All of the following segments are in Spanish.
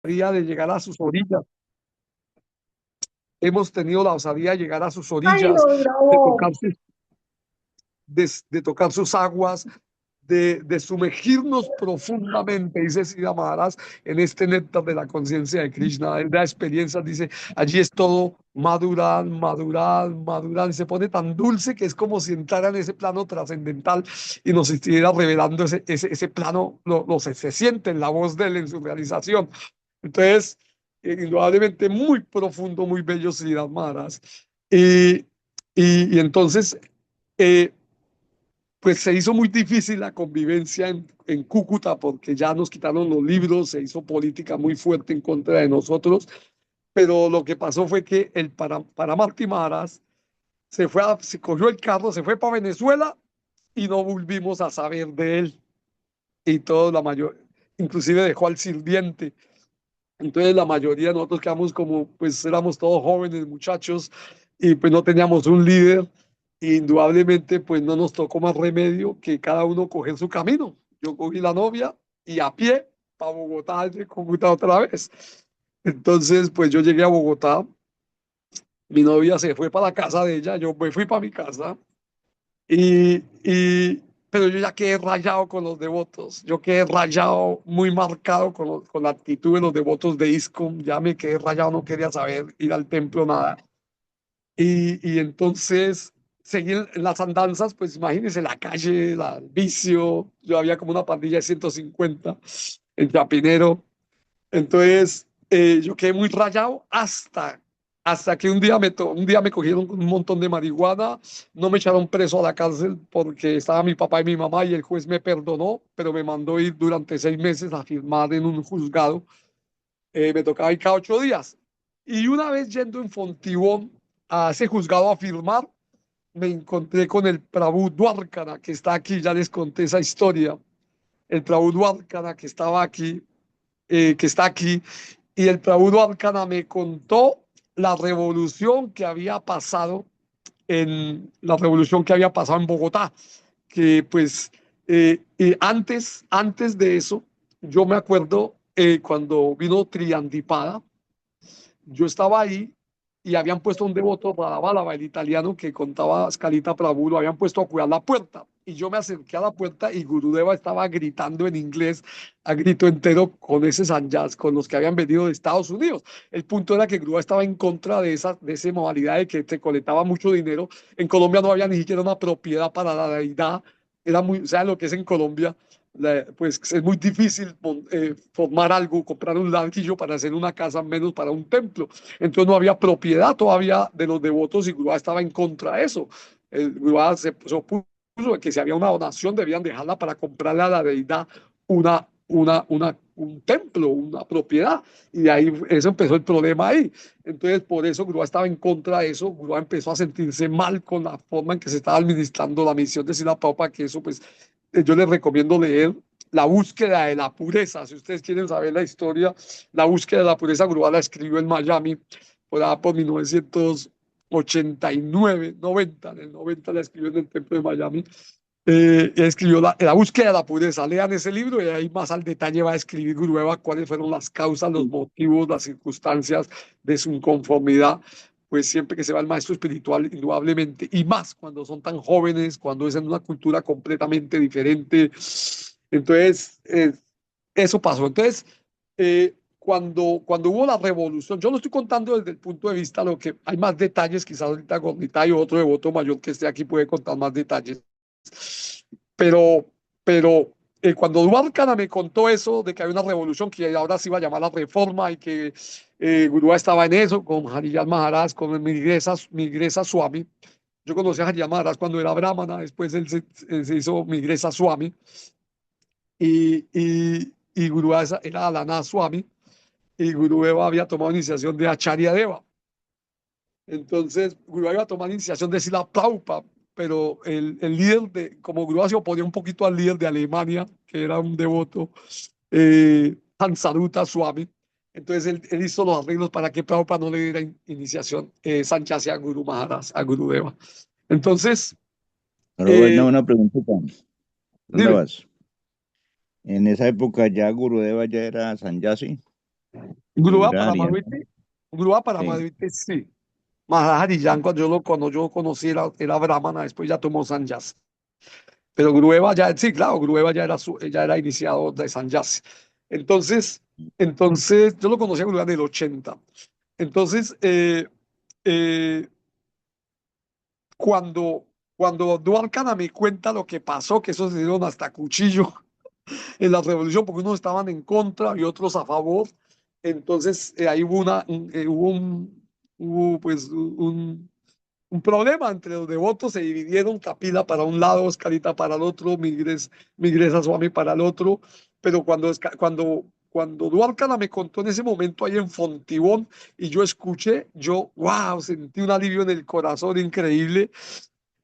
de llegar a sus orillas. Hemos tenido la osadía de llegar a sus Ay, orillas, no, de bravo. tocar sus, de tocar sus aguas, de sumergirnos profundamente, dice Sri Maharaj, en este néctar de la conciencia de Krishna. Él da experiencias, dice, allí es todo madurar, madurar, madurar, y se pone tan dulce que es como si entrara en ese plano trascendental y nos estuviera revelando ese plano, se siente en la voz de él, en su realización. Entonces, indudablemente muy profundo, muy bello Sri Maharaj. Y, y entonces, eh, pues se hizo muy difícil la convivencia en Cúcuta porque ya nos quitaron los libros, se hizo política muy fuerte en contra de nosotros, pero lo que pasó fue que el Paramarty Maharaj se cogió el carro, se fue para Venezuela y no volvimos a saber de él. Y todo, la mayor, inclusive dejó al sirviente. Entonces la mayoría de nosotros quedamos como, pues éramos todos jóvenes, muchachos, y pues no teníamos un líder. Indudablemente, pues no nos tocó más remedio que cada uno coger su camino. Yo cogí la novia y a pie para Bogotá, de Cúcuta otra vez. Entonces, pues yo llegué a Bogotá, mi novia se fue para la casa de ella, yo me fui para mi casa pero yo ya quedé rayado con los devotos, yo quedé rayado, muy marcado con la actitud de los devotos de ISKCON, ya me quedé rayado, no quería saber ir al templo, nada. Y entonces seguí en las andanzas, pues imagínense la calle, el vicio, yo había como una pandilla de 150 en Chapinero, entonces yo quedé muy rayado hasta que un día me cogieron con un montón de marihuana, no me echaron preso a la cárcel porque estaba mi papá y mi mamá y el juez me perdonó, pero me mandó ir durante 6 meses a firmar en un juzgado. Me tocaba ir cada 8 días. Y una vez yendo en Fontibón a ese juzgado a firmar, me encontré con el Prabhu Dwarkana, que está aquí, ya les conté esa historia. El Prabhu Dwarkana que está aquí, y el Prabhu Dwarkana me contó la revolución que había pasado en Bogotá, que pues antes de eso, yo me acuerdo cuando vino Triandipada, yo estaba ahí y habían puesto un devoto Radhavalabha, el italiano que contaba Scalita Prabhu, lo habían puesto a cuidar la puerta. Y yo me acerqué a la puerta y Gurudeva estaba gritando en inglés a grito entero con ese sanyas, con los que habían venido de Estados Unidos. El punto era que Gurudeva estaba en contra de esa modalidad de que te colectaba mucho dinero. En Colombia no había ni siquiera una propiedad para la deidad. Era muy, o sea, lo que es en Colombia, pues es muy difícil formar algo, comprar un ladrillo para hacer una casa, menos para un templo. Entonces no había propiedad todavía de los devotos y Gurúa estaba en contra de eso. El Gurúa se opuso a que si había una donación debían dejarla para comprarle a la deidad un templo, una propiedad. Y de ahí eso empezó el problema ahí. Entonces por eso Gurúa estaba en contra de eso. Gurúa empezó a sentirse mal con la forma en que se estaba administrando la misión de Sila Prabhupada, que eso pues yo les recomiendo leer La búsqueda de la pureza. Si ustedes quieren saber la historia, La búsqueda de la pureza, Gurúa la escribió en Miami por 1989, 90, en el 90 la escribió en el templo de Miami. Escribió la búsqueda de la pureza. Lean ese libro y ahí más al detalle va a escribir Gurueva cuáles fueron las causas, los motivos, las circunstancias de su inconformidad. Pues siempre que se va el maestro espiritual, indudablemente, y más cuando son tan jóvenes, cuando es en una cultura completamente diferente. Entonces, eso pasó. Entonces, cuando hubo la revolución, yo lo estoy contando desde el punto de vista de lo que hay más detalles, quizás ahorita Gornita y otro devoto mayor que esté aquí puede contar más detalles. Pero, pero cuando Dwarkana me contó eso de que había una revolución que ahora se iba a llamar la reforma y que Gurúa estaba en eso con Harijat Maharaj, con Migresa Swami. Yo conocí a Harijat Maharaj cuando era brahmana, después él se hizo Migresa Swami y Gurúa era Alana Swami y Gurudeva había tomado iniciación de Acharya Deva. Entonces, Gurú iba a tomar iniciación de Sila Prabhupada, pero el líder como Gurú se oponía un poquito al líder de Alemania, que era un devoto, Hansaruta Swami. Entonces, él hizo los arreglos para que Prabhupada no le diera iniciación, Sanchase a Guru Maharaj, a Gurudeva. Entonces, Robert, eh, una preguntita. ¿Dónde dime, vas? En esa época ya Gurudeva ya era Sannyasi. Grúa para Bulgaria. Maruite, grúa para Sí. Maruite, sí. Maharaj cuando cuando yo conocí era brahmana, después ya tomó sannyas. Pero Grueva ya, sí, claro, Grueva ya era, ya era iniciado de sannyas. Entonces, entonces, yo lo conocí a Grueva en el 80. Entonces, eh, cuando, cuando Duarcana me cuenta lo que pasó, que eso se dieron hasta cuchillo en la revolución, porque unos estaban en contra y otros a favor. Entonces, ahí hubo hubo pues un problema entre los devotos, se dividieron, Capila para un lado, Oscarita para el otro, Migresa Swami para el otro, pero cuando Duarcana me contó en ese momento ahí en Fontibón y yo escuché, yo, wow, sentí un alivio en el corazón increíble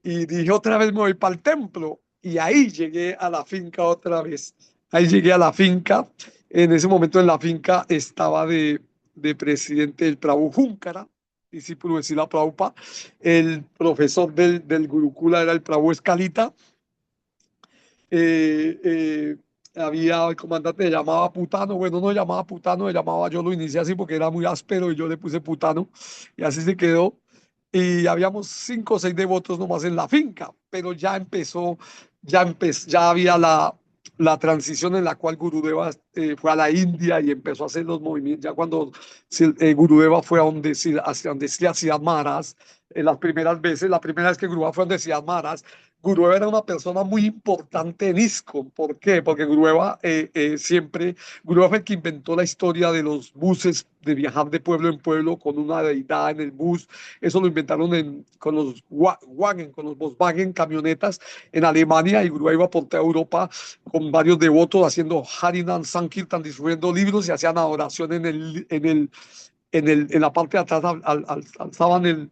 y dije, otra vez me voy para el templo. Y ahí llegué a la finca otra vez. Ahí llegué a la finca. En ese momento en la finca estaba de presidente el Prabhu Júncara, discípulo de Sila Prabhupada. El profesor del Gurukula era el Prabhu Escalita. eh, eh, Había el comandante, le llamaba Putano, bueno, no llamaba Putano, le llamaba, yo lo inicié así porque era muy áspero y yo le puse Putano y así se quedó. Y habíamos 5 o 6 devotos nomás en la finca, pero ya había la transición en la cual Gurudeva fue a la India y empezó a hacer los movimientos, ya cuando Gurudeva fue a donde, hacia donde Siddhartha Maharaj, las primeras veces, la primera vez que Gurudeva fue a donde Siddhartha Maharaj, Grueva era una persona muy importante en ISKCON. ¿Por qué? Porque Grueva fue el que inventó la historia de los buses, de viajar de pueblo en pueblo con una deidad en el bus. Eso lo inventaron con los Wagen, con los Volkswagen camionetas en Alemania y Grueva iba por toda Europa con varios devotos haciendo Harinam Sankirtan, distribuyendo libros y hacían adoración en la parte de atrás, alzaban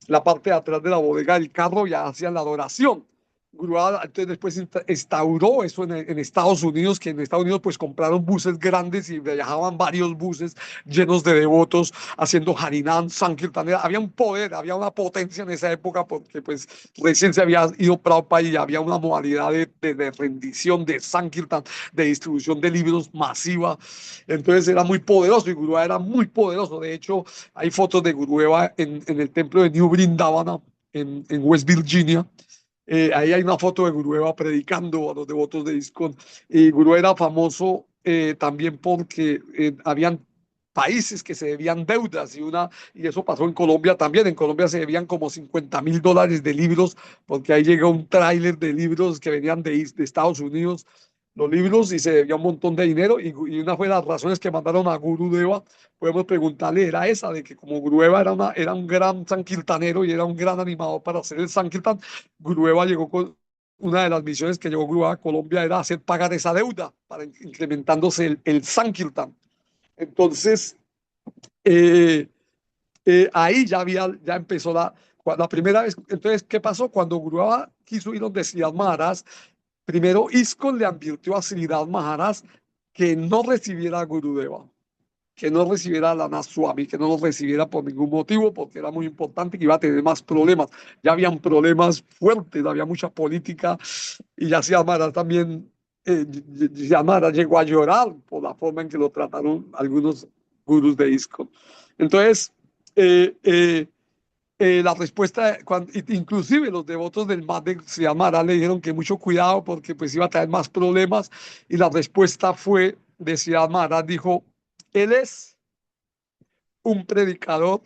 la parte de atrás de la bodega del carro y hacían la adoración. Entonces después instauró eso en Estados Unidos, que en Estados Unidos pues compraron buses grandes y viajaban varios buses llenos de devotos haciendo Harinam, Sankirtan. Había un poder, había una potencia en esa época porque pues recién se había ido Prabhupada y había una modalidad de rendición, de Sankirtan, de distribución de libros masiva. Entonces era muy poderoso y Gurueva era muy poderoso. De hecho, hay fotos de Gurueva en el templo de New Brindavana, en West Virginia. Ahí hay una foto de Gurueva predicando a los devotos de ISKCON. Y Gurueva era famoso también porque habían países que se debían deudas y eso pasó en Colombia también. En Colombia se debían como $50.000 de libros porque ahí llegó un tráiler de libros que venían de Estados Unidos, los libros, y se debía un montón de dinero y una fue de las razones que mandaron a Gurudeva. Podemos preguntarle, era esa, de que como Gurudeva era un gran sankirtanero y era un gran animador para hacer el sankirtan. Grueva llegó con una de las misiones que llegó Grueva a Colombia era hacer pagar esa deuda para incrementándose el Sankirtan. Entonces, eh, ahí ya empezó la primera vez. Entonces, ¿qué pasó? Cuando Grueva quiso ir donde Siddhartha Maharaj, primero ISKCON le advirtió a Siddhartha Maharaj que no recibiera a Gurudeva, que no recibiera a Lana Swami, que no lo recibiera por ningún motivo, porque era muy importante, que iba a tener más problemas. Ya habían problemas fuertes, había mucha política, y ya Xiomara también, Xiomara llegó a llorar por la forma en que lo trataron algunos gurús de ISKCON. Entonces, eh, eh, la respuesta, inclusive los devotos del Madre Xiomara le dijeron que mucho cuidado porque pues iba a traer más problemas, y la respuesta fue de Xiomara, dijo, él es un predicador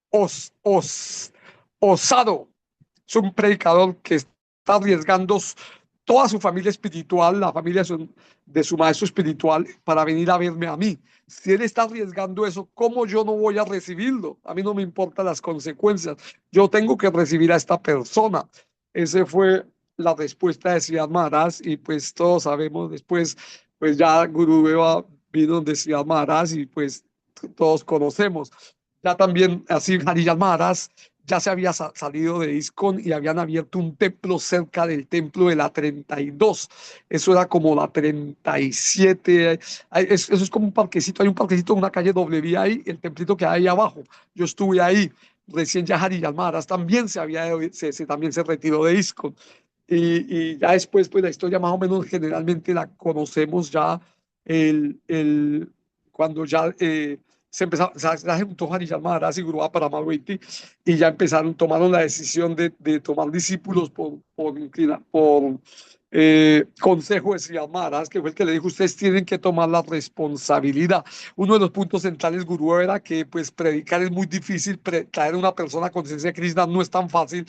os, osado, es un predicador que está arriesgando toda su familia espiritual, la familia de su maestro espiritual, para venir a verme a mí. Si él está arriesgando eso, ¿cómo yo no voy a recibirlo? A mí no me importan las consecuencias. Yo tengo que recibir a esta persona. Esa fue la respuesta de Siddhartha Maharaj y pues todos sabemos después, pues ya Gurudeva vino de Siddhartha Maharaj y pues todos conocemos. Ya también así Harijat Maharaj ya se había salido de ISKCON y habían abierto un templo cerca del templo de la 32. Eso era como la 37. Eso es como un parquecito. Hay un parquecito en una calle doble vía ahí, el templito que hay ahí abajo. Yo estuve ahí. Recién ya Harijat Maharaj también también se retiró de ISKCON. Y ya después, pues la historia más o menos generalmente la conocemos ya. El, el, cuando ya se empezó, se juntó Harijat Maharaj y Guru Paramahati y ya empezaron, tomaron la decisión de tomar discípulos por consejo de Sri Maharaj, que fue el que le dijo, ustedes tienen que tomar la responsabilidad. Uno de los puntos centrales, Guru, era que pues predicar es muy difícil, traer a una persona a conciencia de Krishna no es tan fácil.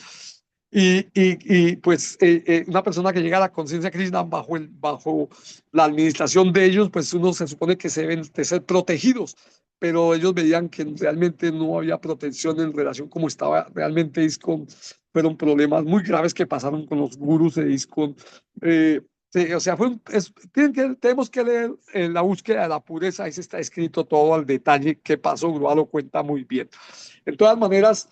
Pues una persona que llega a la conciencia de Krishna bajo la administración de ellos, pues uno se supone que se deben de ser protegidos, pero ellos veían que realmente no había protección en relación como estaba realmente ISKCON. Fueron problemas muy graves que pasaron con los gurús de ISKCON. Eh, sí, o sea, tenemos que leer la búsqueda de la pureza, ahí se está escrito todo al detalle qué pasó, Gurúa lo cuenta muy bien. De todas maneras,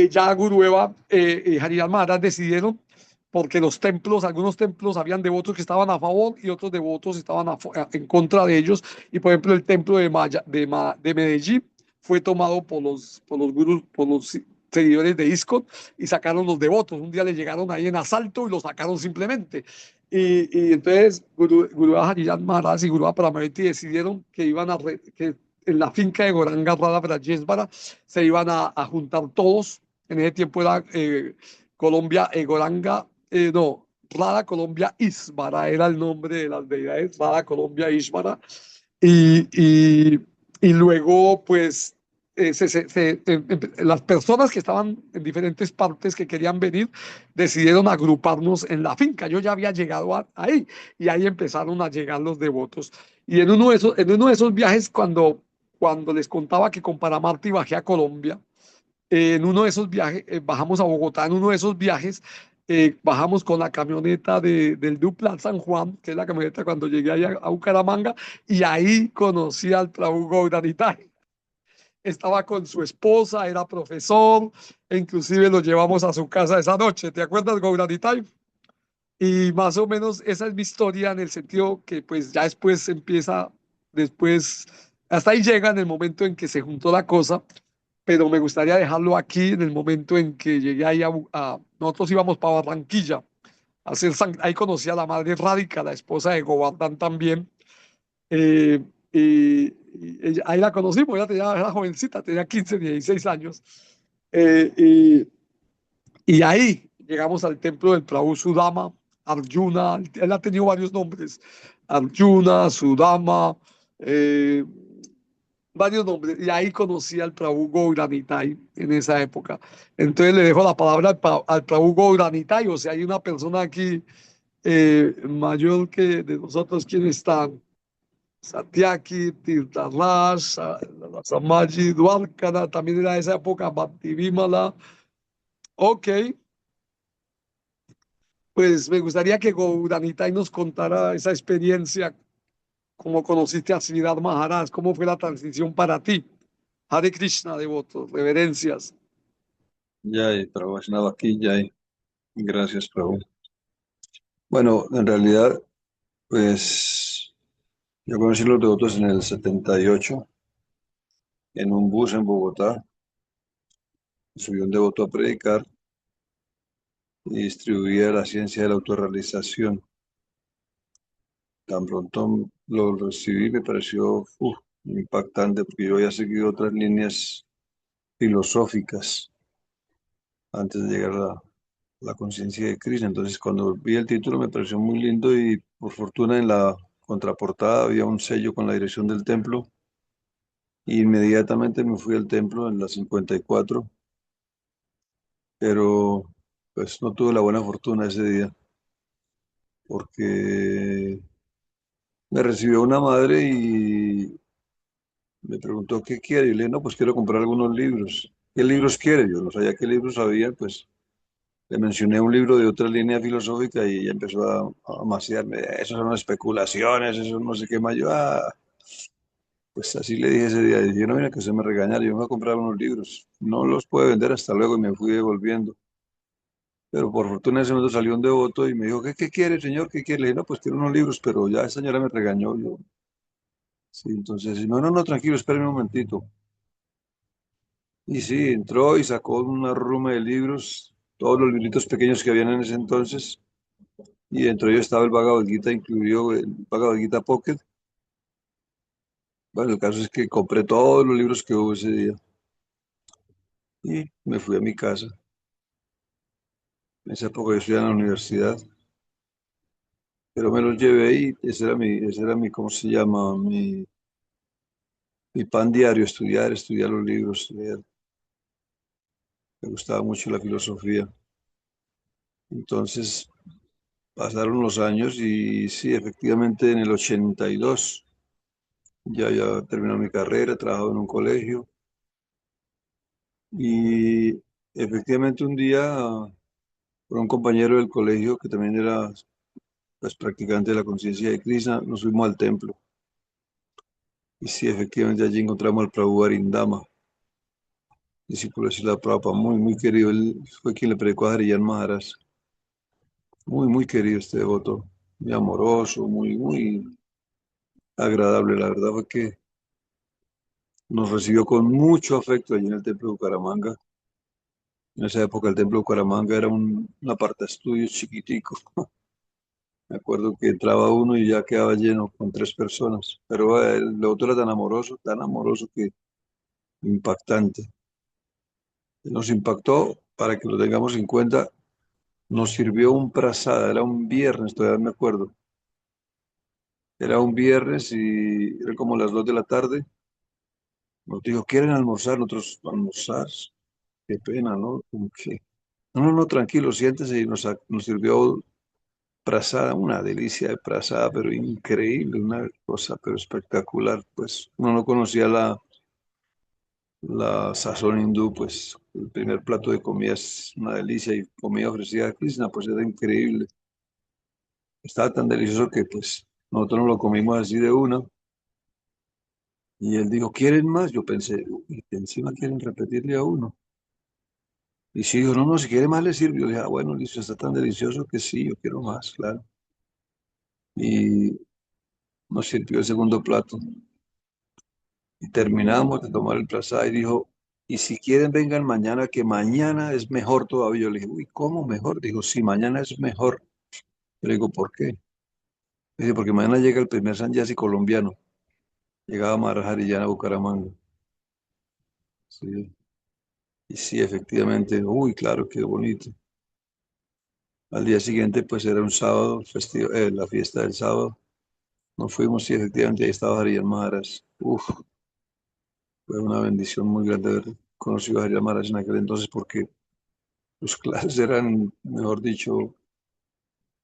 ya Gurueva y Harijat Maharaj decidieron, porque los templos, algunos templos habían devotos que estaban a favor y otros devotos estaban en contra de ellos. Y por ejemplo, el templo de Medellín fue tomado por los gurús, por los seguidores de ISKCON y sacaron los devotos. Un día le llegaron ahí en asalto y lo sacaron simplemente. Y entonces Guru Harijat Maharaj y Guru Paramahati decidieron que iban que en la finca de Goranga Radha Brajesvara se iban a juntar todos. En ese tiempo era Colombia, Goranga, no, Radha Colombia Isvara era el nombre de las deidades, Radha Colombia Isvara. Y, y, y luego, pues, las personas que estaban en diferentes partes que querían venir decidieron agruparnos en la finca. Yo ya había llegado ahí y ahí empezaron a llegar los devotos. Y en uno de esos viajes, cuando les contaba que con Paramarti bajé a Colombia, en uno de esos viajes, bajamos a Bogotá, en uno de esos viajes, bajamos con la camioneta del Dupla San Juan, que es la camioneta cuando llegué allá a Bucaramanga, y ahí conocí al Prabhu Gaudanitay. Estaba con su esposa, era profesor, e inclusive lo llevamos a su casa esa noche. ¿Te acuerdas, Gaudanitay? Y más o menos esa es mi historia en el sentido que pues ya después empieza, después, hasta ahí llega en el momento en que se juntó la cosa, pero me gustaría dejarlo aquí en el momento en que llegué ahí nosotros íbamos para Barranquilla, ahí conocí a la madre Rádica, la esposa de Govardhan también, eh, ahí la conocimos, era jovencita, tenía 15 16 años, eh, y, y ahí llegamos al templo del Prabhu Sudama, Arjuna, él ha tenido varios nombres, Arjuna, Sudama, eh, varios nombres, y ahí conocí al Prabhu Gauranitai en esa época. Entonces le dejo la palabra al Prabhu Gauranitai, o sea, hay una persona aquí mayor que de nosotros, ¿quiénes están? Satyaki, Tirtharaj, Samaji, Dwarkana, también era de esa época, Bhakti-Vimala. Ok, pues me gustaría que Gauranitai nos contara esa experiencia, cómo conociste a Sridhar Maharaj, cómo fue la transición para ti. Hare Krishna, devotos, reverencias. Jai, Prabhu Vaishnava aquí, Jai. Gracias, Prabhu. Bueno, en realidad, pues yo conocí los devotos en el 78 en un bus en Bogotá. Subió un devoto a predicar y distribuía la ciencia de la autorrealización. Tan pronto lo recibí, me pareció impactante porque yo había seguido otras líneas filosóficas antes de llegar a la conciencia de Krishna. Entonces, cuando vi el título me pareció muy lindo y por fortuna en la contraportada había un sello con la dirección del templo. Y inmediatamente me fui al templo en la 54, pero pues no tuve la buena fortuna ese día porque me recibió una madre y me preguntó qué quiere. Y le dije, no, pues quiero comprar algunos libros. ¿Qué libros quiere? Yo no sabía qué libros había, pues le mencioné un libro de otra línea filosófica y ella empezó a maciarme. Esas son especulaciones, eso no sé qué más. Yo, pues así le dije ese día. Y yo no vine a que se me regañara, yo me voy a comprar unos libros. No los puede vender hasta luego y me fui devolviendo. Pero por fortuna ese momento salió un devoto y me dijo, ¿qué quiere, señor? ¿Qué quiere? Le dije, no, pues quiero unos libros, pero ya esa señora me regañó. Yo, sí, entonces, no, tranquilo, espéreme un momentito. Y sí, entró y sacó una ruma de libros, todos los libritos pequeños que habían en ese entonces. Y dentro de ellos estaba el Bhagavad Gita, incluido el Bhagavad Gita Pocket. Bueno, el caso es que compré todos los libros que hubo ese día y me fui a mi casa. En esa época yo estudiaba en la universidad, pero me los llevé y ese era mi, ¿cómo se llama? Mi pan diario, estudiar los libros, leer. Me gustaba mucho la filosofía. Entonces pasaron los años y sí, efectivamente en el 82 ya terminó mi carrera, trabajaba en un colegio y efectivamente un día por un compañero del colegio que también era pues practicante de la conciencia de Krishna, nos fuimos al templo. Y sí, efectivamente allí encontramos al Prabhu Arindama, discípulo de Srila Prabhupada, muy, muy querido. Él fue quien le predicó a Harijan Maharaj. Muy, muy querido este devoto, muy amoroso, muy, muy agradable. La verdad fue que nos recibió con mucho afecto allí en el templo de Bucaramanga. En esa época el templo de Bucaramanga era un apartaestudios chiquitico. Me acuerdo que entraba uno y ya quedaba lleno con 3 personas. Pero el devoto era tan amoroso que impactante. Nos impactó, para que lo tengamos en cuenta, nos sirvió un prasada, era un viernes, todavía me acuerdo. Era un viernes y era como las 2 de la tarde. Nos dijo, ¿quieren almorzar? Nosotros, almorzar, qué pena, ¿no? Como que, no, no, no, tranquilo, siéntese y nos sirvió prasada, una delicia de prasada, pero increíble, una cosa, pero espectacular. Pues uno no conocía la sazón hindú, pues el primer plato de comida es una delicia y comida ofrecida a Krishna, pues era increíble. Estaba tan delicioso que pues nosotros nos lo comimos así de una y él dijo, ¿quieren más? Yo pensé, "Uy, encima quieren repetirle a uno". Y sí, dijo, no, no, si quiere más le sirve. Yo dije, ah, bueno, listo, está tan delicioso que sí, yo quiero más, claro. Y nos sirvió el segundo plato y terminamos de tomar el prasad y dijo, y si quieren vengan mañana, que mañana es mejor todavía. Yo le dije, uy, ¿cómo mejor? Dijo, sí, mañana es mejor. Yo le digo, ¿por qué? Dice, porque mañana llega el primer Sannyasi colombiano. Llegaba Maharaj a Bucaramanga. Sí. Y sí, efectivamente, uy, claro, qué bonito. Al día siguiente, pues era un sábado, la fiesta del sábado. Nos fuimos y efectivamente ahí estaba Harijan Maharaj. Uf, fue una bendición muy grande haber conocido a Harijan Maharaj en aquel entonces porque sus clases eran, mejor dicho,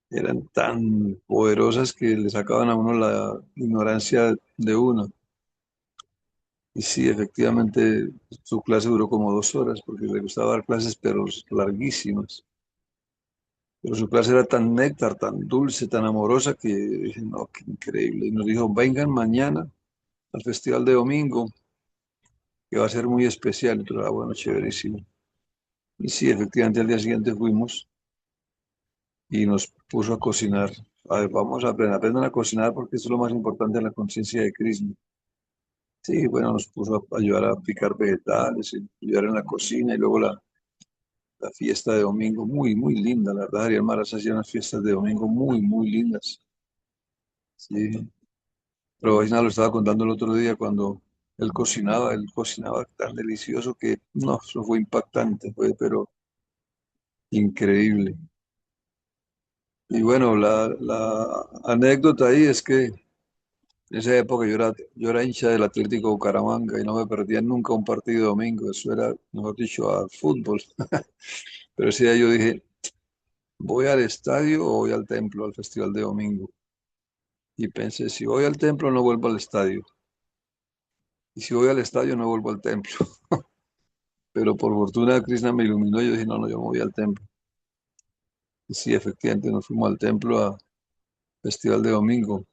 eran tan poderosas que le sacaban a uno la ignorancia de uno. Y sí, efectivamente, su clase duró como 2 horas porque le gustaba dar clases, pero larguísimas. Pero su clase era tan néctar, tan dulce, tan amorosa que dije, no, qué increíble. Y nos dijo, vengan mañana al Festival de Domingo, que va a ser muy especial. Y todo, ah, bueno, chéverísimo. Y sí, efectivamente, al día siguiente fuimos y nos puso a cocinar. A ver, vamos a aprender, aprendan a cocinar porque eso es lo más importante en la conciencia de Krishna. Sí, bueno, nos puso a ayudar a picar vegetales, y ayudar en la cocina y luego la fiesta de domingo, muy, muy linda. La verdad, Ariel Maras hacía unas fiestas de domingo muy, muy lindas. Sí. Pero Vaisna lo estaba contando el otro día cuando él cocinaba tan delicioso que no, eso fue impactante, fue pero increíble. Y bueno, la anécdota ahí es que en esa época yo era hincha del Atlético Bucaramanga y no me perdía nunca un partido de domingo, eso era, mejor dicho, al fútbol. Pero ese día yo dije, ¿voy al estadio o voy al templo, al festival de domingo? Y pensé, si voy al templo no vuelvo al estadio. Y si voy al estadio no vuelvo al templo. Pero por fortuna Krishna me iluminó y yo dije, no, no, yo me voy al templo. Y sí, efectivamente nos fuimos al templo a Festival de Domingo.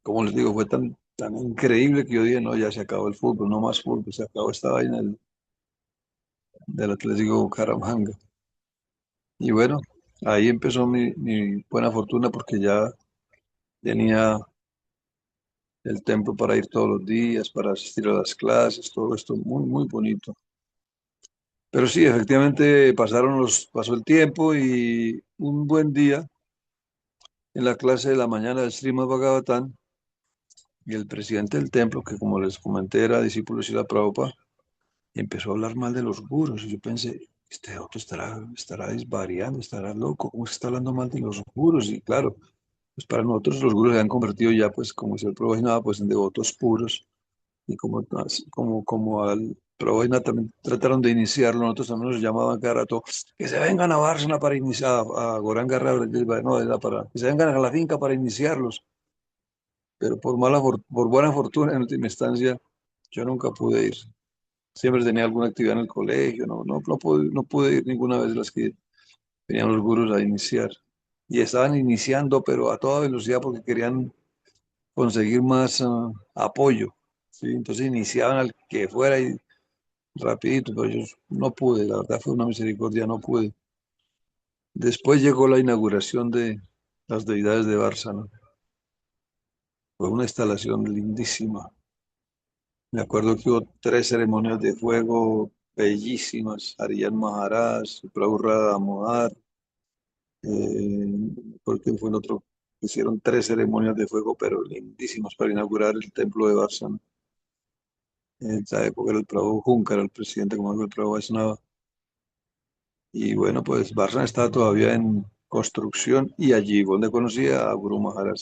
Como les digo, fue tan, tan increíble que yo dije, no, ya se acabó el fútbol, no más fútbol, se acabó esta vaina del Atlético Bucaramanga. Y bueno, ahí empezó mi buena fortuna porque ya tenía el templo para ir todos los días, para asistir a las clases, todo esto muy, muy bonito. Pero sí, efectivamente pasó el tiempo y un buen día en la clase de la mañana del Srimad Bhagavatam, Y el presidente del templo, que como les comenté era discípulo de Srila Prabhupada, empezó a hablar mal de los gurús. Y yo pensé, este otro estará desvariando, estará loco, ¿cómo se está hablando mal de los gurús? Y claro, pues para nosotros los gurús se han convertido ya, pues como dice el Prabhupada, pues en devotos puros. Y como al Prabhupada también trataron de iniciarlo, nosotros también nos llamaban cada rato, que se vengan a Bársena para iniciar, a Goranga no, era para, que se vengan a la finca para iniciarlos. Pero por buena fortuna, en última instancia, yo nunca pude ir. Siempre tenía alguna actividad en el colegio, no pude ir ninguna vez de las que venían los gurús a iniciar. Y estaban iniciando, pero a toda velocidad porque querían conseguir más apoyo. ¿Sí? Entonces iniciaban al que fuera y rapidito, pero yo no pude, la verdad fue una misericordia, no pude. Después llegó la inauguración de las deidades de Bársana. Fue una instalación lindísima. Me acuerdo que hubo tres ceremonias de fuego bellísimas. Ariyan Maharaj, Prabhu Radha Damodar, porque fue en otro, hicieron tres ceremonias de fuego, pero lindísimas para inaugurar el templo de Varsana. En esa época era el Prabhu Junca, era el presidente, como dijo el Prabhu Vaishnava. Y bueno, pues Varsana está todavía en construcción y allí donde conocí a Guru Maharaj.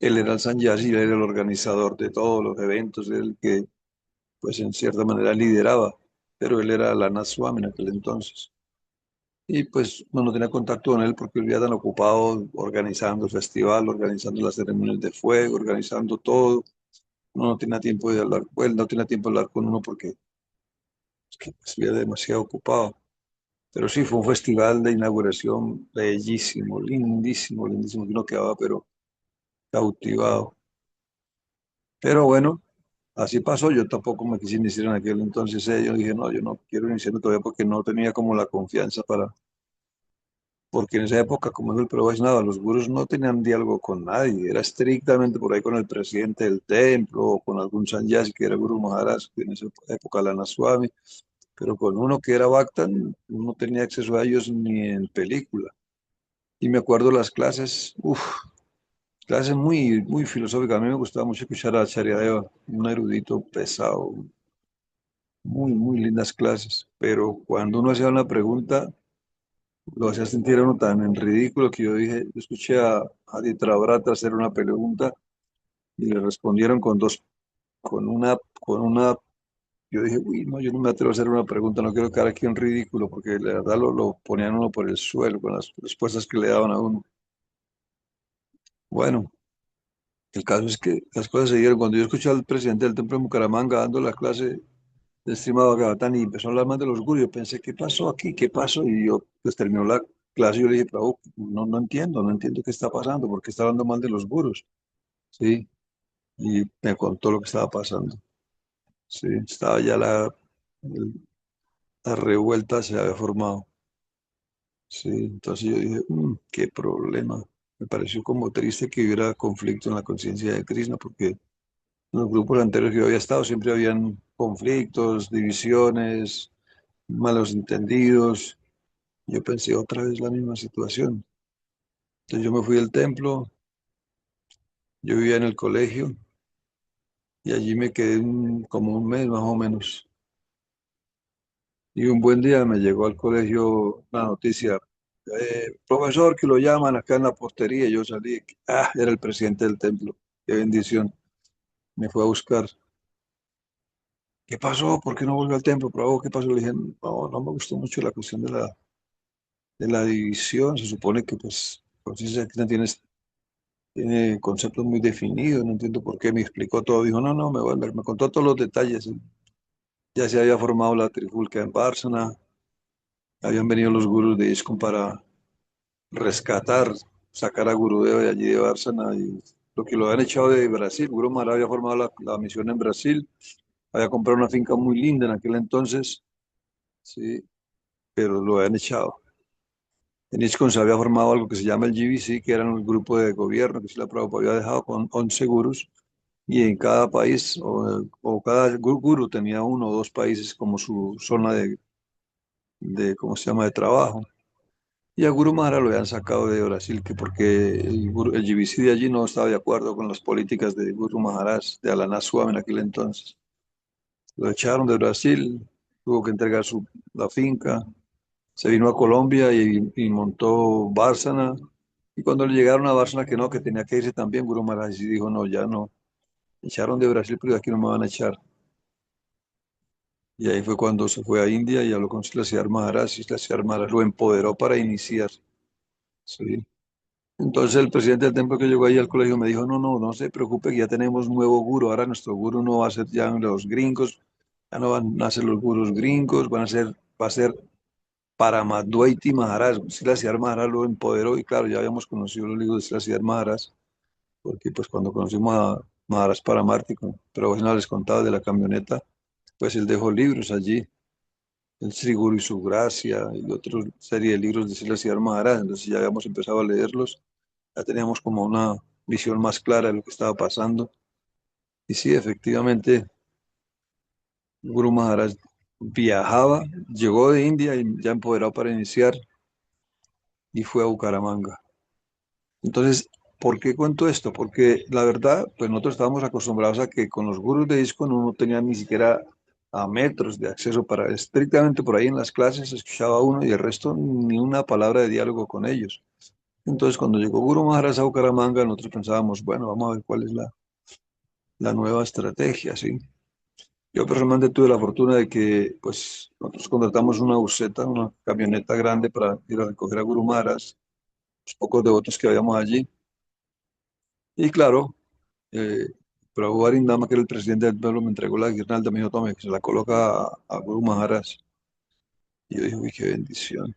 Él era el Sanyasi, él era el organizador de todos los eventos, el que pues en cierta manera lideraba, pero él era Lana Swami en aquel entonces. Y pues no tenía contacto con él porque él vivía tan ocupado organizando el festival, organizando las ceremonias de fuego, organizando todo. Uno no tenía tiempo de hablar, pues no tenía tiempo de hablar con uno porque es que pues, vivía demasiado ocupado. Pero sí, fue un festival de inauguración bellísimo, lindísimo, lindísimo, que uno quedaba pero cautivado. Pero bueno, así pasó, yo tampoco me quise iniciar en aquel entonces. Yo dije, no, yo no quiero iniciarme todavía porque no tenía como la confianza porque en esa época, como dijo el Prabhu Vaishnava, los gurús no tenían diálogo con nadie, era estrictamente por ahí con el presidente del templo o con algún sanyasi que era Guru Maharaj, que en esa época Lana Swami, pero con uno que era Bhakta no tenía acceso a ellos ni en película. Y me acuerdo las clases, clases muy, muy filosóficas. A mí me gustaba mucho escuchar a Charyadeva, un erudito pesado, muy, muy lindas clases. Pero cuando uno hacía una pregunta, lo hacía sentir a uno tan en ridículo que yo dije, yo escuché a Aditya Brata hacer una pregunta y le respondieron con una, yo dije, uy, no, yo no me atrevo a hacer una pregunta, no quiero quedar aquí en ridículo, porque la verdad lo ponían uno por el suelo con las respuestas que le daban a uno. Bueno. El caso es que las cosas se dieron. Cuando yo escuché al presidente del Templo de Bucaramanga dando la clase de estimado Bhagavatam y empezó a hablar más de los gurús, yo pensé, ¿qué pasó aquí? ¿Qué pasó? Y yo, pues terminó la clase y yo le dije, Prabhu, no entiendo qué está pasando, porque está hablando mal de los gurús. Sí, y me contó lo que estaba pasando. Sí, estaba ya la revuelta se había formado. Sí, entonces yo dije, qué problema. Me pareció como triste que hubiera conflicto en la conciencia de Krishna, porque en los grupos anteriores que yo había estado siempre habían conflictos, divisiones, malos entendidos. Yo pensé otra vez la misma situación. Entonces yo me fui del templo, yo vivía en el colegio y allí me quedé como un mes más o menos. Y un buen día me llegó al colegio una noticia, profesor, que lo llaman acá en la portería. Yo salí, era el presidente del templo. Qué bendición. Me fue a buscar. ¿Qué pasó? ¿Por qué no volvió al templo? ¿Pero qué pasó? Le dije, no, no me gustó mucho la cuestión de la división. Se supone que pues conciencia cristiana tiene conceptos muy definidos, no entiendo por qué, me explicó todo, dijo, no, no, me contó todos los detalles, ya se había formado la trifulca en Bárcena, habían venido los gurús de ISKCON para rescatar, sacar a Gurudeva de allí de Bárcena, y lo que lo habían echado de Brasil. Guru Maharaj había formado la misión en Brasil, había comprado una finca muy linda en aquel entonces, sí, pero lo habían echado. En ISKCON se había formado algo que se llama el GBC, que era el grupo de gobierno que la Prabhupada había dejado con 11 gurús, y en cada país o cada gurú tenía uno o dos países como su zona de ¿cómo se llama?, de trabajo. Y a Guru Maharaj lo habían sacado de Brasil, que porque el GBC de allí no estaba de acuerdo con las políticas de Guru Maharaj, de Alaná Swami en aquel entonces. Lo echaron de Brasil, tuvo que entregar la finca, se vino a Colombia y montó Bárcena. Y cuando le llegaron a Bárcena que no, que tenía que irse también, Guru Maharaj y dijo, no, ya no. Echaron de Brasil, pero de aquí no me van a echar. Y ahí fue cuando se fue a India y habló con Siddhartha Maharaj, y Siddhartha Maharaj lo empoderó para iniciar. Sí. Entonces el presidente del templo que llegó ahí al colegio me dijo, no, no, no se preocupe, que ya tenemos nuevo gurú. Ahora nuestro gurú no va a ser ya los gringos, ya no van a ser los gurús gringos, va a ser Paramadwaiti Maharaj. Siddhartha Maharaj lo empoderó y claro, ya habíamos conocido los libros de Siddhartha Maharaj, porque pues cuando conocimos a Maharaj Paramarti, pero bueno, les contaba de la camioneta, pues él dejó libros allí, el Sri Guru y su Gracia y otra serie de libros de Siddhartha Maharaj. Entonces ya habíamos empezado a leerlos, ya teníamos como una visión más clara de lo que estaba pasando. Y sí, efectivamente, Guru Maharaj viajaba, llegó de India y ya empoderado para iniciar y fue a Bucaramanga. Entonces, ¿por qué cuento esto? Porque la verdad, pues nosotros estábamos acostumbrados a que con los gurús de ISKCON uno no tenía ni siquiera a metros de acceso para, estrictamente por ahí en las clases escuchaba uno y el resto ni una palabra de diálogo con ellos. Entonces, cuando llegó Guru Maharaj a Bucaramanga, nosotros pensábamos, bueno, vamos a ver cuál es la nueva estrategia, ¿sí? Yo personalmente tuve la fortuna de que, pues, nosotros contratamos una buseta, una camioneta grande para ir a recoger a Guru Maharaj, los pocos devotos que habíamos allí. Y claro, eh, Prabhu Arindama, que era el presidente del pueblo, me entregó la guirnalda, me dijo, tome, que se la coloca a Guru Maharaj. Y yo dije, uy, qué bendición.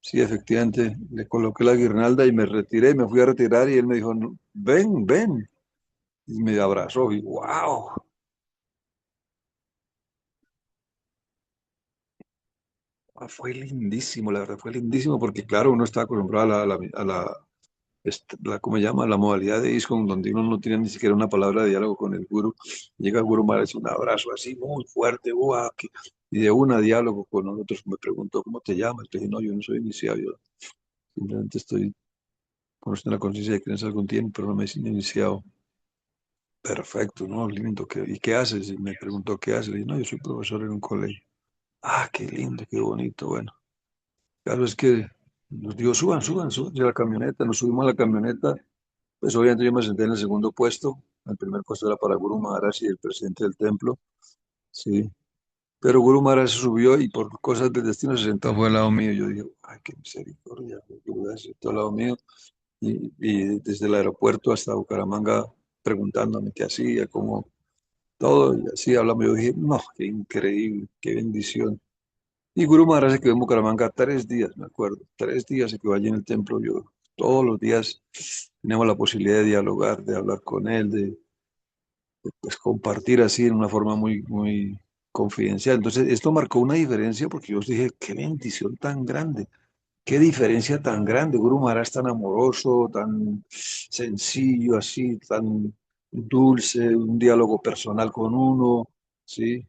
Sí, efectivamente, le coloqué la guirnalda y me retiré, me fui a retirar y él me dijo, "No, ven, ven." Y me abrazó y wow. Fue lindísimo, la verdad, fue lindísimo porque, claro, uno está acostumbrado ¿cómo se llama? La modalidad de ISKCON, donde uno no tiene ni siquiera una palabra de diálogo con el gurú. Llega el gurú Maharaj, un abrazo así muy fuerte, ¡guau! Y de una diálogo con nosotros. Me preguntó, ¿cómo te llamas? Le dije, no, yo no soy iniciado, yo simplemente estoy conociendo la conciencia de creencia algún tiempo, pero no me he iniciado. Perfecto, ¿no? Lindo. ¿Y qué haces? Y me preguntó, ¿qué haces? Le dije, no, yo soy profesor en un colegio. Ah, qué lindo, qué bonito. Bueno, claro, es que nos dijo, suban, suban, suban a la camioneta. Nos subimos a la camioneta. Pues obviamente yo me senté en el segundo puesto, el primer puesto era para Guru Maharaj y el presidente del templo, sí. Pero Guru Maharaj se subió y por cosas del destino se sentó fue al lado mío. Yo dije, ay, qué misericordia, Guru se sentó al lado mío. Y desde el aeropuerto hasta Bucaramanga preguntándome qué hacía, cómo todo, y así hablamos. Yo dije, no, qué increíble, qué bendición. Y Guru Maharaj se quedó en Bucaramanga 3 días, me acuerdo, 3 días se quedó allí en el templo. Yo todos los días teníamos la posibilidad de dialogar, de hablar con él, de pues, compartir así en una forma muy, muy confidencial. Entonces, esto marcó una diferencia porque yo dije, qué bendición tan grande, qué diferencia tan grande. Guru Maharaj es tan amoroso, tan sencillo, así, tan dulce, un diálogo personal con uno, ¿sí?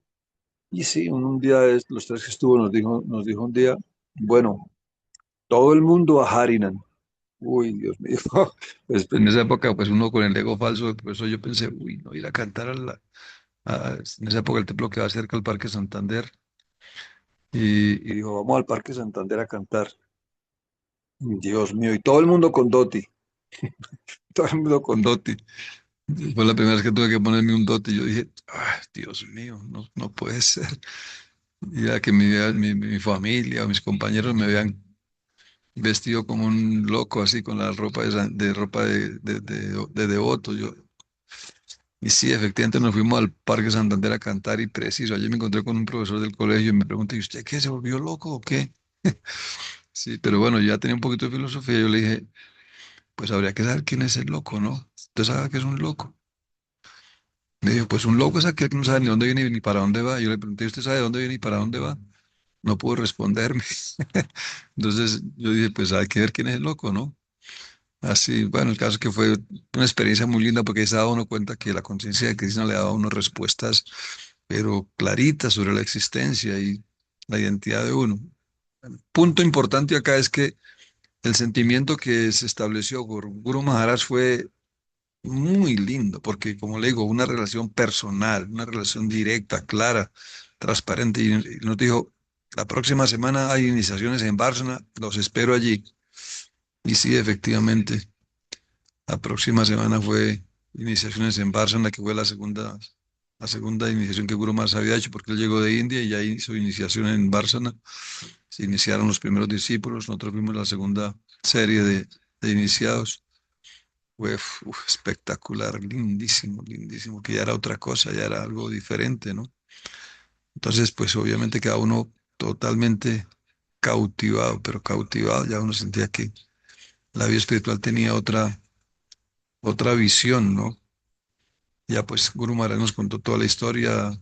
Y sí, un día, los tres que estuvo, nos dijo un día, bueno, todo el mundo a Harinam. Uy, Dios mío. Pues en esa época, pues uno con el ego falso, por eso yo pensé, uy, no ir a cantar en esa época el templo quedaba cerca al Parque Santander. Y dijo, vamos al Parque Santander a cantar. Dios mío, y todo el mundo con Doti, todo el mundo con Doti. Fue la primera vez que tuve que ponerme un Doti. Yo dije, ay, Dios mío, no, no puede ser. Y ya que mi familia o mis compañeros me vean vestido como un loco, así con la ropa de ropa de devoto. Y sí, efectivamente nos fuimos al Parque Santander a cantar y preciso. Ayer me encontré con un profesor del colegio y me preguntó, ¿y usted qué? ¿Se volvió loco o qué? Sí, pero bueno, ya tenía un poquito de filosofía. Yo le dije, pues habría que saber quién es el loco, ¿no? ¿Usted sabe qué es un loco? Me dijo, pues un loco es aquel que no sabe ni dónde viene ni para dónde va. Yo le pregunté, ¿usted sabe de dónde viene y para dónde va? No pudo responderme. Entonces yo dije, pues hay que ver quién es el loco, ¿no? Así, bueno, el caso es que fue una experiencia muy linda porque ahí se daba uno cuenta que la conciencia de Krishna le daba a uno respuestas, pero claritas sobre la existencia y la identidad de uno. punto importante acá es que el sentimiento que se estableció por Guru Maharaj fue muy lindo, porque como le digo, una relación personal, una relación directa, clara, transparente, y nos dijo, la próxima semana hay iniciaciones en Bárcena, los espero allí. Y sí, efectivamente, la próxima semana fue iniciaciones en Bárcena, que fue la segunda iniciación que Guru Maharaj había hecho, porque él llegó de India y ya hizo iniciación en Bárcena. Se iniciaron los primeros discípulos, nosotros vimos la segunda serie de iniciados. Fue espectacular, lindísimo, lindísimo, que ya era otra cosa, ya era algo diferente, ¿no? Entonces, pues obviamente cada uno totalmente cautivado, pero cautivado, ya uno sentía que la vida espiritual tenía otra visión, ¿no? Ya pues Guru Maharaj nos contó toda la historia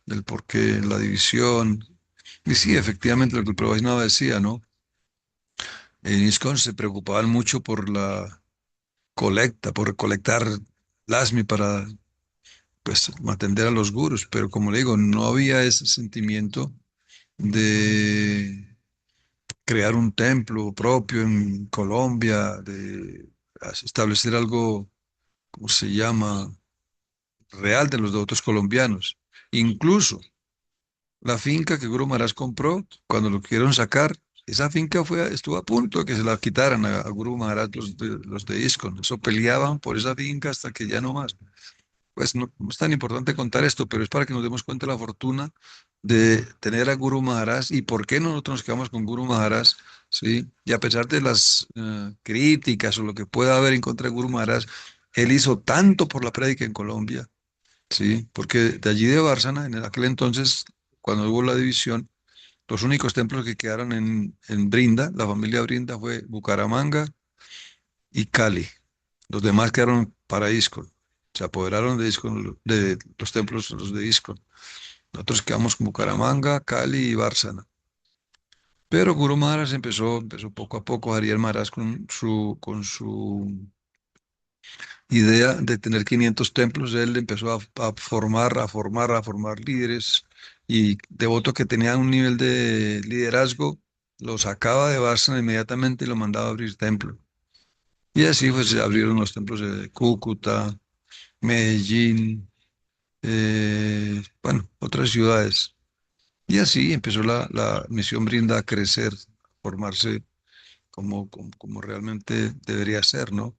del porqué, la división. Y sí, efectivamente lo que el Prabhu Vaishnava decía, ¿no? En ISKCON se preocupaban mucho por la colecta, por recolectar lasmi para pues atender a los gurús, pero como le digo, no había ese sentimiento de crear un templo propio en Colombia, de establecer algo, ¿cómo se llama? Real de los devotos colombianos. Incluso la finca que Guru Maharaj compró, cuando lo quisieron sacar, esa finca estuvo a punto de que se la quitaran a Guru Maharaj los de ISKCON. Eso peleaban por esa finca hasta que ya no más. Pues no es tan importante contar esto, pero es para que nos demos cuenta de la fortuna de tener a Guru Maharaj y por qué nosotros nos quedamos con Guru Maharaj, ¿sí? Y a pesar de las críticas o lo que pueda haber en contra de Guru Maharaj, él hizo tanto por la prédica en Colombia, ¿sí? Porque de allí de Bárcena, en aquel entonces, cuando hubo la división, los únicos templos que quedaron en Brinda, la familia Brinda, fue Bucaramanga y Cali. Los demás quedaron para ISKCON. Se apoderaron de ISKCON, de los templos los de ISKCON. Nosotros quedamos con Bucaramanga, Cali y Bárcena. Pero Guru Maharaj empezó poco a poco, Ariel Maharaj con su idea de tener 500 templos, él empezó a formar líderes y devotos que tenían un nivel de liderazgo, lo sacaba de Bárcena inmediatamente y lo mandaba a abrir templo. Y así pues se abrieron los templos de Cúcuta, Medellín, bueno, otras ciudades. Y así empezó la misión Brinda a crecer, a formarse como realmente debería ser, ¿no?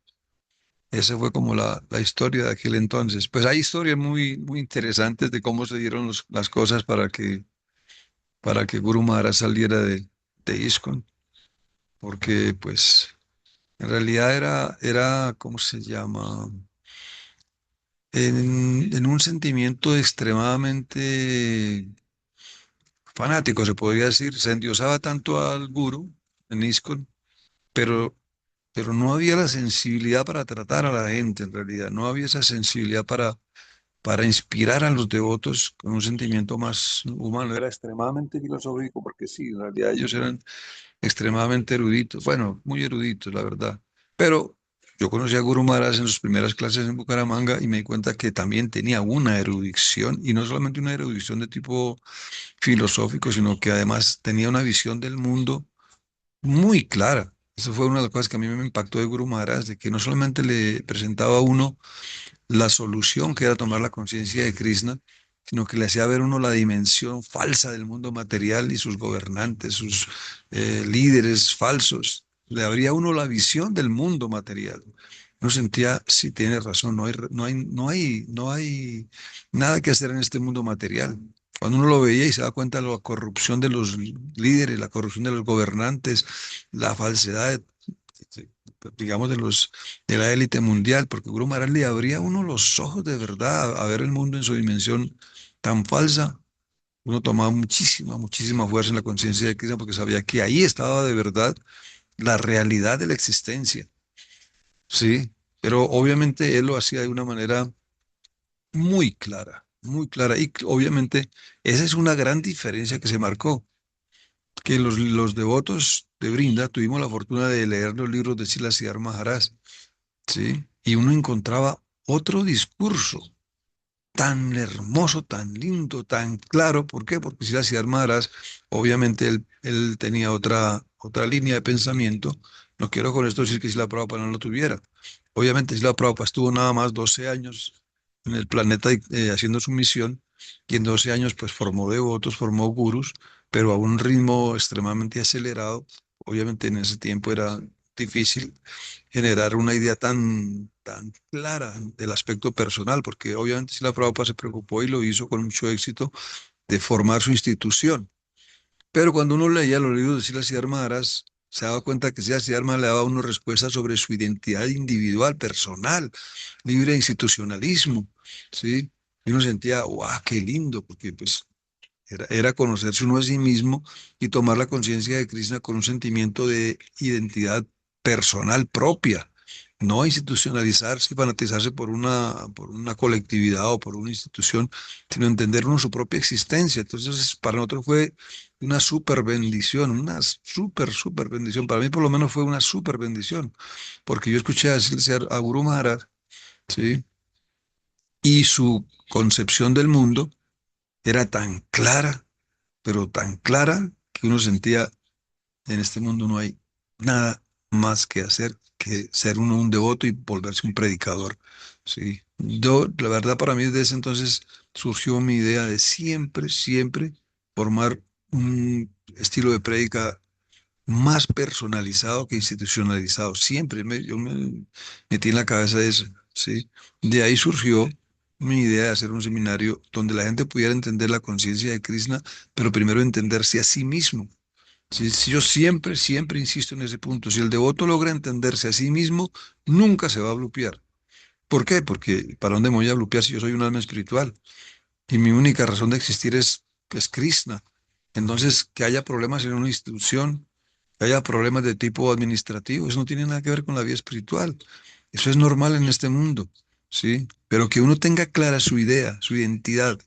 Esa fue como la historia de aquel entonces. Pues hay historias muy, muy interesantes de cómo se dieron las cosas para que Guru Maharaj saliera de ISKCON, porque pues en realidad era, ¿cómo se llama? En un sentimiento extremadamente fanático, se podría decir, se endiosaba tanto al gurú en ISKCON, pero, pero no había la sensibilidad para tratar a la gente, en realidad, no había esa sensibilidad para inspirar a los devotos con un sentimiento más humano. Era extremadamente filosófico, porque sí, en realidad ellos eran extremadamente eruditos, bueno, muy eruditos, la verdad. Pero yo conocí a Guru Maharaj en sus primeras clases en Bucaramanga y me di cuenta que también tenía una erudición, y no solamente una erudición de tipo filosófico, sino que además tenía una visión del mundo muy clara. Eso fue una de las cosas que a mí me impactó de Guru Maharaj, de que no solamente le presentaba a uno la solución, que era tomar la conciencia de Krishna, sino que le hacía ver a uno la dimensión falsa del mundo material y sus gobernantes, sus líderes falsos. Le abría a uno la visión del mundo material. Uno sentía, sí, tiene razón, no hay nada que hacer en este mundo material. Cuando uno lo veía y se da cuenta de la corrupción de los líderes, la corrupción de los gobernantes, la falsedad, digamos, de la élite mundial, porque Guru Maharaj le abría a uno los ojos de verdad a ver el mundo en su dimensión tan falsa. Uno tomaba muchísima, muchísima fuerza en la conciencia de Krishna porque sabía que ahí estaba de verdad la realidad de la existencia. Sí, pero obviamente él lo hacía de una manera muy clara, muy clara. Y obviamente esa es una gran diferencia que se marcó, que los devotos de Brinda tuvimos la fortuna de leer los libros de Srila Siddhar Maharaj, ¿sí? Y uno encontraba otro discurso, tan hermoso, tan lindo, tan claro. ¿Por qué? Porque si las Maharaj, obviamente él tenía otra línea de pensamiento. No quiero con esto decir que Srila Prabhupada no lo tuviera. Obviamente Srila Prabhupada estuvo nada más 12 años en el planeta haciendo su misión y en 12 años pues formó devotos, formó gurús, pero a un ritmo extremadamente acelerado. Obviamente en ese tiempo era difícil generar una idea tan clara del aspecto personal, porque obviamente si la Prabhupada se preocupó y lo hizo con mucho éxito de formar su institución. Pero cuando uno leía los libros de Silas y Maharaj, se daba cuenta que Silas y Maharaj le daba a uno respuestas sobre su identidad individual, personal, libre de institucionalismo, ¿sí? Y uno sentía, ¡guau, qué lindo! Porque pues era conocerse uno a sí mismo y tomar la conciencia de Krishna con un sentimiento de identidad personal propia, no institucionalizarse y fanatizarse por una colectividad o por una institución, sino entender uno su propia existencia. Entonces, para nosotros fue una super bendición, una super bendición. Para mí, por lo menos, fue una super bendición, porque yo escuché decirse a Guru Maharaj, ¿sí? Y su concepción del mundo era tan clara, pero tan clara que uno sentía, en este mundo no hay nada más que hacer que ser uno un devoto y volverse un predicador. Sí. Yo, la verdad, para mí desde ese entonces surgió mi idea de siempre formar un estilo de prédica más personalizado que institucionalizado. Yo me metí en la cabeza eso, ¿sí? De ahí surgió mi idea de hacer un seminario donde la gente pudiera entender la conciencia de Krishna, pero primero entenderse a sí mismo. Si yo siempre insisto en ese punto. Si el devoto logra entenderse a sí mismo, nunca se va a blupear. ¿Por qué? Porque ¿para dónde me voy a blupear si yo soy un alma espiritual? Y mi única razón de existir es Krishna. Entonces, que haya problemas en una institución, que haya problemas de tipo administrativo, eso no tiene nada que ver con la vida espiritual. Eso es normal en este mundo, ¿sí? Pero que uno tenga clara su idea, su identidad,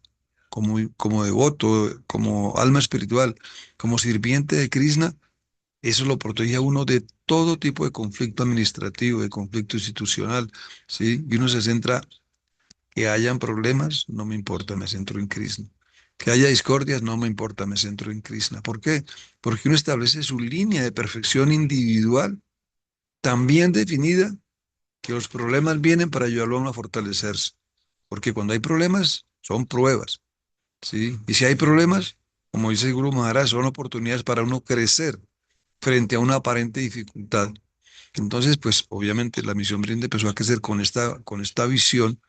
como devoto, como alma espiritual, como sirviente de Krishna, eso lo protege a uno de todo tipo de conflicto administrativo, de conflicto institucional, ¿sí? Y uno se centra, que hayan problemas, no me importa, me centro en Krishna. Que haya discordias, no me importa, me centro en Krishna. ¿Por qué? Porque uno establece su línea de perfección individual tan bien definida que los problemas vienen para ayudarlo a uno a fortalecerse. Porque cuando hay problemas, son pruebas, ¿sí? Y si hay problemas, como dice el Guru Maharaj, son oportunidades para uno crecer frente a una aparente dificultad. Entonces, pues obviamente la misión Brinde empezó a crecer con esta visión.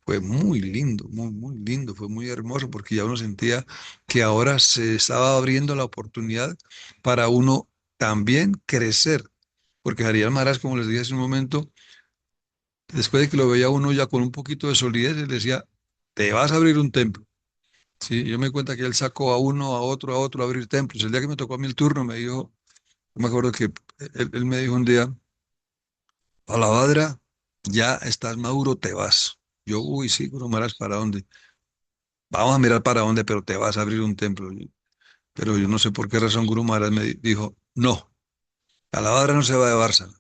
Fue muy lindo, muy lindo, fue muy hermoso porque ya uno sentía que ahora se estaba abriendo la oportunidad para uno también crecer. Porque Ariel Maras, como les dije hace un momento, después de que lo veía uno ya con un poquito de solidez, él decía, te vas a abrir un templo. Sí, yo me di cuenta que él sacó a uno, a otro a abrir templos. El día que me tocó a mí el turno, me dijo, yo me acuerdo que él me dijo un día, Palabadra, ya estás maduro, te vas. Yo, uy, sí, Guru Maharaj, ¿para dónde? Vamos a mirar para dónde, pero te vas a abrir un templo. Pero yo no sé por qué razón Guru Maharaj me dijo, no, Palabadra no se va de Bárcena.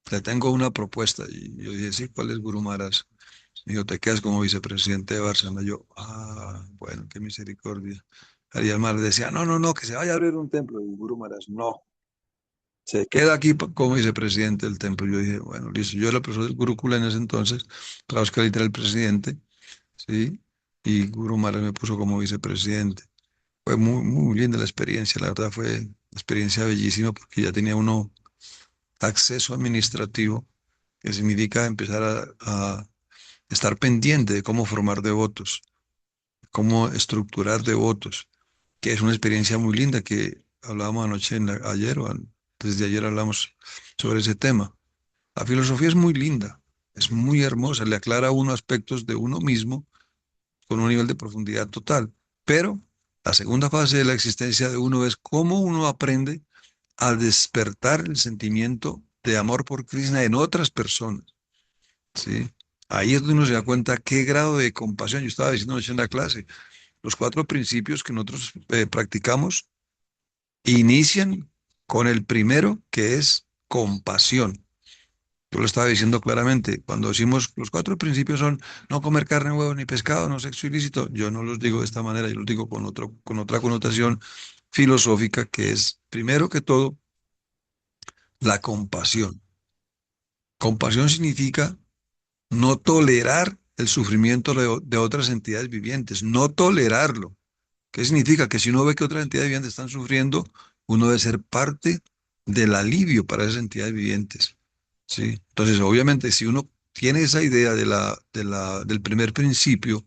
Le tengo una propuesta. Y yo dije, sí, ¿cuál es Guru Maharaj? Me dijo, te quedas como vicepresidente de Bárcena. Yo, bueno, qué misericordia. Ariel Maharaj decía, no, que se vaya a abrir un templo. Y Guru Maharaj, no. Se queda aquí como vicepresidente del templo. Yo dije, bueno, listo. Yo era el profesor del Gurúkula en ese entonces, para Oscar era el presidente, ¿sí? Y Guru Maharaj me puso como vicepresidente. Fue muy linda la experiencia, la verdad fue una experiencia bellísima porque ya tenía uno acceso administrativo, que significa empezar a estar pendiente de cómo formar devotos, cómo estructurar devotos, que es una experiencia muy linda que hablábamos anoche, ayer desde ayer hablamos sobre ese tema. La filosofía es muy linda, es muy hermosa, le aclara a uno aspectos de uno mismo con un nivel de profundidad total. Pero la segunda fase de la existencia de uno es cómo uno aprende a despertar el sentimiento de amor por Krishna en otras personas, ¿sí? Ahí es donde uno se da cuenta qué grado de compasión. Yo estaba diciendo anoche en la clase, los cuatro principios que nosotros practicamos inician con el primero, que es compasión. Yo lo estaba diciendo claramente. Cuando decimos los 4 principios son no comer carne, huevo ni pescado, no sexo ilícito, yo no los digo de esta manera, yo los digo con otra connotación filosófica que es, primero que todo, la compasión. Compasión significa no tolerar el sufrimiento de otras entidades vivientes, no tolerarlo. ¿Qué significa? Que si uno ve que otras entidades vivientes están sufriendo, uno debe ser parte del alivio para esas entidades vivientes. ¿Sí? Entonces, obviamente, si uno tiene esa idea del primer principio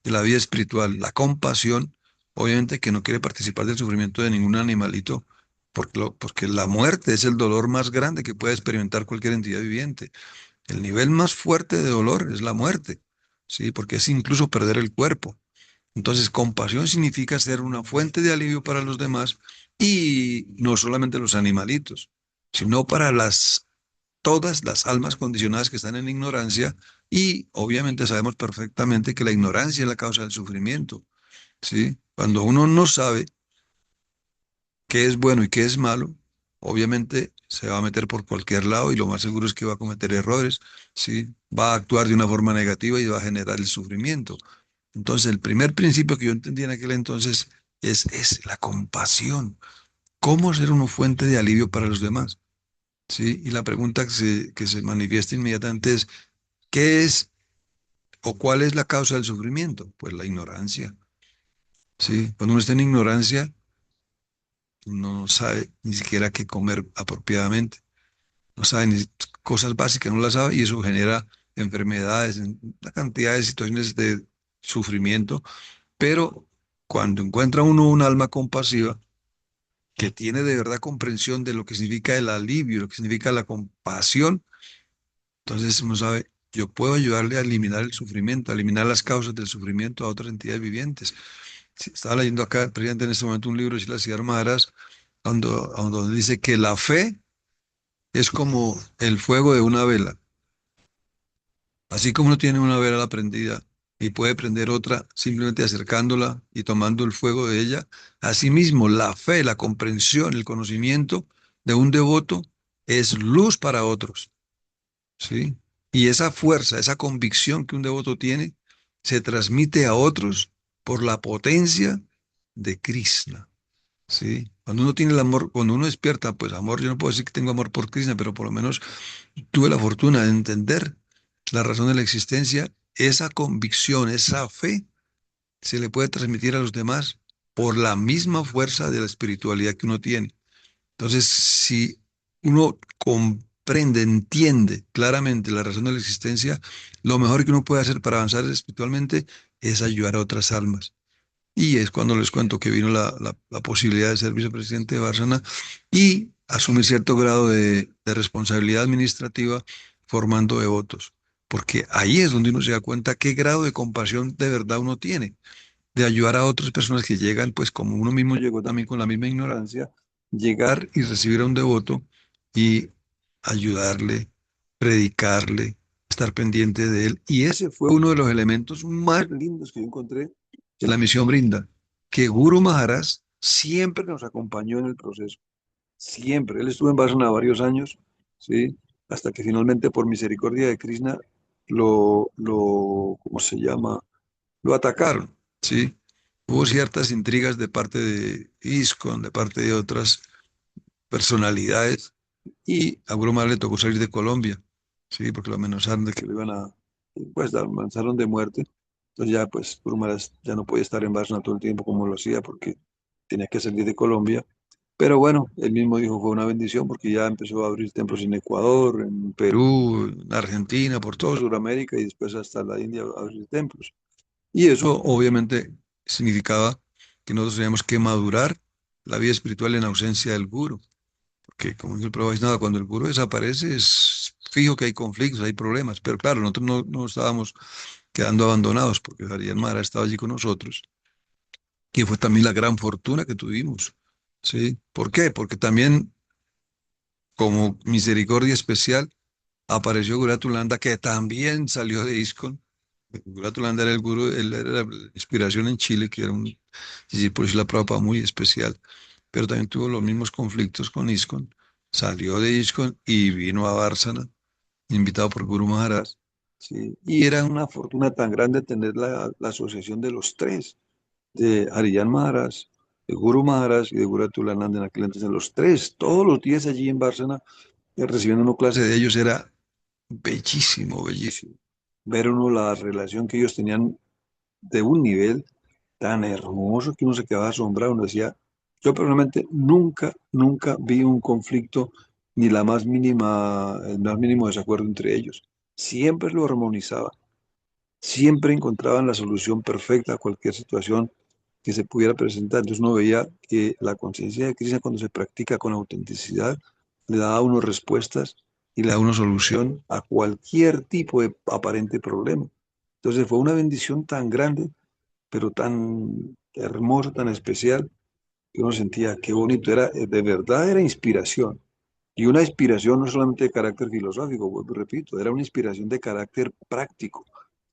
de la vida espiritual, la compasión, obviamente que no quiere participar del sufrimiento de ningún animalito, porque la muerte es el dolor más grande que puede experimentar cualquier entidad viviente. El nivel más fuerte de dolor es la muerte, ¿sí? Porque es incluso perder el cuerpo. Entonces, compasión significa ser una fuente de alivio para los demás y no solamente los animalitos, sino para todas las almas condicionadas que están en ignorancia y obviamente sabemos perfectamente que la ignorancia es la causa del sufrimiento, ¿sí? Cuando uno no sabe qué es bueno y qué es malo, obviamente se va a meter por cualquier lado y lo más seguro es que va a cometer errores, ¿sí? Va a actuar de una forma negativa y va a generar el sufrimiento. Entonces, el primer principio que yo entendí en aquel entonces es la compasión. ¿Cómo ser una fuente de alivio para los demás? ¿Sí? Y la pregunta que se manifiesta inmediatamente es, ¿qué es o cuál es la causa del sufrimiento? Pues la ignorancia. ¿Sí? Cuando uno está en ignorancia, uno no sabe ni siquiera qué comer apropiadamente. No sabe ni cosas básicas, no las sabe y eso genera enfermedades, una cantidad de situaciones de sufrimiento. Pero cuando encuentra uno un alma compasiva, que tiene de verdad comprensión de lo que significa el alivio, lo que significa la compasión, entonces uno sabe, yo puedo ayudarle a eliminar el sufrimiento, a eliminar las causas del sufrimiento a otras entidades vivientes. Sí, estaba leyendo acá, presente en este momento, un libro de Silas Maharaj, donde dice que la fe es como el fuego de una vela. Así como uno tiene una vela prendida y puede prender otra simplemente acercándola y tomando el fuego de ella, asimismo la fe, la comprensión, el conocimiento de un devoto es luz para otros, ¿sí? Y esa fuerza, esa convicción que un devoto tiene, se transmite a otros por la potencia de Krishna, ¿sí? Cuando uno tiene el amor, cuando uno despierta, pues amor, yo no puedo decir que tengo amor por Krishna, pero por lo menos tuve la fortuna de entender la razón de la existencia, esa convicción, esa fe se le puede transmitir a los demás por la misma fuerza de la espiritualidad que uno tiene. Entonces, si uno comprende, entiende claramente la razón de la existencia, lo mejor que uno puede hacer para avanzar espiritualmente es ayudar a otras almas. Y es cuando les cuento que vino la posibilidad de ser vicepresidente de Bárcena y asumir cierto grado de responsabilidad administrativa formando devotos. Porque ahí es donde uno se da cuenta qué grado de compasión de verdad uno tiene, de ayudar a otras personas que llegan, pues como uno mismo llegó también con la misma ignorancia, llegar y recibir a un devoto y ayudarle, predicarle, estar pendiente de él. Y ese fue uno de los elementos más lindos que yo encontré que la misión brinda, que Guru Maharaj siempre nos acompañó en el proceso, siempre. Él estuvo en Varsana varios años, ¿sí? Hasta que finalmente, por misericordia de Krishna, ¿cómo se llama? Lo atacaron, ¿sí? Hubo ciertas intrigas de parte de ISKCON, de parte de otras personalidades, y a Guru Maharaj le tocó salir de Colombia, ¿sí? Porque lo amenazaron de que lo iban a, pues, amenazaron de muerte. Entonces ya, pues, Guru Maharaj ya no podía estar en Varsana todo el tiempo como lo hacía porque tenía que salir de Colombia. Pero bueno, él mismo dijo fue una bendición porque ya empezó a abrir templos en Ecuador, en Perú, en Argentina, por toda Sudamérica y después hasta la India a abrir templos. Y eso obviamente significaba que nosotros teníamos que madurar la vida espiritual en ausencia del guru. Porque como dice el Prabhupada Vaishnava, cuando el guru desaparece es fijo que hay conflictos, hay problemas. Pero claro, nosotros no estábamos quedando abandonados porque Hariyan Maharaj estaba allí con nosotros, que fue también la gran fortuna que tuvimos. ¿Sí? ¿Por qué? Porque también como misericordia especial apareció Guratulanda, que también salió de ISKCON. Guratulanda era el gurú, él era la inspiración en Chile, que era un discípulo de Srila Prabhupada muy especial, pero también tuvo los mismos conflictos con ISKCON. Salió de ISKCON y vino a Bárcena invitado por Guru Maharaj. Sí, y era una fortuna tan grande tener la asociación de los tres, de Harijan Maharaj, de Guru Maharaj y de Guru Tulananda en aquel entonces, los tres, todos los días allí en Bárcena, recibiendo una clase de ellos era bellísimo, bellísimo. Ver uno la relación que ellos tenían de un nivel tan hermoso que uno se quedaba asombrado, uno decía, yo personalmente nunca vi un conflicto ni la más mínima, el más mínimo desacuerdo entre ellos. Siempre lo armonizaban, siempre encontraban la solución perfecta a cualquier situación que se pudiera presentar. Entonces uno veía que la conciencia de Krishna cuando se practica con autenticidad le da a uno respuestas y le da una solución a cualquier tipo de aparente problema. Entonces fue una bendición tan grande, pero tan hermosa, tan especial, que uno sentía qué bonito era, de verdad era inspiración. Y una inspiración no solamente de carácter filosófico, vuelvo y repito, era una inspiración de carácter práctico,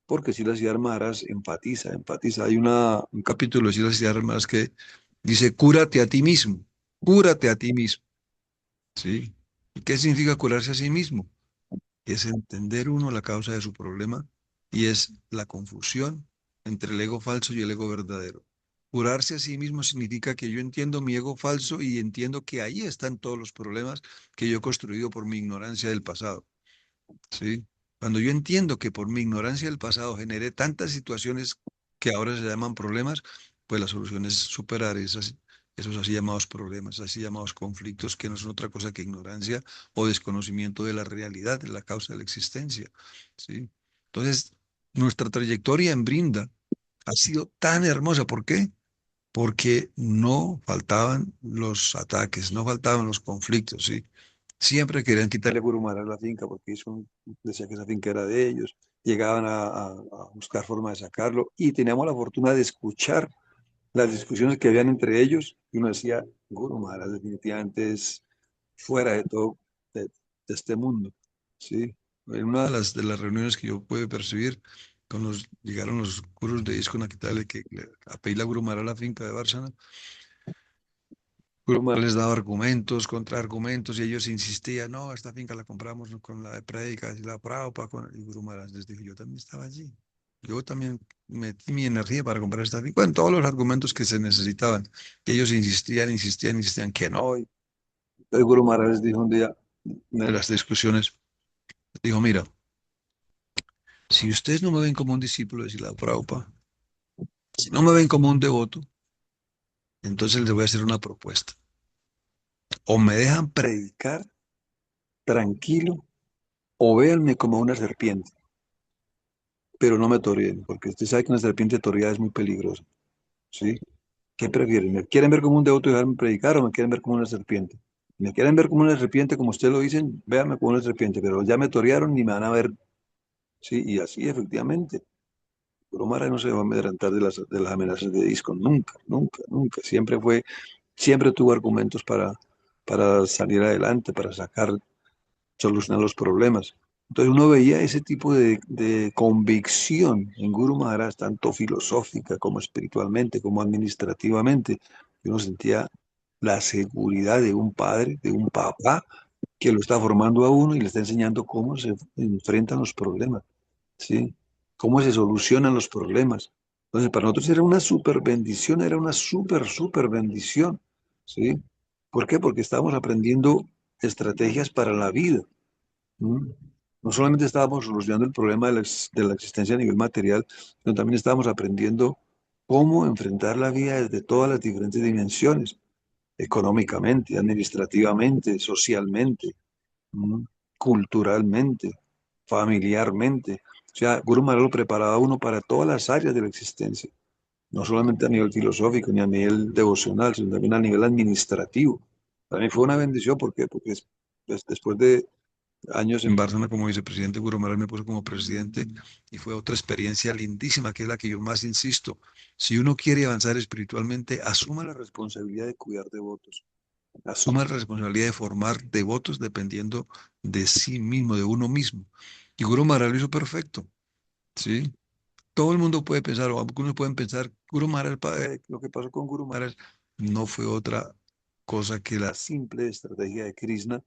porque Silas y Maharaj enfatiza. Hay un capítulo de Silas y Maharaj que dice, cúrate a ti mismo, ¿sí? ¿Y qué significa curarse a sí mismo? Es entender uno la causa de su problema y es la confusión entre el ego falso y el ego verdadero. Curarse a sí mismo significa que yo entiendo mi ego falso y entiendo que ahí están todos los problemas que yo he construido por mi ignorancia del pasado. ¿Sí? Cuando yo entiendo que por mi ignorancia del pasado generé tantas situaciones que ahora se llaman problemas, pues la solución es superar esos así llamados problemas, así llamados conflictos, que no son otra cosa que ignorancia o desconocimiento de la realidad, de la causa de la existencia. ¿Sí? Entonces, nuestra trayectoria en Brinda ha sido tan hermosa. ¿Por qué? Porque no faltaban los ataques, no faltaban los conflictos, ¿sí? Siempre querían quitarle a Guru Maharaj la finca porque decía que esa finca era de ellos. Llegaban a buscar forma de sacarlo y teníamos la fortuna de escuchar las discusiones que habían entre ellos y uno decía, Guru Maharaj definitivamente es fuera de todo, de este mundo, ¿sí? En una de las reuniones que yo pude percibir, llegaron los gurus de ISKCON a quitarle a pedirle a Guru Maharaj la finca de Bárcena. Guru Maharaj les daba argumentos, contraargumentos, y ellos insistían, no, esta finca la compramos con la de Prédicas y la Prabhupada, y Guru Maharaj les dijo, yo también estaba allí. Yo también metí mi energía para comprar esta finca. Bueno, todos los argumentos que se necesitaban. Y ellos insistían que no. Y el Guru Maharaj les dijo un día, en las discusiones, dijo, mira, si ustedes no me ven como un discípulo de Srila Prabhupada, si no me ven como un devoto, entonces les voy a hacer una propuesta. O me dejan predicar tranquilo, o véanme como una serpiente, pero no me toreen, porque usted sabe que una serpiente toreada es muy peligrosa, ¿sí? ¿Qué prefieren? ¿Me quieren ver como un devoto y dejarme predicar o me quieren ver como una serpiente? ¿Me quieren ver como una serpiente, como ustedes lo dicen? Véanme como una serpiente, pero ya me torearon y me van a ver, ¿sí? Y así, efectivamente. Bromara no se va a amedrentar de las amenazas de disco, nunca. Siempre tuvo argumentos para salir adelante, para solucionar los problemas. Entonces uno veía ese tipo de convicción en Guru Maharaj, tanto filosófica como espiritualmente, como administrativamente. Y uno sentía la seguridad de un padre, de un papá, que lo está formando a uno y le está enseñando cómo se enfrentan los problemas, ¿sí? Cómo se solucionan los problemas. Entonces, para nosotros era una super bendición, era una super bendición, ¿sí? ¿Por qué? Porque estábamos aprendiendo estrategias para la vida. ¿M? No solamente estábamos solucionando el problema de la existencia a nivel material, sino también estábamos aprendiendo cómo enfrentar la vida desde todas las diferentes dimensiones, económicamente, administrativamente, socialmente, ¿m? Culturalmente, familiarmente. O sea, Guru Maharaj lo preparaba a uno para todas las áreas de la existencia, no solamente a nivel filosófico ni a nivel devocional, sino también a nivel administrativo. Para mí fue una bendición porque después de años en Barcelona como vicepresidente, Guru Maharaj me puso como presidente y fue otra experiencia lindísima, que es la que yo más insisto. Si uno quiere avanzar espiritualmente, asuma la responsabilidad de cuidar devotos, asuma la responsabilidad de formar devotos dependiendo de sí mismo, de uno mismo. Y Guru Maharaj lo hizo perfecto, ¿sí? Todo el mundo puede pensar, o algunos pueden pensar, Guru Maharaj, lo que pasó con Guru Maharaj no fue otra cosa que la simple estrategia de Krishna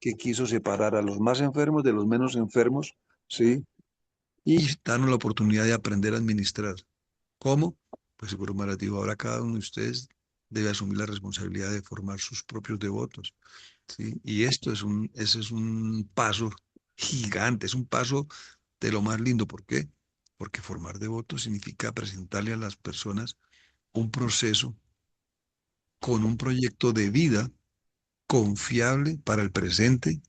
que quiso separar a los más enfermos de los menos enfermos, ¿sí? Y darnos la oportunidad de aprender a administrar. ¿Cómo? Pues el Gurú Maharaj dijo, ahora cada uno de ustedes debe asumir la responsabilidad de formar sus propios devotos, ¿sí? Y ese es un paso gigante, es un paso de lo más lindo. ¿Por qué? Porque formar devotos significa presentarle a las personas un proceso con un proyecto de vida confiable para el presente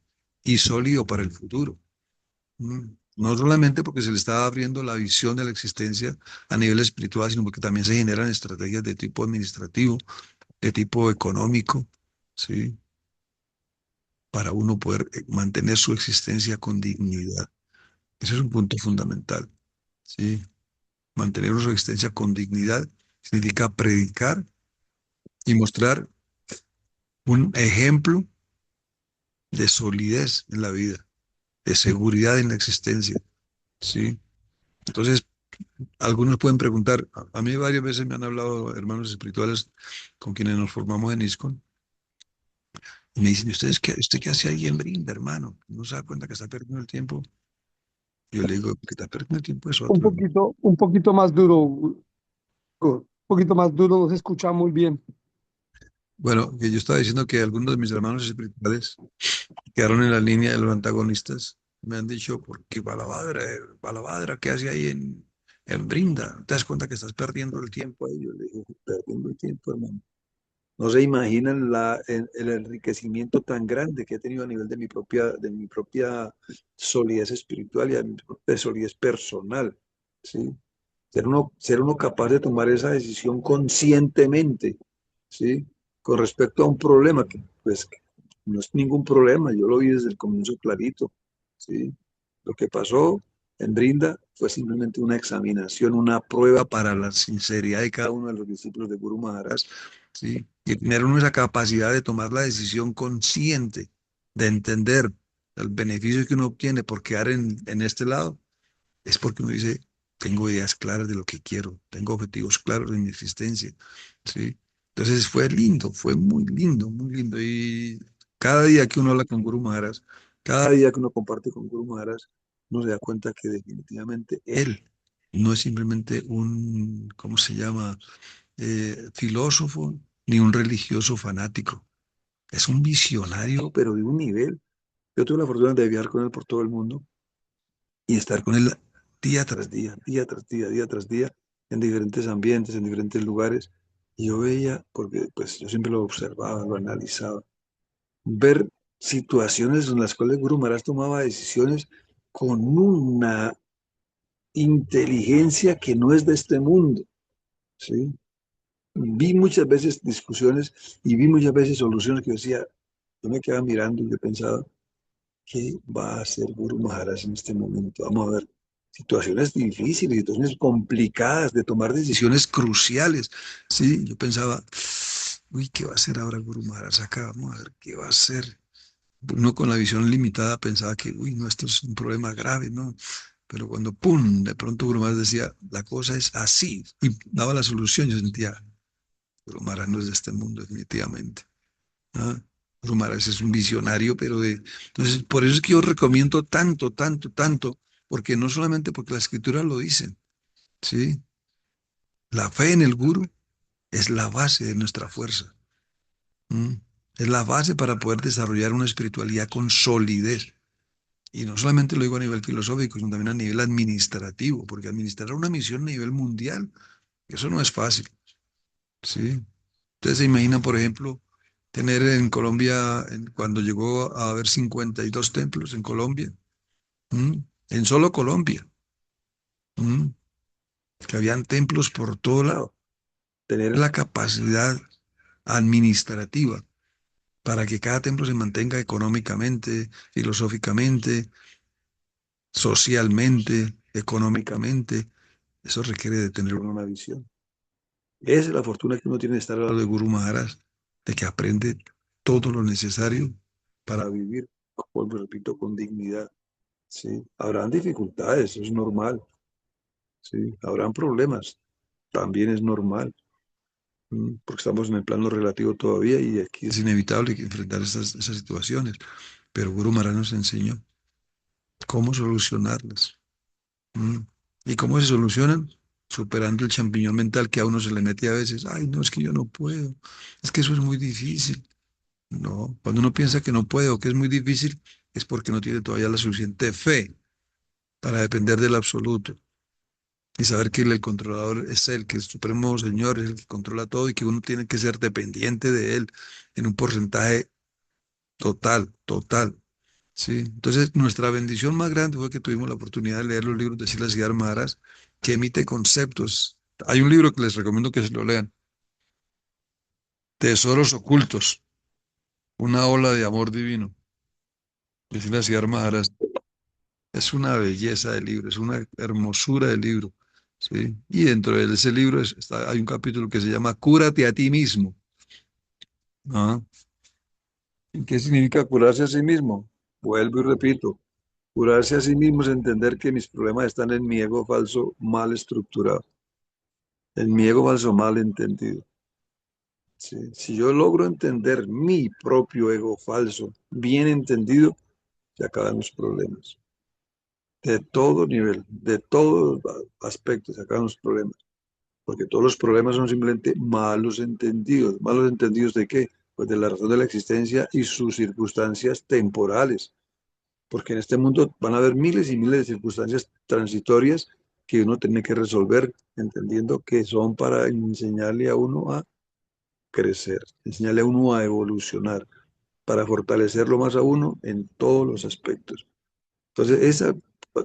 y sólido para el futuro. No solamente porque se le está abriendo la visión de la existencia a nivel espiritual, sino porque también se generan estrategias de tipo administrativo, de tipo económico, ¿sí? Para uno poder mantener su existencia con dignidad. Ese es un punto fundamental, ¿sí? Mantener su existencia con dignidad significa predicar y mostrar un ejemplo de solidez en la vida, de seguridad en la existencia, ¿sí? Entonces, algunos pueden preguntar, a mí varias veces me han hablado hermanos espirituales con quienes nos formamos en ISKCON, y me dicen, ¿usted qué hace ahí en Brinda, hermano? ¿No se da cuenta que está perdiendo el tiempo? Yo le digo, que está perdiendo el tiempo es otro, hermano. Un poquito más duro, un poquito más duro, no se escucha muy bien. Bueno, que yo estaba diciendo que algunos de mis hermanos espirituales quedaron en la línea de los antagonistas. Me han dicho, ¿por qué Balabadra, qué hace ahí en Brinda? ¿No te das cuenta que estás perdiendo el tiempo ahí? Yo le digo, perdiendo el tiempo, hermano. No se imaginan el enriquecimiento tan grande que he tenido a nivel de mi propia solidez espiritual y de mi propia solidez personal, ¿sí? Ser uno capaz de tomar esa decisión conscientemente, ¿sí? Con respecto a un problema que, pues, que no es ningún problema, yo lo vi desde el comienzo clarito, ¿sí? Lo que pasó en Brinda fue simplemente una examinación, una prueba para la sinceridad de cada uno de los discípulos de Guru Maharaj, ¿sí? Y tener uno esa capacidad de tomar la decisión consciente, de entender el beneficio que uno obtiene por quedar en este lado, es porque uno dice, tengo ideas claras de lo que quiero, tengo objetivos claros de mi existencia, ¿sí? Entonces fue lindo, fue muy lindo, muy lindo. Y cada día que uno habla con Guru Maharaj, cada día que uno comparte con Guru Maharaj, uno se da cuenta que definitivamente él no es simplemente un, ¿cómo se llama? Filósofo ni un religioso fanático. Es un visionario, pero de un nivel. Yo tuve la fortuna de viajar con él por todo el mundo y estar con él día tras día, día tras día, día tras día, en diferentes ambientes, en diferentes lugares. Y yo veía, porque pues yo siempre lo observaba, lo analizaba, ver situaciones en las cuales Guru Maharaj tomaba decisiones con una inteligencia que no es de este mundo, ¿sí? Vi muchas veces discusiones y vi muchas veces soluciones que yo decía, yo me quedaba mirando y yo pensaba, ¿qué va a hacer Guru Maharaj en este momento? Vamos a ver, situaciones difíciles, situaciones complicadas de tomar decisiones cruciales. Sí, yo pensaba, uy, ¿qué va a hacer ahora Guru Maharaj acá? Vamos a ver, ¿qué va a hacer? Uno con la visión limitada pensaba que, uy, no, esto es un problema grave, ¿no? Pero cuando, ¡pum!, de pronto Guru Maharaj decía, la cosa es así, y daba la solución, yo sentía, Guru Maharaj no es de este mundo, definitivamente. ¿Ah? Guru Maharaj es un visionario, pero de... Entonces, por eso es que yo recomiendo tanto, tanto, tanto, porque no solamente porque la escritura lo dice, ¿sí? La fe en el Guru es la base de nuestra fuerza. ¿Mm? Es la base para poder desarrollar una espiritualidad con solidez. Y no solamente lo digo a nivel filosófico, sino también a nivel administrativo, porque administrar una misión a nivel mundial, eso no es fácil, ¿sí? Ustedes se imaginan, por ejemplo, tener en Colombia, cuando llegó a haber 52 templos en Colombia, ¿m? En solo Colombia, ¿m? Que habían templos por todo lado, tener la capacidad administrativa para que cada templo se mantenga económicamente, filosóficamente, socialmente, económicamente, eso requiere de tener una visión. Esa es la fortuna que uno tiene de estar al lado de Guru Maharaj, de que aprende todo lo necesario para vivir, vuelvo y repito, con dignidad. Sí, habrán dificultades, eso es normal. Sí, habrán problemas, también es normal, porque estamos en el plano relativo todavía y aquí es inevitable que enfrentar esas situaciones. pero Guru Maharaj nos enseñó cómo solucionarlas. ¿Mm? ¿Y cómo se solucionan? Superando el champiñón mental que a uno se le mete a veces. Ay, no, es que yo no puedo. Es que eso es muy difícil. No, cuando uno piensa que no puede o que es muy difícil, es porque no tiene todavía la suficiente fe para depender del absoluto y saber que el controlador es Él, que el Supremo Señor es el que controla todo y que uno tiene que ser dependiente de Él en un porcentaje total, total. Sí, entonces nuestra bendición más grande fue que tuvimos la oportunidad de leer los libros de Silas y Maharaj, que emite conceptos. Hay un libro que les recomiendo que se lo lean, Tesoros Ocultos, una ola de amor divino, de Silas y Maharaj. Es una belleza de libro, es una hermosura de libro. ¿Sí? Y dentro de ese libro hay un capítulo que se llama Cúrate a ti mismo. ¿Ah? ¿Y qué significa curarse a sí mismo? Vuelvo y repito, curarse a sí mismo es entender que mis problemas están en mi ego falso mal estructurado, en mi ego falso mal entendido. ¿Sí? Si yo logro entender mi propio ego falso bien entendido, se acaban los problemas. De todo nivel, de todos aspectos, se acaban los problemas. Porque todos los problemas son simplemente malos entendidos. ¿Malos entendidos de qué? Pues de la razón de la existencia y sus circunstancias temporales. Porque en este mundo van a haber miles y miles de circunstancias transitorias que uno tiene que resolver, entendiendo que son para enseñarle a uno a crecer, enseñarle a uno a evolucionar, para fortalecerlo más a uno en todos los aspectos. Entonces,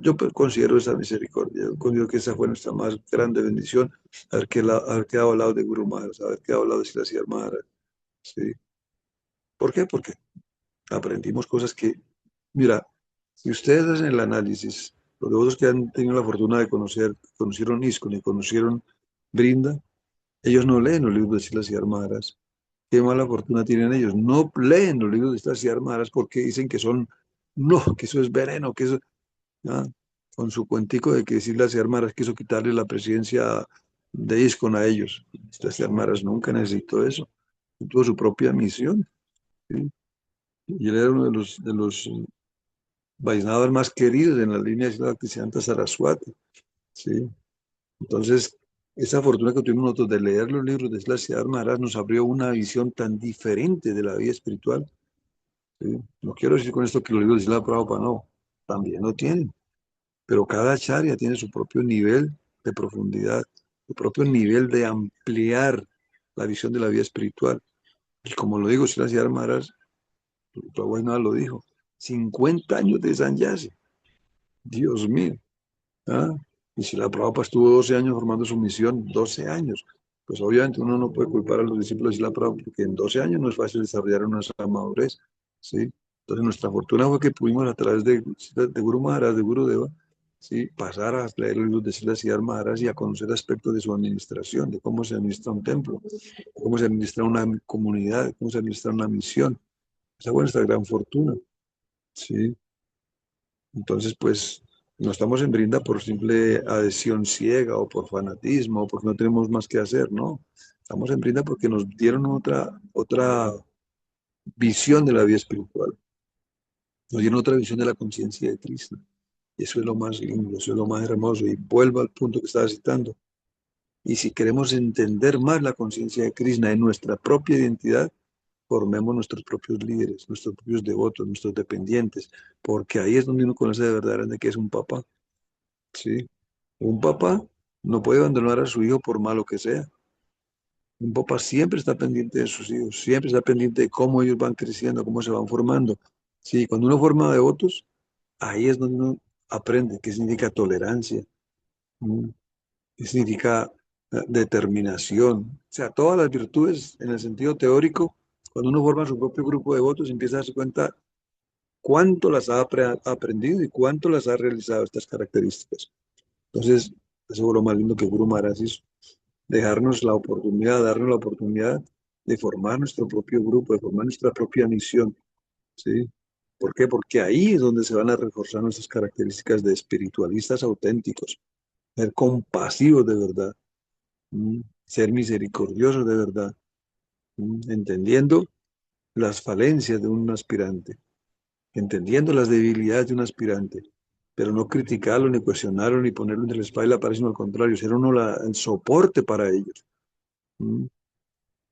yo considero esa misericordia, yo considero que esa fue nuestra más grande bendición, haber quedado al lado de Guru Maharaj, haber quedado al lado de Silas Maharaj. ¿Sí? ¿Por qué? Porque aprendimos cosas que, mira, si ustedes hacen el análisis, los devotos que han tenido la fortuna de conocieron ISKCON y conocieron Brinda, ellos no leen los libros de Silas Maharaj. Qué mala fortuna tienen ellos. No leen los libros de Silas Maharaj porque dicen que son, no, que eso es veneno, que eso, ¿ah? Con su cuentico de que Silas Maharaj quiso quitarle la presidencia de ISKCON a ellos. Silas Maharaj nunca necesitó eso. Tuvo su propia misión. ¿Sí? Y él era uno de los Vaishnavas más queridos en la línea de Bhaktisiddhanta Saraswati. ¿Sí? Entonces, esa fortuna que tuvimos nosotros de leer los libros de Silas Maharaj nos abrió una visión tan diferente de la vida espiritual. ¿Sí? No quiero decir con esto que los libros de Srila Prabhupada no, también lo tienen, pero cada acharya tiene su propio nivel de profundidad, su propio nivel de ampliar la visión de la vida espiritual. Y como lo digo, Srila Maharaj, Prabhupada lo dijo, 50 años de sanyasi, Dios mío. ¿Ah? Y si la Prabhupada estuvo 12 años formando su misión, 12 años, pues obviamente uno no puede culpar a los discípulos de la Prabhupada porque en 12 años no es fácil desarrollar una sola madurez, ¿sí? Entonces nuestra fortuna fue que pudimos a través de Guru Maharaj, de Guru Deva, ¿sí? Pasar a leer los libros de Silas Maharaj y a conocer aspectos de su administración, de cómo se administra un templo, de cómo se administra una comunidad, de cómo se administra una misión. Esa fue nuestra gran fortuna, ¿sí? Entonces, pues, no estamos en Brinda por simple adhesión ciega o por fanatismo o porque no tenemos más que hacer, no. Estamos en Brinda porque nos dieron otra visión de la vida espiritual, nos dieron otra visión de la conciencia de Cristo. Y eso es lo más lindo, eso es lo más hermoso. Y vuelvo al punto que estaba citando. Y si queremos entender más la conciencia de Krishna en nuestra propia identidad, formemos nuestros propios líderes, nuestros propios devotos, nuestros dependientes, porque ahí es donde uno conoce de verdad de que es un papá. ¿Sí? Un papá no puede abandonar a su hijo por malo que sea. Un papá siempre está pendiente de sus hijos, siempre está pendiente de cómo ellos van creciendo, cómo se van formando. Sí, cuando uno forma devotos, ahí es donde uno aprende qué significa tolerancia, ¿no? Qué significa determinación. O sea, todas las virtudes en el sentido teórico, cuando uno forma su propio grupo de devotos, empieza a darse cuenta cuánto las ha aprendido y cuánto las ha realizado estas características. Entonces, eso fue lo más lindo que Guru Maharaj hizo, dejarnos la oportunidad, darnos la oportunidad de formar nuestro propio grupo, de formar nuestra propia misión, ¿sí? ¿Por qué? Porque ahí es donde se van a reforzar nuestras características de espiritualistas auténticos, ser compasivos de verdad, ser misericordiosos de verdad, entendiendo las falencias de un aspirante, entendiendo las debilidades de un aspirante, pero no criticarlo, ni cuestionarlo, ni ponerlo entre la espada y la pared, sino al contrario, ser uno el soporte para ellos, ¿m?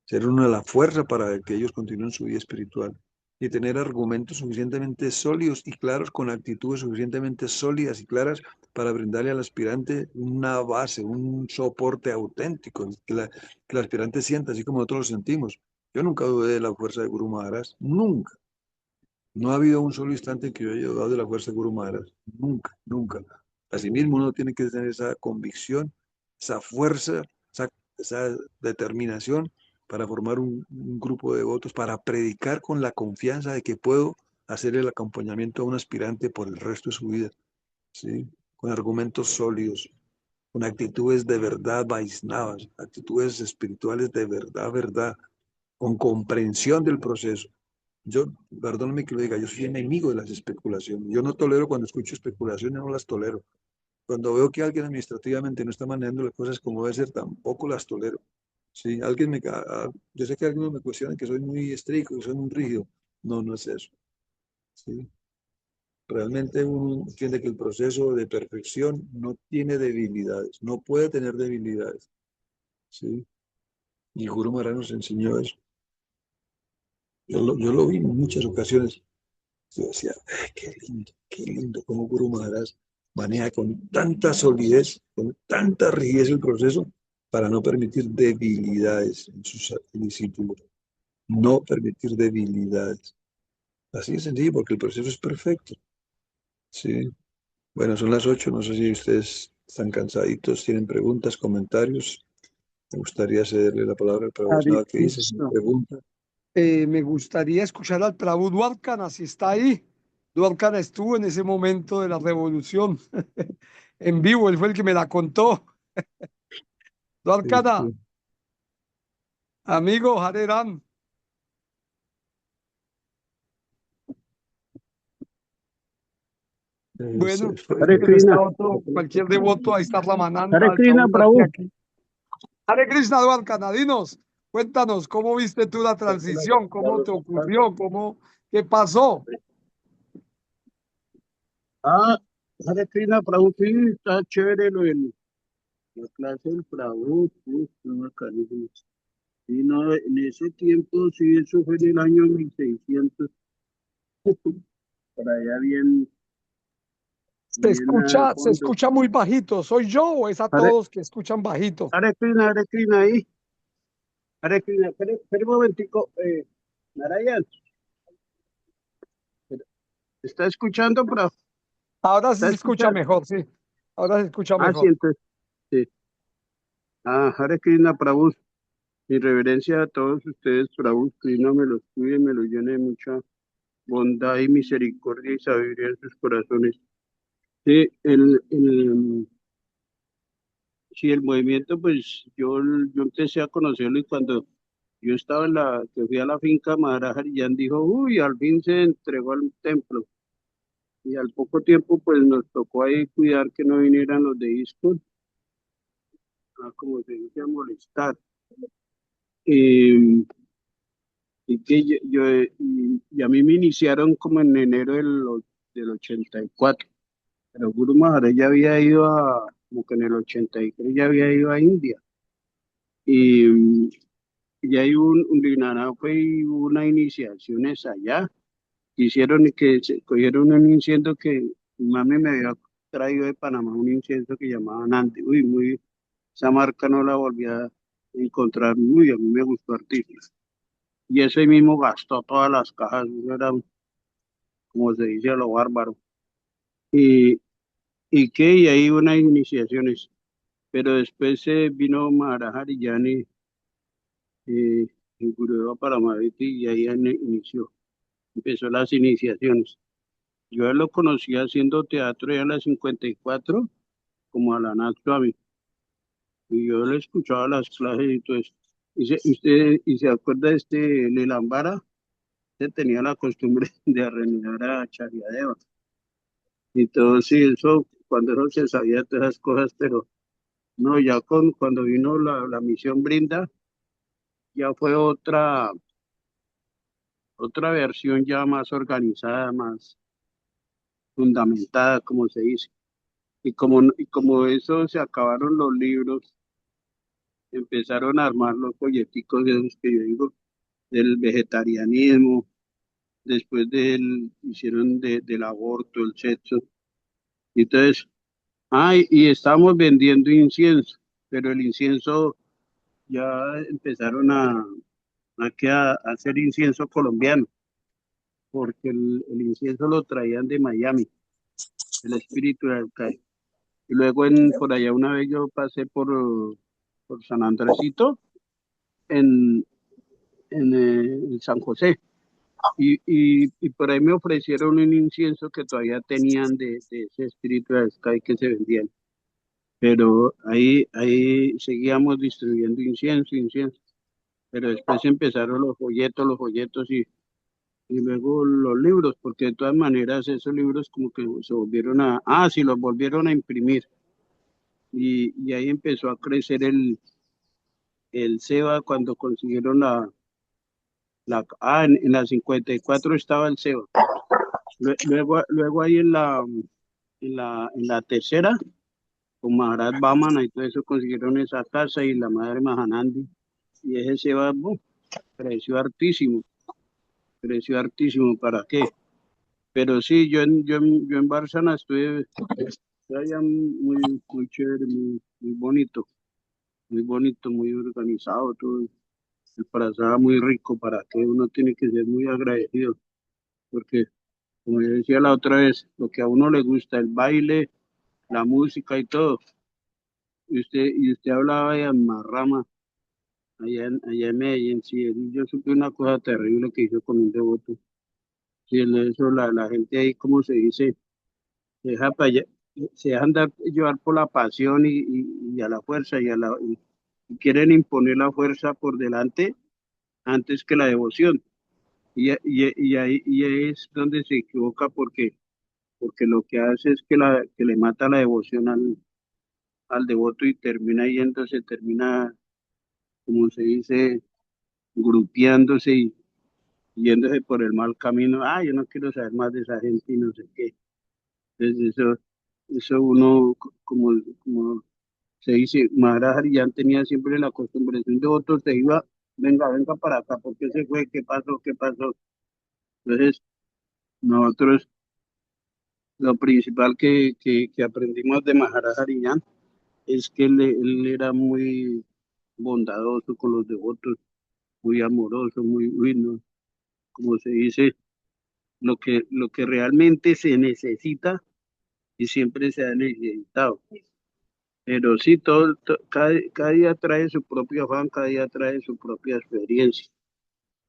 Ser uno la fuerza para que ellos continúen su vida espiritual y tener argumentos suficientemente sólidos y claros, con actitudes suficientemente sólidas y claras para brindarle al aspirante una base, un soporte auténtico, que el aspirante sienta, así como nosotros lo sentimos. Yo nunca dudé de la fuerza de Guru Maharaj, nunca. No ha habido un solo instante en que yo haya dudado de la fuerza de Guru Maharaj, nunca, nunca. Asimismo, uno tiene que tener esa convicción, esa fuerza, esa determinación para formar un grupo de devotos, para predicar con la confianza de que puedo hacer el acompañamiento a un aspirante por el resto de su vida, ¿sí? Con argumentos sólidos, con actitudes de verdad vaisnavas, actitudes espirituales de verdad, verdad, con comprensión del proceso. Yo, perdóname que lo diga, yo soy enemigo de las especulaciones. Yo no tolero cuando escucho especulaciones, no las tolero. Cuando veo que alguien administrativamente no está manejando las cosas como debe ser, tampoco las tolero. Sí, yo sé que algunos me cuestionan que soy muy estricto, que soy muy rígido. No, no es eso. Sí. Realmente uno entiende que el proceso de perfección no tiene debilidades, no puede tener debilidades. Sí. Y Guru Maharaj nos enseñó eso. Yo lo vi en muchas ocasiones. Yo decía, qué lindo cómo Guru Maharaj maneja con tanta solidez, con tanta rigidez el proceso para no permitir debilidades en sus discípulos. No permitir debilidades. Así de sencillo, porque el proceso es perfecto. Sí. Bueno, son las 8. No sé si ustedes están cansaditos, tienen preguntas, comentarios. Me gustaría cederle la palabra al Hare Prabhupada que dice si Krishna. pregunta. Me gustaría escuchar al Prabhu Dwarkana, si está ahí. Dwarkana estuvo en ese momento de la revolución en vivo, él fue el que me la contó. Dwarkana, Este, amigo Hare Ram. Bueno, fue- parece Hare que no está Krishna, otro, cualquier devoto, ahí está Hare Ramananda, el Krishna Prabhu Dati Prabhu. aquí. Hare Krishna, Dwarkana, dinos, cuéntanos, ¿cómo viste tú la transición? ¿Cómo te ocurrió? ¿Qué pasó? Ah, Hare Krishna Prabhu, sí, está chévere la clase del Prabhu, no, carísimo. Sí, no, en ese tiempo, sí, eso fue en el año 1600, por allá bien, bien a Se fondo. escucha muy bajito. ¿Soy yo o es a Hare, todos que escuchan bajito? Hare Krishna ahí, Hare Krishna, espere un momentico, Narayan, ¿está escuchando, Prabhu? Ahora sí ¿Está se escucha escuchando? mejor, sí. Ahora se escucha Ah, sí, mejor. entonces, sí. Ah, Hare Krishna Prabhu. Mi reverencia a todos ustedes, Prabhu Krishna me los cuide, me los llene de mucha bondad y misericordia y sabiduría en sus corazones. Sí, sí, el movimiento, pues yo empecé a conocerlo y cuando yo estaba que fui a la finca Maharaj Hariyan dijo, uy, al fin se entregó al templo. Y al poco tiempo, pues nos tocó ahí cuidar que no vinieran los de ISKCON, como se dice, a molestar. Y, y que y a mí me iniciaron como en enero del 84, pero Guru Maharaj ya había ido como que en el 83 ya había ido a India. Y ya hay un Linará fue y hubo unas iniciaciones allá. Hicieron que se cogieron un incienso que mi mami me había traído de Panamá, un incienso que llamaban Nandi. Uy, esa marca no la volví a encontrar. Muy, a mí me gustó hartísimo. Y ese mismo gastó todas las cajas, eso era como se dice a lo bárbaro. Y, y ahí unas iniciaciones, pero después vino Maharaj y en Gurudeva Paramaviti y ahí inició, empezó las iniciaciones. Yo a él lo conocí haciendo teatro ya en la 54 como a la Swami, y yo le escuchaba las clases y todo eso. Y se acuerda de este Lilambara, que tenía la costumbre de arremear a Charyadeva. Y todo sí, eso, cuando no se sabía todas esas cosas, pero no, ya cuando vino la misión Brinda, ya fue otra versión ya más organizada, más. fundamentada, como se dice. Y como eso se acabaron los libros, empezaron a armar los folleticos de esos que yo digo, del vegetarianismo, después hicieron del aborto, el sexo. Y entonces, y estamos vendiendo incienso, pero el incienso ya empezaron a hacer incienso colombiano, porque el incienso lo traían de Miami, el espíritu de Alcaide. Y luego por allá una vez yo pasé por San Andresito, en, en San José, y por ahí me ofrecieron un incienso que todavía tenían de ese espíritu de Alcaide que se vendían. Pero ahí seguíamos distribuyendo incienso, pero después empezaron los folletos y luego los libros, porque de todas maneras esos libros como que se volvieron sí, los volvieron a imprimir y ahí empezó a crecer el SEBA cuando consiguieron en la 54 estaba el SEBA. Luego ahí en la tercera, con Maharat Bamana y todo eso consiguieron esa casa y la madre Mahanandi y ese SEBA creció hartísimo, ¿para qué? Pero sí, yo en Bárcena estuve allá muy chévere, muy bonito, muy organizado, todo. El pasaba muy rico, ¿para qué? Uno tiene que ser muy agradecido, porque como yo decía la otra vez, lo que a uno le gusta, el baile, la música y todo. Y usted hablaba de Amarrama, allá en Medellín, sí, yo supe una cosa terrible que hizo con un devoto. Sí, eso la gente ahí, como se dice, se deja pa' allá- se dejan llevar por la pasión y a la fuerza y quieren imponer la fuerza por delante antes que la devoción. Y ahí es donde se equivoca porque lo que hace es que le mata la devoción al devoto y termina yéndose, termina, como se dice, grupeándose y yéndose por el mal camino. Yo no quiero saber más de esa gente y no sé qué. Entonces eso uno, como se dice, Maharaj ya tenía siempre la costumbre, si un devoto se iba, venga para acá, ¿por qué se fue? ¿Qué pasó? ¿Qué pasó? Entonces, nosotros, lo principal que aprendimos de Maharaj Ariñán es que él era muy bondadoso con los devotos, muy amoroso, muy, ¿no? Como se dice, lo que realmente se necesita y siempre se ha necesitado. Pero sí, cada día trae su propio afán, cada día trae su propia experiencia.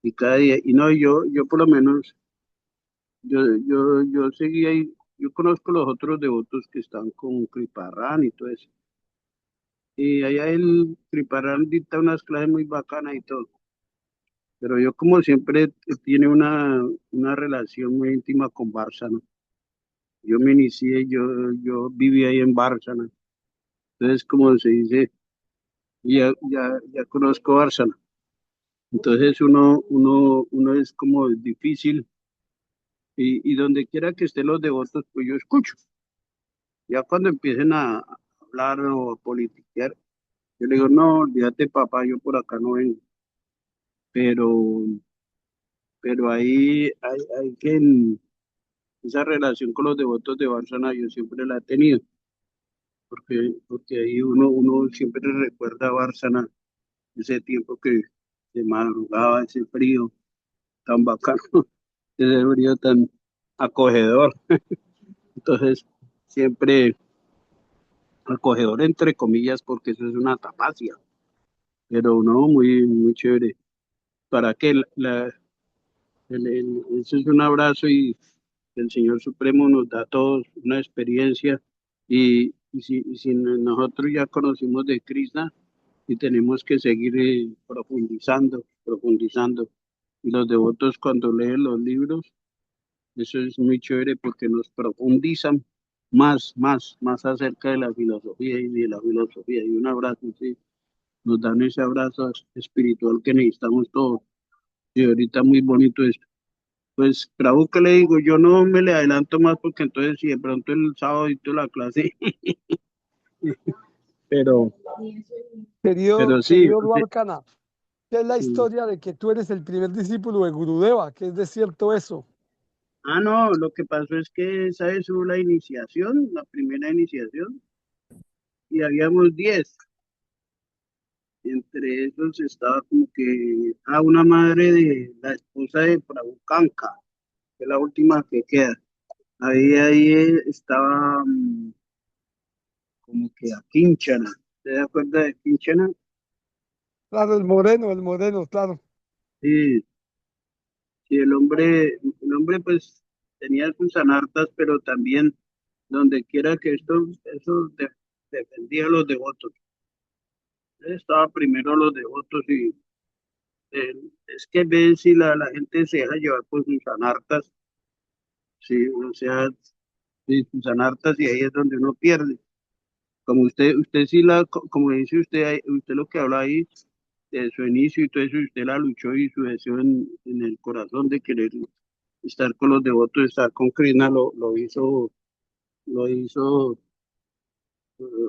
Y cada día, y no, yo por lo menos, yo seguí ahí, yo conozco los otros devotos que están con Kriparán y todo eso. Y allá el Kriparán dicta unas clases muy bacanas y todo. Pero yo como siempre tiene una relación muy íntima con Bárcena. Yo me inicié, yo viví ahí en Bárcena. Entonces, como se dice, ya conozco Bárcena. Entonces uno es como difícil y donde quiera que estén los devotos, pues yo escucho. Ya cuando empiecen a hablar o a politiquear, yo le digo, no, olvídate papá, yo por acá no vengo. Pero, pero ahí hay que, esa relación con los devotos de Bárcena yo siempre la he tenido, porque ahí uno siempre recuerda a Bárcena, ese tiempo que de madrugaba, ese frío tan bacano, ese frío tan acogedor. Entonces, siempre acogedor entre comillas, porque eso es una tapacia, pero no, muy chévere. Para que eso es un abrazo y el Señor Supremo nos da a todos una experiencia y si nosotros ya conocimos de Krishna y tenemos que seguir profundizando. Y los devotos cuando leen los libros, eso es muy chévere porque nos profundizan más acerca de la filosofía y de la filosofía. Y un abrazo, sí, nos dan ese abrazo espiritual que necesitamos todos. Y ahorita muy bonito esto. Pues, Prabhu, ¿qué le digo? Yo no me le adelanto más porque entonces si de pronto el sábado dicto la clase, pero, Querido, pero sí, querido Dwarkana, ¿qué es la sí. historia de que tú eres el primer discípulo de Gurudeva? ¿Qué es de cierto eso? Ah, no, lo que pasó es que, ¿sabes? Hubo la iniciación, la primera iniciación, y habíamos 10. Entre esos estaba como que una madre de la esposa de Prabhu Kanka, que es la última que queda. Ahí estaba como que a Quinchana. ¿Se acuerda de Quinchana? Claro, el moreno, claro. Sí, sí, el hombre pues tenía sus anartas, pero también donde quiera que eso defendía a los devotos. Estaba primero los devotos y es que ven si la gente se deja llevar por sus anartas, sí, o sea, sí, sus anartas y ahí es donde uno pierde. Como usted sí como dice usted, usted lo que habla ahí de su inicio y todo eso, y usted la luchó y su deseo en el corazón de querer estar con los devotos, estar con Krishna, lo hizo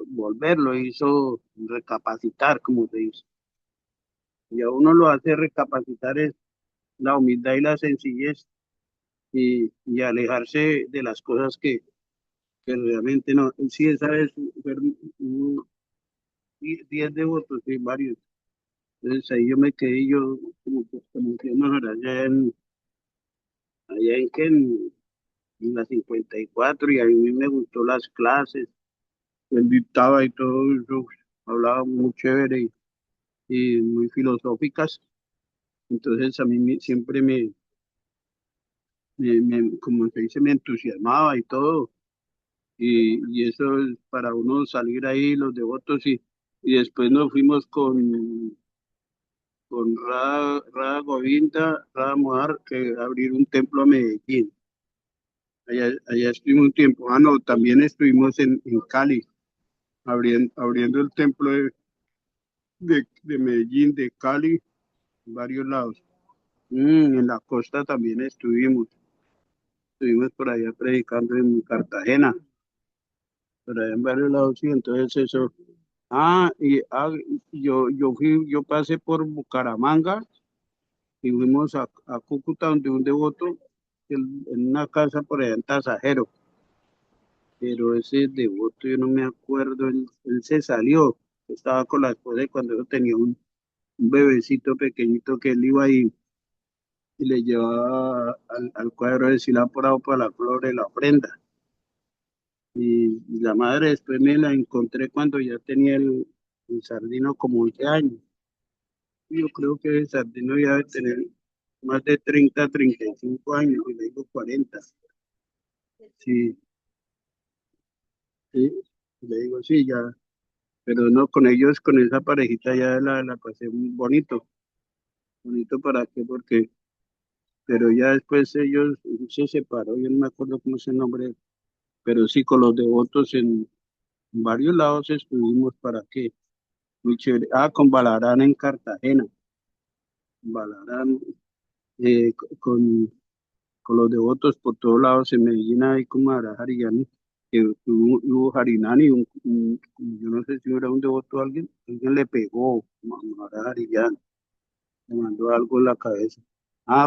volver, lo hizo recapacitar, como se dice. Y a uno lo hace recapacitar es la humildad y la sencillez y alejarse de las cosas que realmente no. Sí, esa vez hubo 10 devotos, sí, varios. Entonces ahí yo me quedé, yo como que no, allá en la 54 y a mí me gustó las clases, él dictaba y todo eso, hablaba muy chévere y muy filosóficas. Entonces a mí siempre como se dice, me entusiasmaba y todo. Y eso es para uno salir ahí, los devotos, y después nos fuimos con Radha Govinda, Radha Mohar, que abrir un templo a Medellín. Allá estuvimos un tiempo. Ah, no, también estuvimos en Cali, abriendo el templo de Medellín, de Cali, en varios lados. En la costa también estuvimos por allá predicando en Cartagena, por allá en varios lados, sí, entonces eso. Yo pasé por Bucaramanga y fuimos a Cúcuta, donde un devoto, en una casa por allá en Tasajero, pero ese devoto yo no me acuerdo, él se salió, estaba con la esposa y cuando yo tenía un bebecito pequeñito que él iba ahí y le llevaba al cuadro de Silá para la flor de la ofrenda. Y la madre después me la encontré cuando ya tenía el sardino como 11 años. Yo creo que el sardino ya debe tener más de 30, 35 años, y le digo 40. Sí, sí, le digo sí, ya. Pero no, con ellos, con esa parejita ya la pasé muy bonito. Bonito para qué, pero ya después ellos se separó, yo no me acuerdo cómo es el nombre, pero sí, con los devotos en varios lados estuvimos para qué. Muy chévere. Con Balarán en Cartagena. Balarán, con los devotos por todos lados en Medellín, hay como Harinani, que hubo Harinani, yo no sé si era un devoto a alguien le pegó, Harinani, le mandó algo en la cabeza.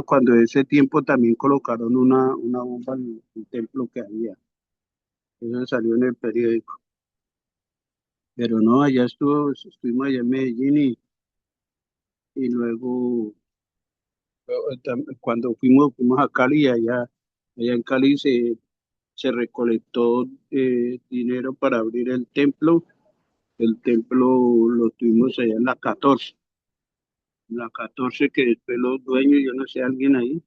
Cuando ese tiempo también colocaron una bomba en el templo que había, eso salió en el periódico, pero no, estuvimos allá en Medellín y luego cuando fuimos a Cali, allá en Cali se recolectó dinero para abrir el templo. El templo lo tuvimos allá en la 14 que después los dueños, yo no sé, alguien ahí,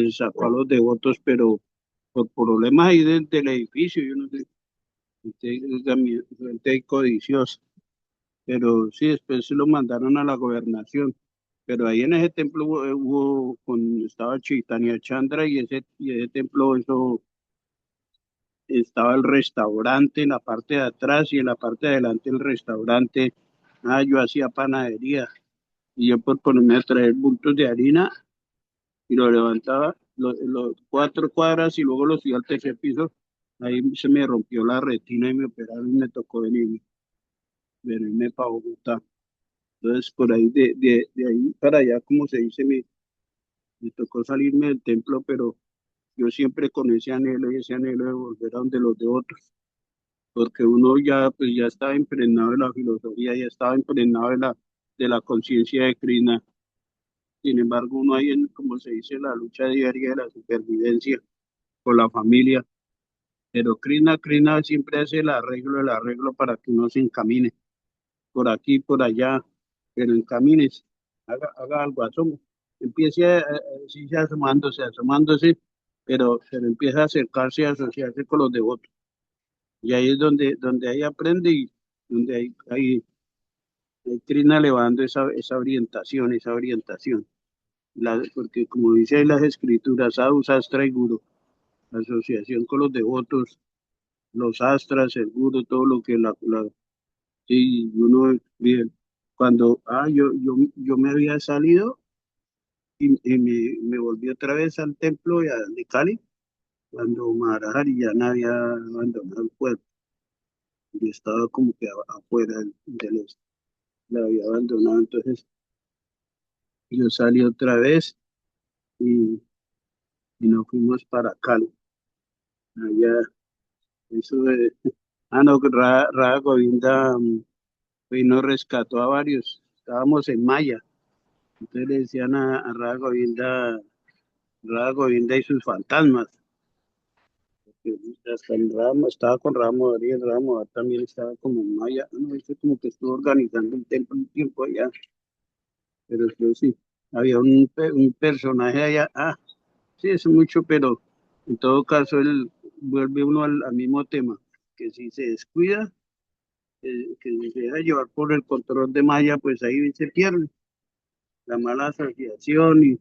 sacó a los devotos, pero por problemas ahí del edificio, yo no sé, gente ahí codiciosa, pero sí, después se lo mandaron a la gobernación. Pero ahí en ese templo estaba Chaitanya Chandra y ese templo, eso estaba el restaurante en la parte de atrás y en la parte de adelante el restaurante. Yo hacía panadería y yo por ponerme a traer bultos de harina y lo levantaba los 4 cuadras y luego los subí al tercer piso. Ahí se me rompió la retina y me operaron y me tocó venirme para Bogotá. Entonces, por ahí, de ahí para allá, como se dice, me tocó salirme del templo, pero yo siempre con ese anhelo y ese anhelo de volver a donde los de otros, porque uno ya, pues ya estaba impregnado de la filosofía, ya estaba impregnado de la conciencia de Krishna. Sin embargo, uno ahí, como se dice, la lucha diaria de la supervivencia con la familia. Pero Krishna siempre hace el arreglo para que uno se encamine por aquí, por allá, pero encamines, haga algo, empiece sí, asomándose, pero empieza a acercarse, a asociarse con los devotos. Y ahí es donde ahí aprende y donde hay Krishna elevando esa orientación, esa orientación. Porque como dice ahí las escrituras, Sadhu, Sastra y Guru, la asociación con los devotos, los astras, el guru, todo lo que sí, uno, bien, cuando, yo me había salido y me volví otra vez al templo de Cali, cuando Maharaj ya no había abandonado el pueblo, y estaba como que afuera la había abandonado, entonces yo salí otra vez y, y nos fuimos para Cali, allá, eso de, no, Radha Govinda pues nos rescató a varios, estábamos en Maya, entonces le decían a Radha Govinda y sus fantasmas, que hasta el Ramo, estaba con Ramo, el Ramo también estaba como en Maya, no, eso como que estuvo organizando el templo un tiempo allá, pero sí, había un personaje allá, sí, es mucho, pero en todo caso él vuelve uno al mismo tema, que si se descuida, que si se deja llevar por el control de Maya, pues ahí se pierde la mala asociación y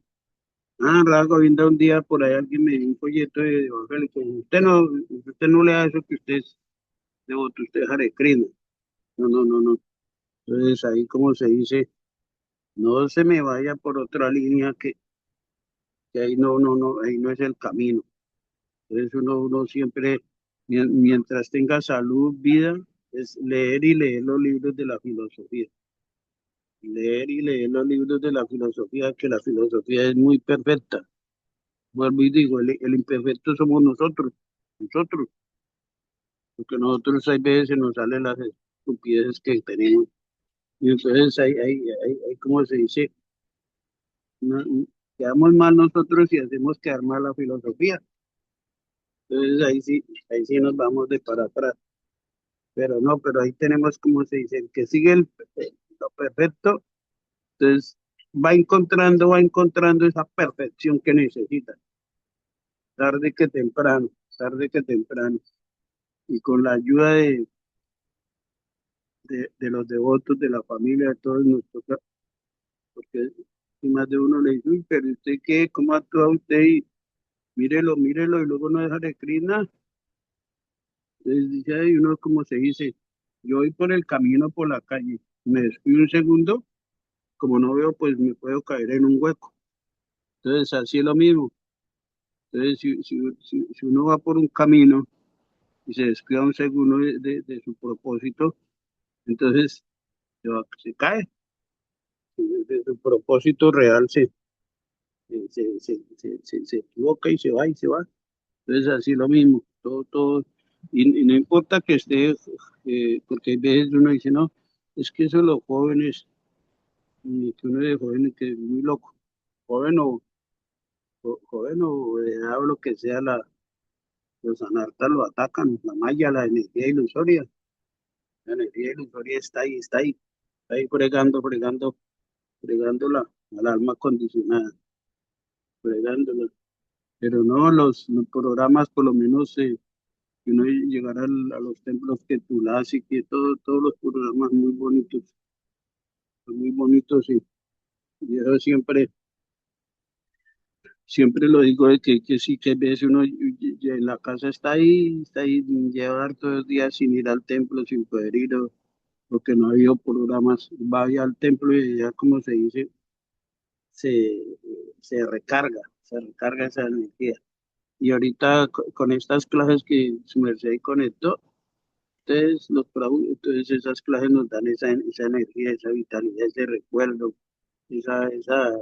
Rago, viendo un día por ahí alguien me dio un folleto de evangélico. Usted no lea eso que usted es devoto, usted es Hare Krishna. No, no, no, no. Entonces ahí como se dice, no se me vaya por otra línea que ahí no, no, no, ahí no es el camino. Entonces uno siempre, mientras tenga salud, vida, es leer y leer los libros de la filosofía. Leer y leer los libros de la filosofía, que la filosofía es muy perfecta. Vuelvo y digo, el imperfecto somos nosotros, porque nosotros hay veces nos salen las estupideces que tenemos. Y entonces como se dice, no- quedamos mal nosotros y hacemos quedar mal la filosofía. Entonces ahí sí nos vamos de para atrás. Pero no, pero ahí tenemos, como se dice, el que sigue lo perfecto, entonces va encontrando esa perfección que necesita, tarde que temprano. Y con la ayuda de los devotos, de la familia, de todos nos toca, porque si más de uno le dice, uy, pero usted qué, cómo actúa usted y mírelo y luego no deja de Krishna. Entonces dice, ay, uno como se dice, yo voy por el camino por la calle, me descuido un segundo, como no veo, pues me puedo caer en un hueco. Entonces así es lo mismo. Entonces si uno va por un camino y se descuida un segundo de su propósito, entonces se cae, de su propósito real se equivoca y se va y se va. Entonces, así lo mismo, todo, y no importa que esté, porque hay veces uno dice, no, es que eso los jóvenes, ni que uno de jóvenes que es muy loco, joven o de edad o lo que sea, los anartas lo atacan, la malla, la energía ilusoria está ahí fregando al alma condicionada, fregándola. Pero no, los programas, por lo menos, que uno llegara a los templos que Tulasi, que todos los programas muy bonitos, y yo siempre lo digo de que sí, que a veces uno en la casa está ahí, lleva todos los días sin ir al templo, sin poder ir, porque no ha habido programas, vaya al templo y ya como se dice, se, se recarga, se recarga esa energía. Y ahorita con estas clases que su merced ahí conectó, entonces esas clases nos dan esa energía, esa vitalidad, ese recuerdo, esa, esa,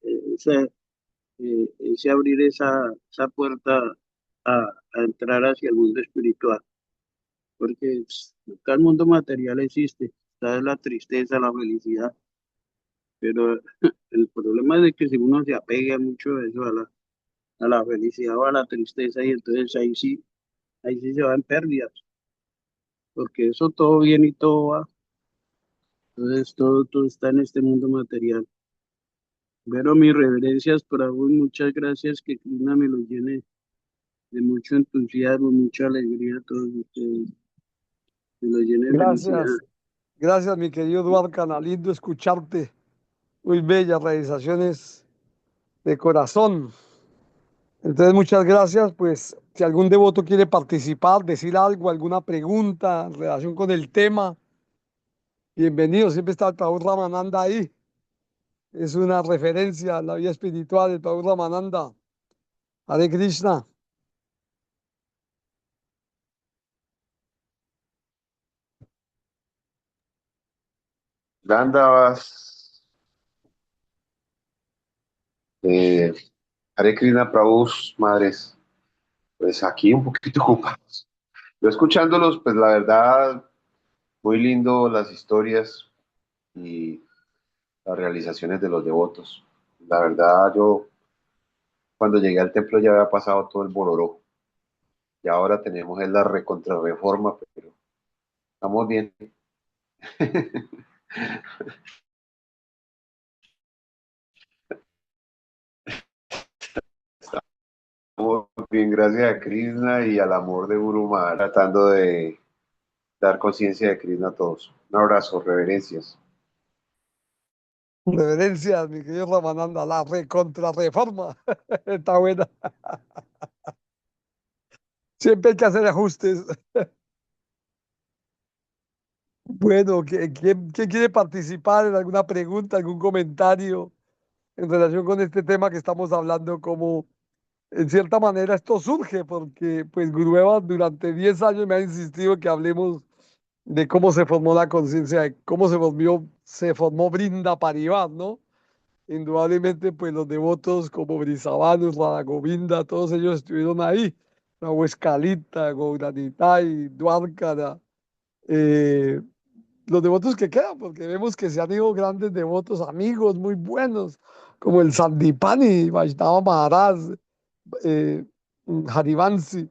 ese, ese abrir esa puerta a, a entrar hacia el mundo espiritual. Porque acá el mundo material existe, está la tristeza, la felicidad, pero el problema es de que si uno se apega mucho a eso, a la felicidad o a la tristeza, y entonces ahí sí se va en pérdidas, porque eso todo viene y todo va, entonces todo está en este mundo material. Pero mis reverencias para vos, muchas gracias, que Krishna me lo llene de mucho entusiasmo, mucha alegría a todos ustedes, me lo llene de felicidad. Gracias, gracias, mi querido Duarcana, lindo escucharte. Muy bellas realizaciones de corazón. Entonces, muchas gracias. Pues, si algún devoto quiere participar, decir algo, alguna pregunta en relación con el tema, bienvenido. Siempre está el Prabhu Ramananda ahí. Es una referencia a la vida espiritual del Prabhu Ramananda. Hare Krishna. Dandavas, eh, Hare Krishna Prabhus, madres, pues aquí un poquito ocupados. Yo escuchándolos, pues la verdad, muy lindo las historias y las realizaciones de los devotos. La verdad, yo cuando llegué al templo ya había pasado todo el bororó. Y ahora tenemos es la recontrarreforma, pero estamos bien. Estamos bien, gracias a Krishna y al amor de Guru Maharaj, tratando de dar conciencia de Krishna a todos. Un abrazo, reverencias. Reverencias, mi querido Ramananda. La recontrarreforma. Está buena. Siempre hay que hacer ajustes. Bueno, ¿quién quiere participar en alguna pregunta, algún comentario en relación con este tema que estamos hablando? Como en cierta manera esto surge porque pues Gurueva durante 10 años me ha insistido que hablemos de cómo se formó la conciencia, de cómo se formó Brinda Paribas, ¿no? Indudablemente pues los devotos como Brisabhanus, Radha Govinda, todos ellos estuvieron ahí. La Huescalita, Gauranitai, Dwarkara, eh, los devotos que quedan, porque vemos que se han ido grandes devotos, amigos muy buenos, como el Sandipani, Vaishnava Maharaj, eh, Harivansi,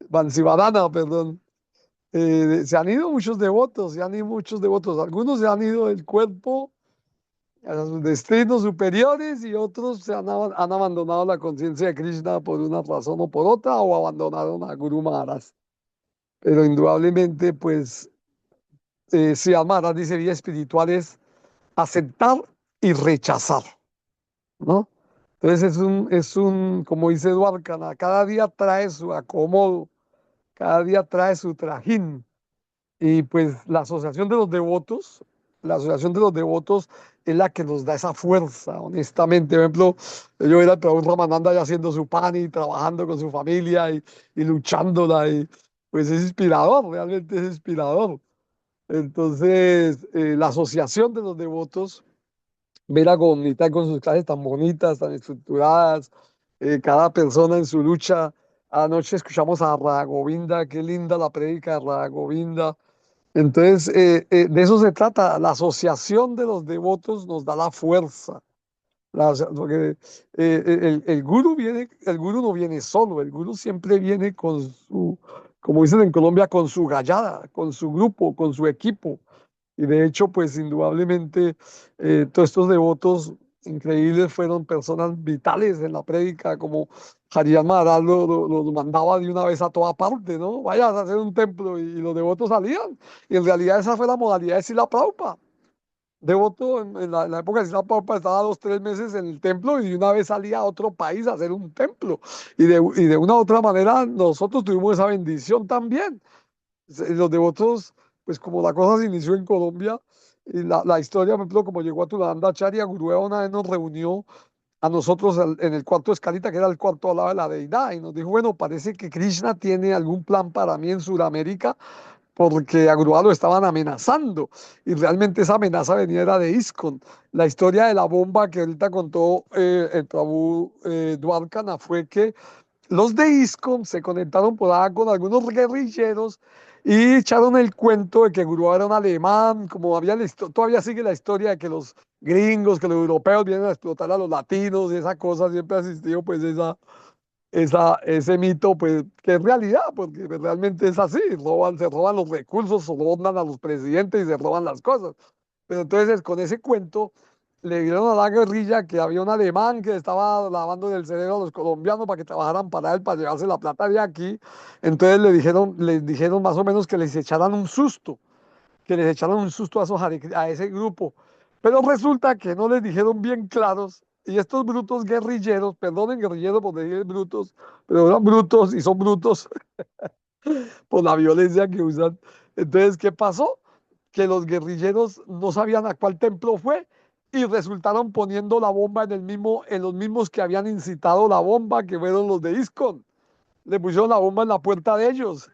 Vansivarana, perdón. Se han ido muchos devotos, se han ido muchos devotos. Algunos se han ido del cuerpo a sus destinos superiores y otros han abandonado la conciencia de Krishna por una razón o por otra o abandonaron a Guru Maharaj. Pero indudablemente, pues, si Maharaj dice vida espiritual es aceptar y rechazar, ¿no? Entonces como dice Dwarkana, cada día trae su acomodo, cada día trae su trajín. Y pues la asociación de los devotos es la que nos da esa fuerza, honestamente. Por ejemplo, yo era el Prabhu Ramananda ya haciendo su pan y trabajando con su familia y luchándola, y pues es inspirador, realmente es inspirador. Entonces, la asociación de los devotos, ver a Gomitá con sus clases tan bonitas, tan estructuradas, cada persona en su lucha. Anoche escuchamos a Radha Govinda, qué linda la prédica de Radha Govinda. Entonces, de eso se trata. La asociación de los devotos nos da la fuerza. Porque el gurú no viene solo, el gurú siempre viene con como dicen en Colombia, con su gallada, con su grupo, con su equipo. Y de hecho, pues indudablemente, todos estos devotos increíbles fueron personas vitales en la prédica, como Harijan Maharaj lo mandaba de una vez a toda parte, ¿no? Vayas a hacer un templo y los devotos salían. Y en realidad esa fue la modalidad de Srila Prabhupada. Devoto en la época de Srila Prabhupada estaba 2, 3 meses en el templo y de una vez salía a otro país a hacer un templo. Y de una u otra manera nosotros tuvimos esa bendición también. Los devotos, pues como la cosa se inició en Colombia, y la historia, por ejemplo, como llegó a Tulananda Acharya, Gurueva una vez nos reunió a nosotros en el cuarto de escalita, que era el cuarto al lado de la deidad, y nos dijo, bueno, parece que Krishna tiene algún plan para mí en Sudamérica, porque a Grúa lo estaban amenazando, y realmente esa amenaza venía era de ISKCON. La historia de la bomba que ahorita contó el Prabhu Dwarkana fue que los de ISKCON se conectaron por ahí con algunos guerrilleros y echaron el cuento de que Gurú era un alemán, como había todavía sigue la historia de que los gringos, que los europeos vienen a explotar a los latinos y esa cosa, siempre ha existido pues ese mito, pues que es realidad, porque pues, realmente es así, se roban los recursos, se roban a los presidentes y se roban las cosas. Pero entonces con ese cuento le dieron a la guerrilla que había un alemán que estaba lavando el cerebro a los colombianos para que trabajaran para él, para llevarse la plata de aquí. Entonces les dijeron más o menos que les echaran un susto, que les echaran un susto a, a ese grupo. Pero resulta que no les dijeron bien claros y estos brutos guerrilleros, perdonen guerrilleros por decir brutos, pero eran brutos y son brutos por la violencia que usan. Entonces, ¿qué pasó? Que los guerrilleros no sabían a cuál templo fue y resultaron poniendo la bomba en los mismos que habían incitado la bomba, que fueron los de ISKCON. Le pusieron la bomba en la puerta de ellos.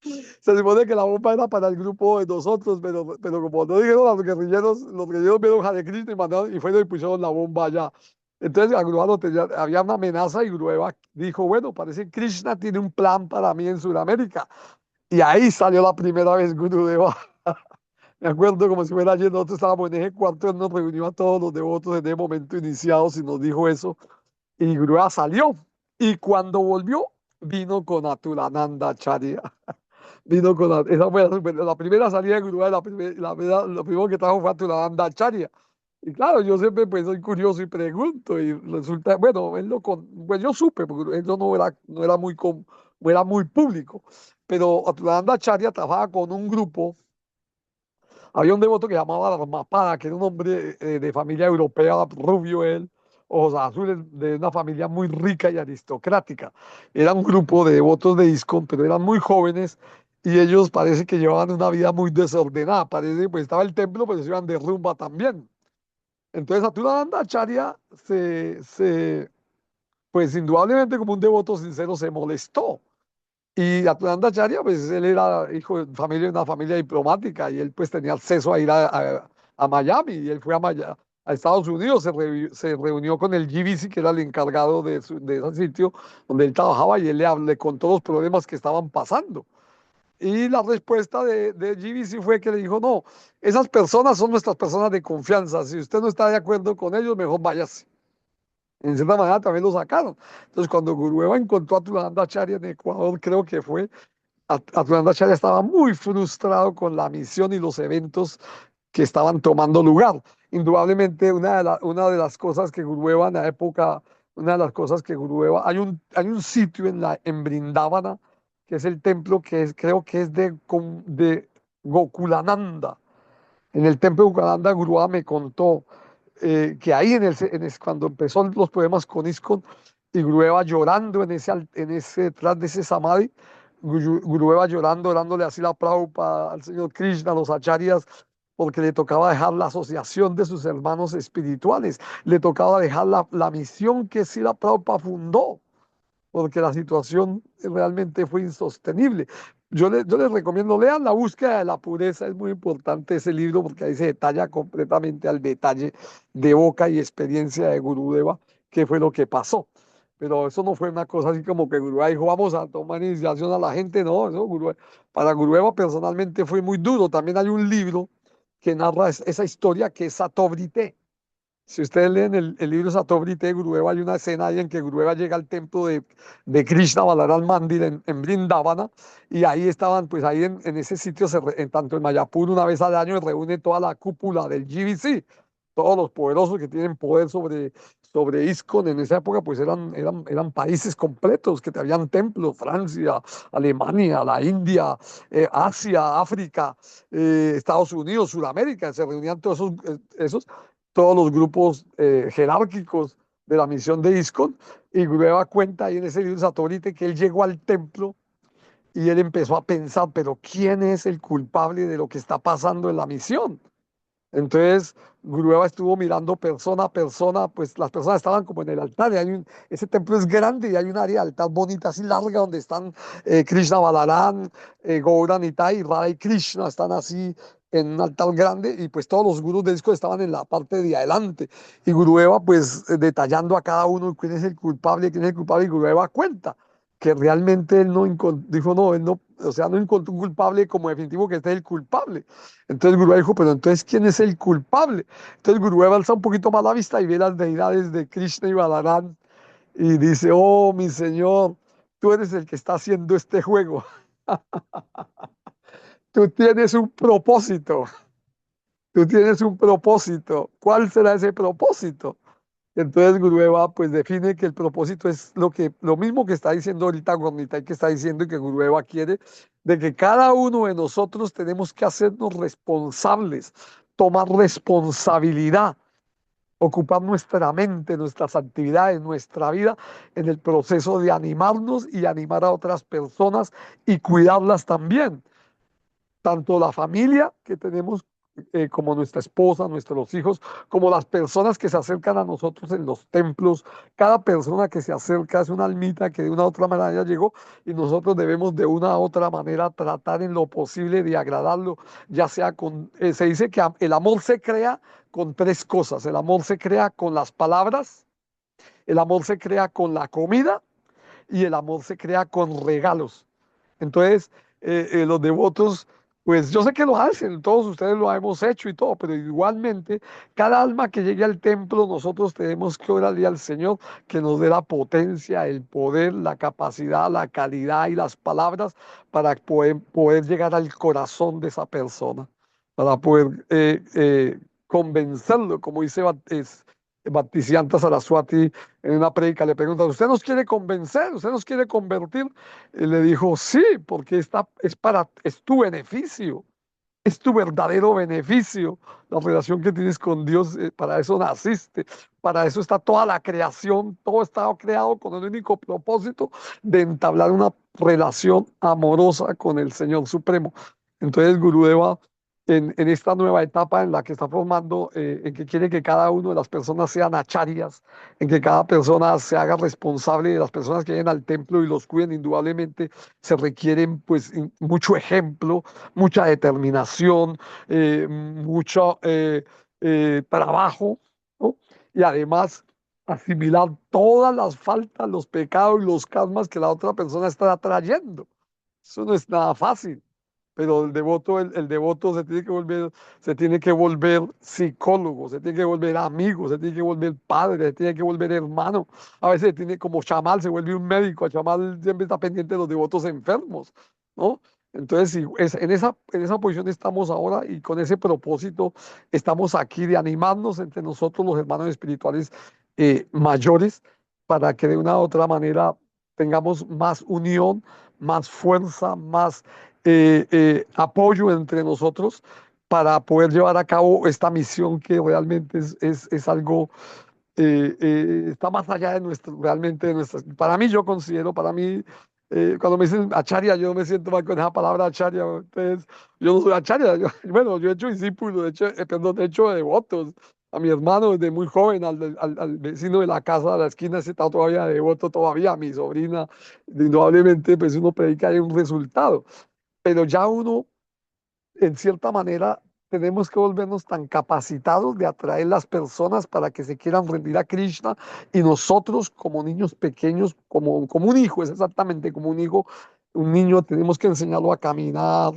Se supone que la bomba era para el grupo de nosotros, pero como no dijeron a los guerrilleros vieron Hare Krishna y mandaron y fueron y pusieron la bomba allá. Entonces a Grueva había una amenaza y Grueva dijo, bueno, parece que Krishna tiene un plan para mí en Sudamérica. Y ahí salió la primera vez Gurudeva. Me acuerdo como si fuera ayer, nosotros estábamos en ese cuarto, él nos reunió a todos los devotos en ese momento iniciados y nos dijo eso. Y Gurudeva salió. Y cuando volvió, vino con Atulananda Charya. Vino con esa fue la primera salida de Gurudeva, lo primero que trajo fue Atulananda Charya. Y claro, yo siempre pues soy curioso y pregunto y resulta, bueno, pues yo supe, porque eso no era muy público, pero Atulananda Charya trabajaba con un grupo. Había un devoto que llamaba Dharmapada, que era un hombre de familia europea, rubio él, ojos azules, de una familia muy rica y aristocrática. Era un grupo de devotos de ISKCON, pero eran muy jóvenes y ellos parece que llevaban una vida muy desordenada. Parece, pues estaba el templo, pero se iban de rumba también. Entonces, Atulananda Acharya pues indudablemente como un devoto sincero se molestó. Y Atlanta Acharya, pues él era hijo de familia, una familia diplomática y él pues tenía acceso a ir a Miami y él fue a Estados Unidos, se reunió con el GBC, que era el encargado de ese sitio donde él trabajaba y él le contó los problemas que estaban pasando. Y la respuesta de GBC fue que le dijo, no, esas personas son nuestras personas de confianza, si usted no está de acuerdo con ellos, mejor váyase. En cierta manera también lo sacaron. Entonces, cuando Gurueva encontró a Tulanda Acharya en Ecuador, creo que fue, Tulanda Acharya estaba muy frustrado con la misión y los eventos que estaban tomando lugar. Indudablemente, una de las cosas que Gurueva en la época, una de las cosas que Gurueva, hay un sitio en Brindávana, que es el templo que creo que es de Gokulananda. En el templo de Gokulananda, Gurueva me contó que ahí cuando empezó los problemas con ISKCON y Grueva llorando tras de ese Samadhi, Grueva llorando, dándole así la Prabhupada al señor Krishna, a los acharyas, porque le tocaba dejar la asociación de sus hermanos espirituales, le tocaba dejar la misión que Srila Prabhupada fundó, porque la situación realmente fue insostenible. Yo les recomiendo, lean La búsqueda de la pureza, es muy importante ese libro porque ahí se detalla completamente al detalle de boca y experiencia de Gurudeva qué fue lo que pasó. Pero eso no fue una cosa así como que Gurudeva dijo, vamos a tomar iniciación a la gente, no, para Gurudeva personalmente fue muy duro. También hay un libro que narra esa historia que es Satobrité. Si ustedes leen el libro Satobrité de Gurueva, hay una escena ahí en que Gurueva llega al templo de Krishna Balaram Mandir en Brindavana, y ahí estaban, pues ahí en ese sitio, tanto en Mayapur, una vez al año, se reúne toda la cúpula del GBC, todos los poderosos que tienen poder sobre ISKCON en esa época, pues eran países completos que habían templos, Francia, Alemania, la India, Asia, África, Estados Unidos, Sudamérica, se reunían todos esos todos los grupos jerárquicos de la misión de ISKCON, y Grueva cuenta ahí en ese libro Satorite que él llegó al templo y él empezó a pensar, pero ¿quién es el culpable de lo que está pasando en la misión? Entonces, Gurueva estuvo mirando persona a persona, pues las personas estaban como en el altar, y ese templo es grande y hay un área de altar bonita, así larga, donde están Krishna Balaram, Gaura y Radha y Krishna, están así en un altar grande, y pues todos los gurús de disco estaban en la parte de adelante, y Gurueva pues detallando a cada uno quién es el culpable, quién es el culpable, y Gurueva cuenta que realmente él no dijo, no, él no, o sea, no encontró un culpable como definitivo que este es el culpable. Entonces Gurueva dijo, pero entonces, ¿quién es el culpable? Entonces Gurueva alza un poquito más la vista y ve las deidades de Krishna y Balaram y dice, oh, mi señor, tú eres el que está haciendo este juego. Tú tienes un propósito, tú tienes un propósito. ¿Cuál será ese propósito? Entonces Gurueva pues define que el propósito es lo mismo que está diciendo ahorita Gornitai, que está diciendo y que Gurueva quiere, de que cada uno de nosotros tenemos que hacernos responsables, tomar responsabilidad, ocupar nuestra mente, nuestras actividades, nuestra vida en el proceso de animarnos y animar a otras personas y cuidarlas también, tanto la familia que tenemos como nuestra esposa, nuestros hijos, como las personas que se acercan a nosotros en los templos. Cada persona que se acerca es una almita que de una u otra manera ya llegó, y nosotros debemos de una u otra manera tratar en lo posible de agradarlo, ya sea se dice que el amor se crea con tres cosas. El amor se crea con las palabras, el amor se crea con la comida y el amor se crea con regalos. Entonces, los devotos, pues yo sé que lo hacen, todos ustedes lo hemos hecho y todo, pero igualmente, cada alma que llegue al templo, nosotros tenemos que orarle al Señor que nos dé la potencia, el poder, la capacidad, la calidad y las palabras para poder llegar al corazón de esa persona, para poder convencerlo, como dice Bhaktisiddhanta Saraswati en una prédica. Le preguntan, ¿usted nos quiere convencer? ¿Usted nos quiere convertir? Y le dijo, sí, porque es tu beneficio, es tu verdadero beneficio, la relación que tienes con Dios. Para eso naciste, para eso está toda la creación, todo está creado con el único propósito de entablar una relación amorosa con el Señor Supremo. Entonces, Gurudeva, en esta nueva etapa en la que está formando, en que quiere que cada una de las personas sean acharyas, en que cada persona se haga responsable de las personas que lleguen al templo y los cuiden, indudablemente se requieren pues mucho ejemplo, mucha determinación, mucho trabajo, ¿no? Y además asimilar todas las faltas, los pecados y los karmas que la otra persona está trayendo. Eso no es nada fácil, pero el devoto se tiene que volver psicólogo, se tiene que volver amigo, se tiene que volver padre, se tiene que volver hermano. A veces se tiene como chamal, se vuelve un médico. El chamal siempre está pendiente de los devotos enfermos, ¿no? Entonces, sí, en esa posición estamos ahora, y con ese propósito estamos aquí de animarnos entre nosotros los hermanos espirituales mayores, para que de una u otra manera tengamos más unión, más fuerza, más apoyo entre nosotros, para poder llevar a cabo esta misión que realmente es algo, está más allá de realmente de nuestras. Para mí, yo considero, para mí, cuando me dicen acharya, yo me siento mal con esa palabra acharya. Entonces, yo no soy acharya. Bueno, yo he hecho discípulos, perdón, he hecho devotos. A mi hermano desde muy joven, al vecino de la casa de la esquina, ese está todavía devoto todavía, a mi sobrina. Indudablemente, pues uno predica y hay un resultado, pero ya uno, en cierta manera, tenemos que volvernos tan capacitados de atraer las personas para que se quieran rendir a Krishna, y nosotros como niños pequeños, como un hijo, es exactamente como un hijo, un niño tenemos que enseñarlo a caminar,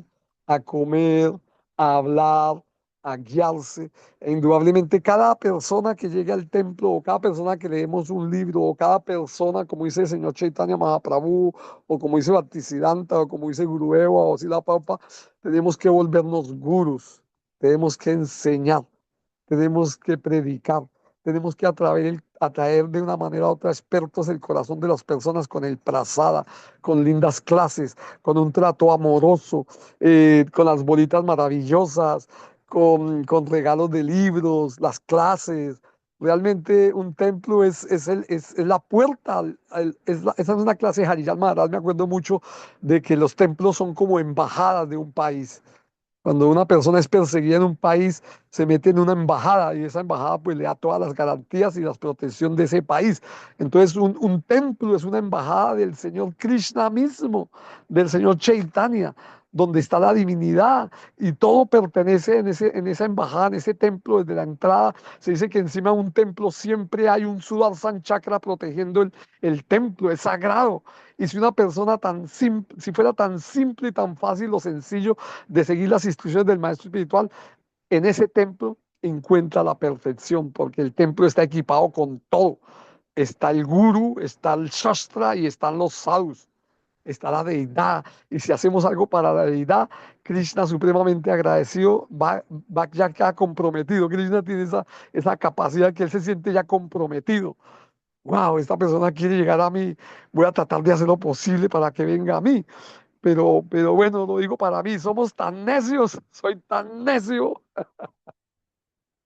a comer, a hablar, a guiarse. E indudablemente cada persona que llegue al templo, o cada persona que leemos un libro, o cada persona, como dice el señor Chaitanya Mahaprabhu, o como dice Bhaktisiddhanta, o como dice Gurudeva o Srila Prabhupada, tenemos que volvernos gurús, tenemos que enseñar, tenemos que predicar, tenemos que atraer de una manera u otra expertos el corazón de las personas con el prasada, con lindas clases, con un trato amoroso, con las bolitas maravillosas, con regalos de libros, las clases. Realmente un templo es la puerta, esa es una clase de Harijat Maharaj. Me acuerdo mucho de que los templos son como embajadas de un país. Cuando una persona es perseguida en un país, se mete en una embajada y esa embajada pues le da todas las garantías y la protección de ese país. Entonces un templo es una embajada del Señor Krishna mismo, del Señor Chaitanya, donde está la divinidad y todo pertenece en esa embajada, en ese templo desde la entrada. Se dice que encima de un templo siempre hay un Sudarshan Chakra protegiendo el templo, es sagrado. Y si una persona si fuera tan simple y tan fácil o sencillo de seguir las instrucciones del maestro espiritual, en ese templo encuentra la perfección, porque el templo está equipado con todo. Está el guru, está el shastra y están los sadhus, está la deidad. Y si hacemos algo para la deidad, Krishna supremamente agradecido va ya queda comprometido. Krishna tiene esa capacidad que él se siente ya comprometido. Wow, esta persona quiere llegar a mí, voy a tratar de hacer lo posible para que venga a mí. Pero bueno, lo digo para mí, somos tan necios, soy tan necio,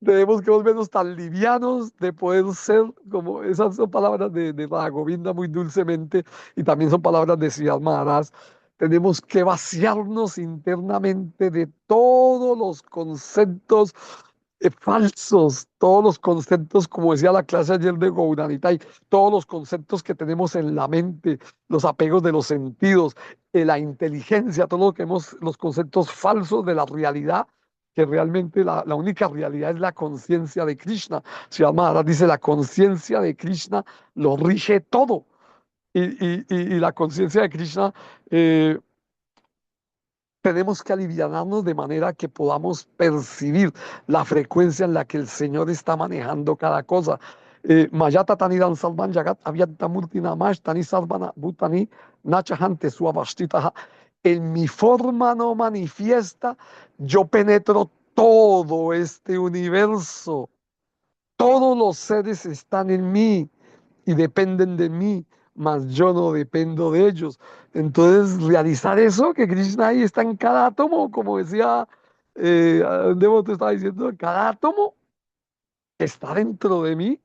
tenemos que volvernos tan livianos de poder ser, como esas son palabras de Radha Govinda muy dulcemente, y también son palabras de Siddhartha Maharaj. Tenemos que vaciarnos internamente de todos los conceptos falsos, todos los conceptos, como decía la clase ayer de Gouranitay, todos los conceptos que tenemos en la mente, los apegos de los sentidos, la inteligencia, todo lo que hemos, los conceptos falsos de la realidad, que realmente la única realidad es la conciencia de Krishna. Si Maharaj dice, la conciencia de Krishna lo rige todo. Y la conciencia de Krishna eh, tenemos que alivianarnos de manera que podamos percibir la frecuencia en la que el Señor está manejando cada cosa. Mayata tani dan salvan jagat avyanta murti namash tani sarvana bhutani nachahante suavashtitaha. En mi forma no manifiesta, yo penetro todo este universo. Todos los seres están en mí y dependen de mí, mas yo no dependo de ellos. Entonces, realizar eso, que Krishna ahí está en cada átomo, como decía Devoto estaba diciendo, cada átomo está dentro de mí,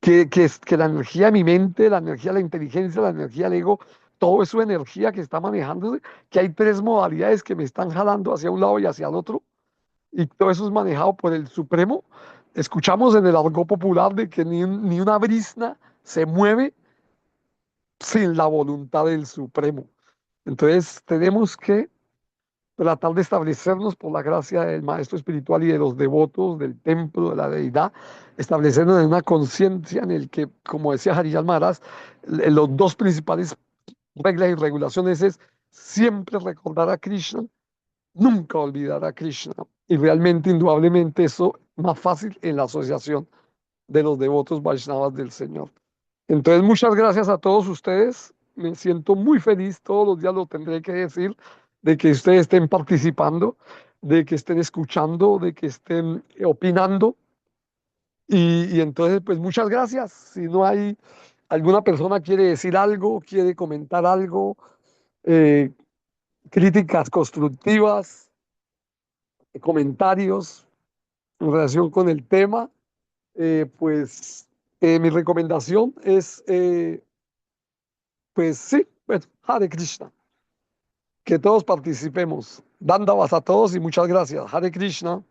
que la energía de mi mente, la energía de la inteligencia, la energía del ego, todo eso energía que está manejándose, que hay tres modalidades que me están jalando hacia un lado y hacia el otro, y todo eso es manejado por el Supremo. Escuchamos en el argot popular de que ni una brisna se mueve sin la voluntad del Supremo. Entonces tenemos que tratar de establecernos por la gracia del Maestro Espiritual y de los devotos del templo, de la deidad, establecernos en una conciencia en el que, como decía Harijal Maharaj, los dos principales reglas y regulaciones es siempre recordar a Krishna, nunca olvidar a Krishna. Y realmente, indudablemente, eso más fácil en la asociación de los devotos Vaishnavas del Señor. Entonces, muchas gracias a todos ustedes. Me siento muy feliz, todos los días lo tendré que decir, de que ustedes estén participando, de que estén escuchando, de que estén opinando. Y entonces, pues muchas gracias. Si no hay alguna persona quiere decir algo, quiere comentar algo, eh, críticas constructivas, comentarios en relación con el tema, pues mi recomendación es, pues sí, bueno, Hare Krishna, que todos participemos. Dandavas a todos y muchas gracias. Hare Krishna.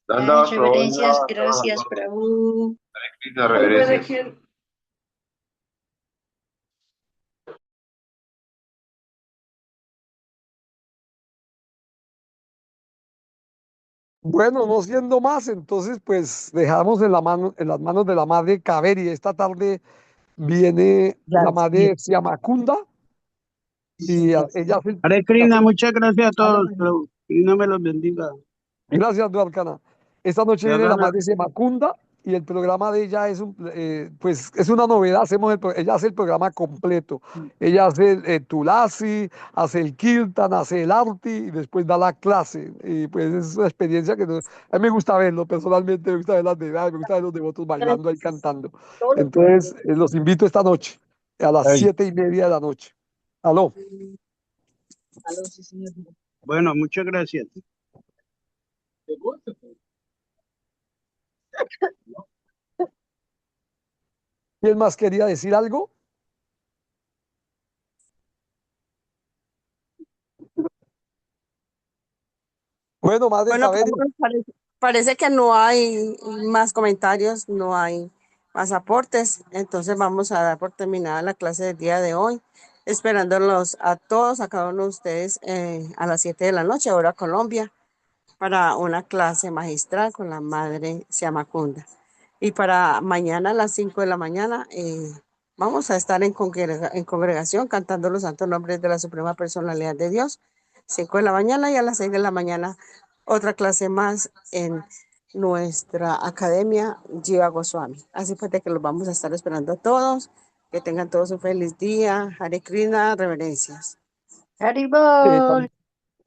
Danda, Reverencias, Prabhu, gracias, Prabhu. Krishna, reverencias. Bueno, no siendo más, entonces pues dejamos en en las manos de la madre Kaveri. Esta tarde viene la madre Siamakunda y ella hace Hare Krishna, muchas gracias a todos. Prabhu. Krishna me los bendiga. Gracias, Duarcana. Esta noche Ya viene la gana. madre Macunda y el programa de ella es, pues, es una novedad. Ella hace el programa completo. Ella hace Tulasi, hace el Kirtan, hace el Arti y después da la clase. Y pues es una experiencia que a mí me gusta verlo personalmente, me gusta ver las deidades, me gusta ver los devotos bailando ahí cantando. Entonces, los invito esta noche a las Ay, 7:30 de la noche. Aló. bueno, muchas gracias. ¿Quién más quería decir algo? Bueno, madre Bueno, Kaveri, Pablo, parece que no hay más comentarios, no hay más aportes, entonces vamos a dar por terminada la clase del día de hoy, esperándolos a todos, a cada uno de ustedes a las 7 de la noche, hora Colombia, para una clase magistral con la madre Siamacunda. Y para mañana a las 5 de la mañana vamos a estar en congregación cantando los santos nombres de la Suprema Personalidad de Dios. 5 de la mañana y a las 6 de la mañana otra clase más en nuestra academia Jiva Goswami. Así pues de que los vamos a estar esperando a todos. Que tengan todos un feliz día. Hare Krishna, reverencias. eh, Haribol.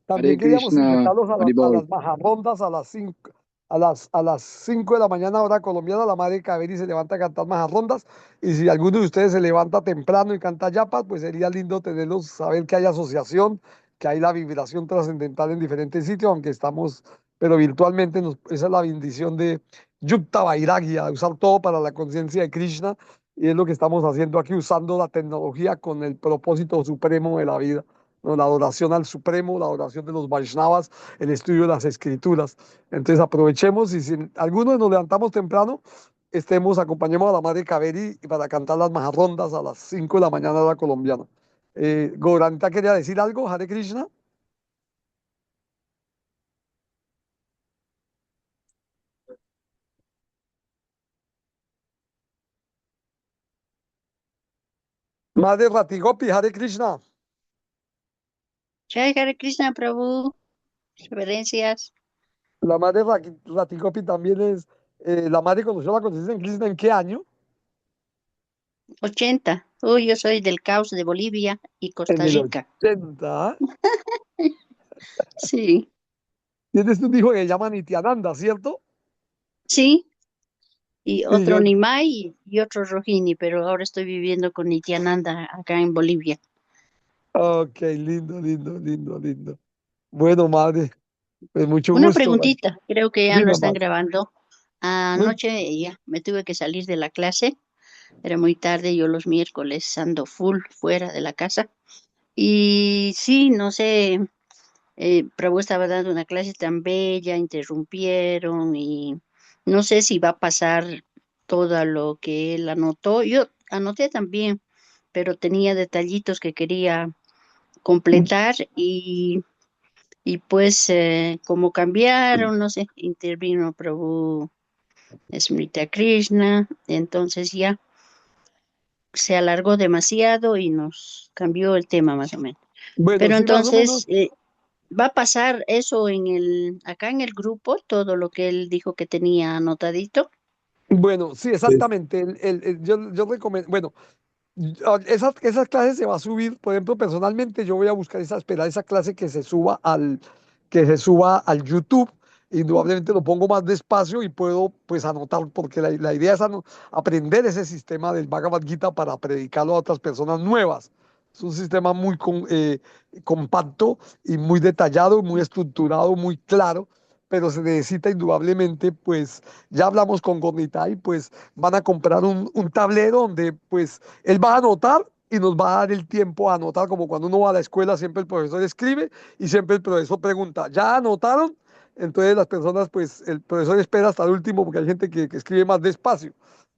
también Hare queríamos Krishna, invitarlos a Haribol. las majarrondas a las 5 a las 5 de la mañana hora colombiana. La madre Kaveri se levanta a cantar majarrondas y si alguno de ustedes se levanta temprano y canta yapas, pues sería lindo tenerlos, saber que hay asociación, que hay la vibración trascendental en diferentes sitios, aunque estamos, pero virtualmente esa es la bendición de Yukta Vairagya, de usar todo para la conciencia de Krishna y es lo que estamos haciendo aquí, usando la tecnología con el propósito supremo de la vida. ¿No? La adoración al Supremo, la adoración de los Vaishnavas, el estudio de las escrituras. Entonces aprovechemos y si algunos nos levantamos temprano, acompañemos a la Madre Kaveri para cantar las majarrondas a las 5 de la mañana hora colombiana. Goranta quería decir algo, Hare Krishna. Madre Ratigopi, Hare Krishna. Jai Hare Krishna Prabhu. Reverencias. La Madre Ratigopi también es, la Madre conoció la conciencia en Krishna en qué año? 80. Uy, yo soy del caos de Bolivia y En Costa el Rica. 80. Sí, Tienes un hijo que se llama Nityananda, ¿cierto? sí. Y Sí, otro Nimai y otro Rohini, pero ahora estoy viviendo con Nityananda acá en Bolivia. ok, lindo, lindo, lindo, lindo. Bueno, madre, pues mucho Una gusto. preguntita, creo que ya no Dime, están madre. grabando. No- Anoche ya me tuve que salir de la clase, era muy tarde, yo los miércoles ando full fuera de la casa. Y sí, no sé, Prabhu estaba dando una clase tan bella, interrumpieron y no sé si va a pasar todo lo que él anotó. Yo anoté también, pero tenía detallitos que quería completar y pues como cambiaron, no sé, intervino Prabhu Smriti Krishna, entonces ya se alargó demasiado y nos cambió el tema más o menos. Bueno, Pero sí, más o entonces, menos. ¿va a pasar eso acá en el grupo, todo lo que él dijo que tenía anotadito? Bueno, sí, Sí. exactamente. Yo recomiendo, bueno, esas clases se va a subir, por ejemplo, personalmente yo voy a buscar esperar esa clase que se suba al YouTube. Indudablemente lo pongo más despacio y puedo pues anotar, porque la idea es aprender ese sistema del Bhagavad Gita para predicarlo a otras personas nuevas. Es un sistema muy compacto y muy detallado, muy estructurado, muy claro, pero se necesita indudablemente, pues ya hablamos con Gornitai, pues van a comprar un tablero donde pues él va a anotar y nos va a dar el tiempo a anotar, como cuando uno va a la escuela, siempre el profesor escribe y siempre el profesor pregunta, ¿ya anotaron? Entonces las personas, pues el profesor espera hasta el último porque hay gente que escribe más despacio,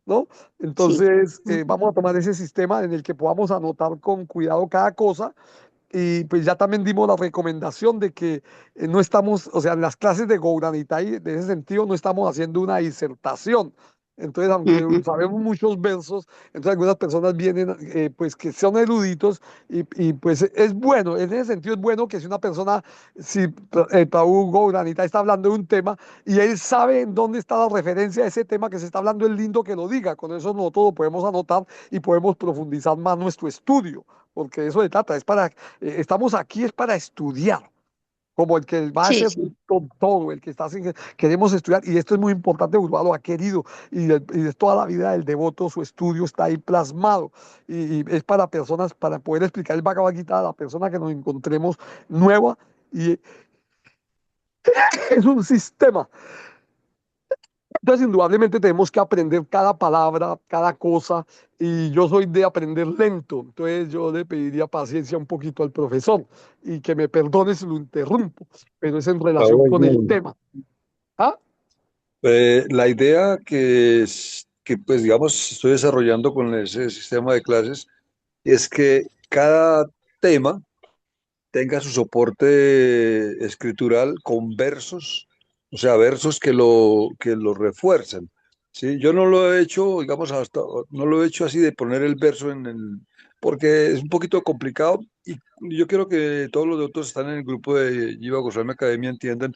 ¿no? Sí. Entonces Ujú. vamos a tomar ese sistema en el que podamos anotar con cuidado cada cosa y pues ya también dimos la recomendación de que no estamos, o sea, en las clases de Gouranitai, de ese sentido, no estamos haciendo una disertación. Entonces, aunque Ujú. sabemos muchos versos, entonces algunas personas vienen, pues que son eruditos pues es bueno, en ese sentido es bueno que si una persona, si Prabhu Gouranitai está hablando de un tema y él sabe en dónde está la referencia a ese tema que se está hablando, es lindo que lo diga. Con eso nosotros lo podemos anotar y podemos profundizar más nuestro estudio porque de eso se trata, estamos aquí es para estudiar, como el que va a Sí, ser sí. todo, el que queremos estudiar, y esto es muy importante, Urbano lo ha querido, y es toda la vida del devoto, su estudio está ahí plasmado, y es para personas, para poder explicar el Bhagavad Gita a la persona que nos encontremos nueva, y es un sistema Entonces, indudablemente tenemos que aprender cada palabra, cada cosa, y yo soy de aprender lento. Entonces, yo le pediría paciencia un poquito al profesor y que me perdone si lo interrumpo, pero es en relación Raúl, con el no. tema. ¿Ah? La idea que, pues, digamos, estoy desarrollando con ese sistema de clases es que cada tema tenga su soporte escritural con versos, o sea, versos que lo refuercen. ¿Sí? Yo no lo he hecho, digamos, hasta, no lo he hecho así de poner el verso en el, porque es un poquito complicado y yo quiero que todos los doctores que están en el grupo de Jiva Goswami Academia entiendan,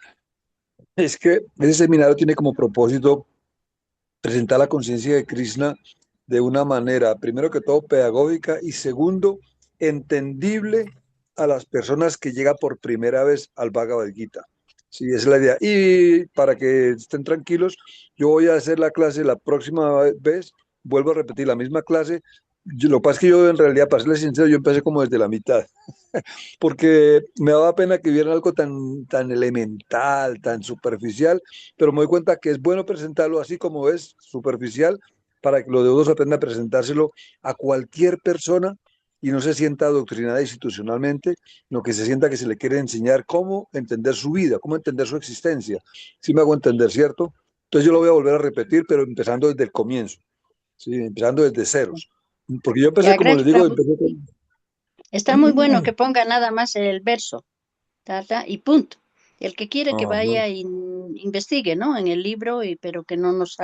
es que ese seminario tiene como propósito presentar la conciencia de Krishna de una manera, primero que todo, pedagógica y segundo, entendible a las personas que llegan por primera vez al Bhagavad Gita. Sí, esa es la idea. Y para que estén tranquilos, yo voy a hacer la clase la próxima vez, vuelvo a repetir la misma clase. Lo que pasa es que yo en realidad, para serles sincero, yo empecé como desde la mitad porque me daba pena que vieran algo tan elemental, tan superficial, pero me doy cuenta que es bueno presentarlo así como es, superficial, para que los deudos aprendan a presentárselo a cualquier persona y no se sienta adoctrinada institucionalmente, sino que se sienta que se le quiere enseñar cómo entender su vida, cómo entender su existencia. Si me hago entender, ¿cierto? Entonces yo lo voy a volver a repetir, pero empezando desde el comienzo, ¿sí? Empezando desde ceros. Porque yo empecé, Ya, como les gracias, digo, Prabhu. empecé Sí. con... Está muy bueno que ponga nada más el verso, ta, ta, y punto. El que quiere que Ajá. vaya y investigue, ¿no? En el libro, pero que no nos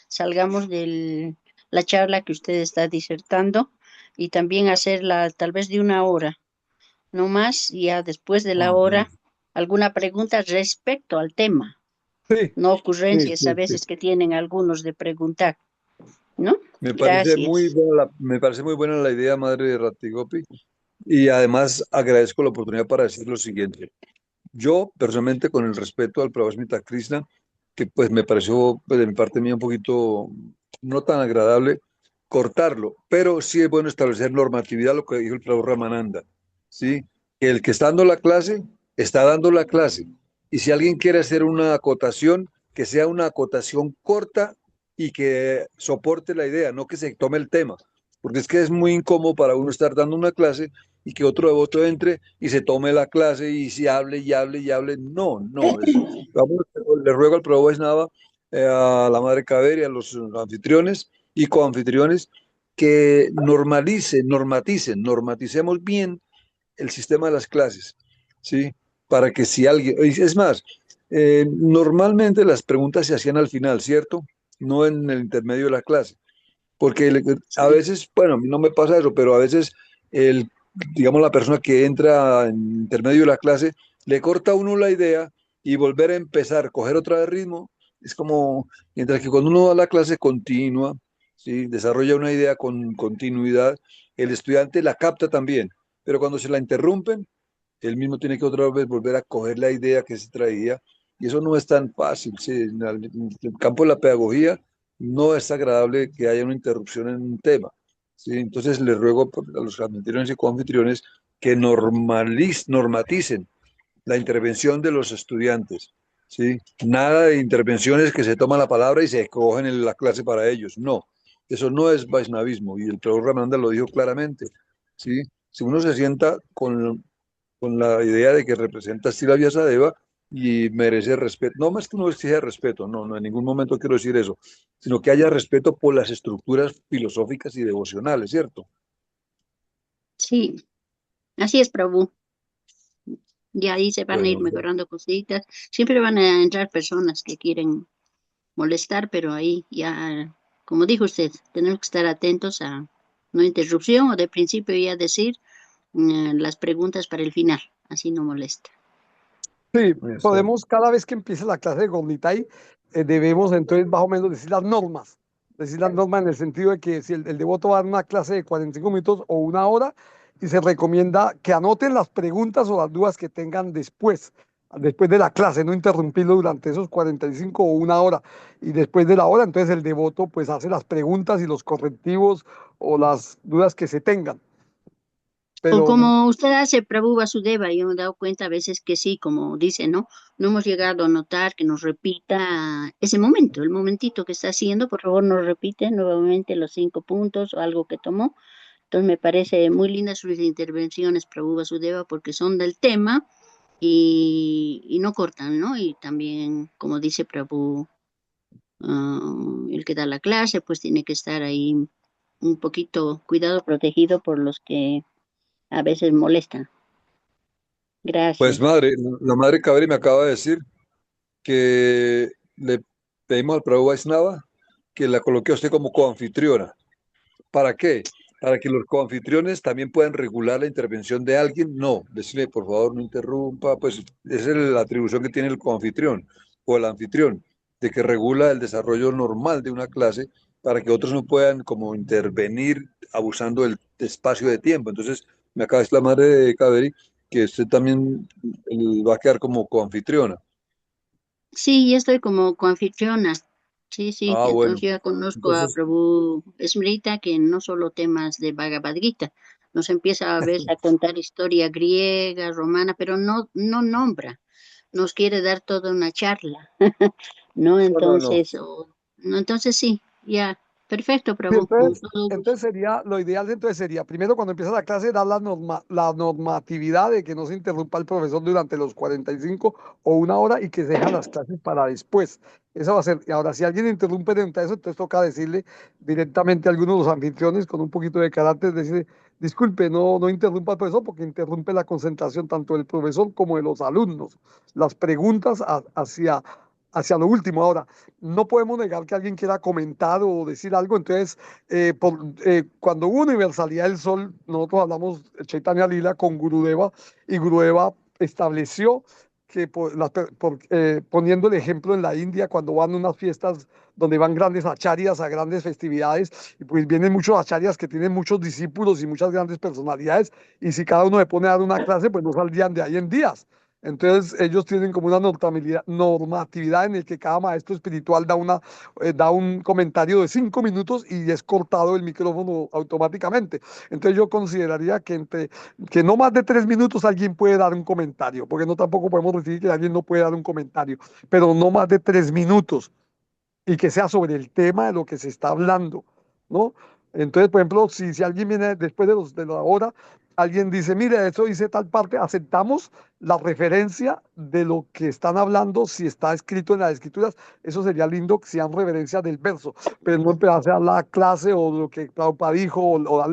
salgamos de la charla que usted está disertando y también hacerla tal vez de una hora, no más, y ya después de la Ajá. hora, alguna pregunta respecto al tema, Sí, no sí, ocurrencias a sí, sí. veces que tienen algunos de preguntar, ¿no? Me Gracias. buena me parece muy buena la idea, madre de Ratigopi, y además agradezco la oportunidad para decir lo siguiente. Yo, personalmente, con el respeto al Prabhasmita Krishna, que pues me pareció pues, de mi parte mía un poquito no tan agradable cortarlo, pero sí es bueno establecer normatividad, lo que dijo el Prabhu Ramananda, ¿sí? Que el que está dando la clase, está dando la clase. Y si alguien quiere hacer una acotación, que sea una acotación corta y que soporte la idea, no que se tome el tema, porque es que es muy incómodo para uno estar dando una clase y que otro devoto entre y se tome la clase y se hable y hable y hable. No, no, es, vamos, le ruego al Prabhu Vaishnava, a la Madre Kaveri, a los anfitriones y coanfitriones que normaticemos bien el sistema de las clases, ¿sí? Para que si alguien, es más, normalmente las preguntas se hacían al final, ¿cierto? No en el intermedio de la clase, porque a Sí. veces, bueno, a mí no me pasa eso, pero a veces el, digamos, la persona que entra en intermedio de la clase le corta a uno la idea y volver a empezar, coger otra vez ritmo, es como, mientras que cuando uno da la clase continua, ¿sí? Desarrolla una idea con continuidad, el estudiante la capta también, pero cuando se la interrumpen, él mismo tiene que otra vez volver a coger la idea que se traía, y eso no es tan fácil, ¿sí? En el campo de la pedagogía no es agradable que haya una interrupción en un tema, ¿sí? Entonces les ruego a los anfitriones y coanfitriones que normaticen la intervención de los estudiantes, ¿sí? Nada de intervenciones que se toma la palabra y se escogen en la clase para ellos, no. Eso no es Vaishnavismo y el profesor Ramananda lo dijo claramente, ¿sí? Si uno se sienta con la idea de que representa a Sila Vyasadeva y merece respeto, no más que uno exija respeto, no, no, en ningún momento quiero decir eso, sino que haya respeto por las estructuras filosóficas y devocionales, ¿cierto? Sí, así es, Prabhu. Y ahí se van a ir Bueno, mejorando cositas. Siempre van a entrar personas que quieren molestar, pero ahí ya, como dijo usted, tenemos que estar atentos a no interrupción o de principio ya decir las preguntas para el final, así no molesta. Sí, eso. podemos cada vez que empiece la clase de Gornitai, debemos entonces más o menos decir las normas en el sentido de que si el devoto va a dar una clase de 45 minutos o una hora, y se recomienda que anoten las preguntas o las dudas que tengan después de la clase, no interrumpirlo durante esos 45 o una hora, y después de la hora, entonces el devoto pues hace las preguntas y los correctivos o las dudas que se tengan. O pero como usted hace Prabhu Vasudeva, yo me he dado cuenta a veces que sí, como dice, ¿no? No hemos llegado a notar que nos repita ese momento, el momentito que está haciendo, por favor nos repite nuevamente los 5 puntos o algo que tomó. Entonces me parece muy lindas sus intervenciones, Prabhu Vasudeva, porque son del tema y no cortan, ¿no? Y también, como dice Prabhu, el que da la clase, pues tiene que estar ahí un poquito cuidado, protegido por los que a veces molestan. Pues Gracias. madre, la madre Cabri me acaba de decir que le pedimos al Prabhu Vaisnava que la coloque a usted como coanfitriona. ¿Para qué? Para que los coanfitriones también puedan regular la intervención de alguien. No, decirle, por favor, no interrumpa. Pues esa es la atribución que tiene el coanfitrión o el anfitrión, de que regula el desarrollo normal de una clase para que otros no puedan como intervenir abusando del espacio de tiempo. Entonces, me acaba de decir la madre de Kaveri que usted también va a quedar como coanfitriona. Sí, ya estoy como coanfitriona. Sí, sí, Ah, entonces bueno. yo ya conozco a Entonces, Prabhu Smrita, que no solo temas de Bhagavad Gita, nos empieza a veces a contar historia griega, romana, pero no nombra, nos quiere dar toda una charla, ¿no? no, no, no. Entonces, no, entonces sí, ya, perfecto, sí, Prabhu, con todo gusto. entonces sería, lo ideal entonces sería, primero cuando empieza la clase, dar la normatividad de que no se interrumpa el profesor durante los 45 o una hora y que se dejan las clases para después. Eso va a ser. Y ahora, si alguien interrumpe dentro de eso, entonces toca decirle directamente a alguno de los anfitriones con un poquito de carácter, decirle, disculpe, no interrumpa al profesor porque interrumpe la concentración tanto del profesor como de los alumnos. Las preguntas hacia lo último. Ahora, no podemos negar que alguien quiera comentar o decir algo, entonces cuando hubo Universalidad del Sol, nosotros hablamos Chaitanya Lila con Gurudeva y Gurudeva estableció que poniendo el ejemplo en la India, cuando van a unas fiestas donde van grandes acharyas a grandes festividades, y pues vienen muchos acharyas que tienen muchos discípulos y muchas grandes personalidades, y si cada uno se pone a dar una clase, pues no saldrían de ahí en días. Entonces ellos tienen como una normatividad en el que cada maestro espiritual da un comentario de 5 minutos y es cortado el micrófono automáticamente. Entonces yo consideraría que no más de 3 minutos alguien puede dar un comentario, porque no tampoco podemos decir que alguien no puede dar un comentario, pero no más de 3 minutos y que sea sobre el tema de lo que se está hablando, ¿no? Entonces, por ejemplo, si alguien viene después de la hora, alguien dice, mire, eso dice tal parte, aceptamos la referencia de lo que están hablando, si está escrito en las escrituras, eso sería lindo que sean referencias del verso, pero no empezar a dar la clase o lo que Prabhupada dijo, o dar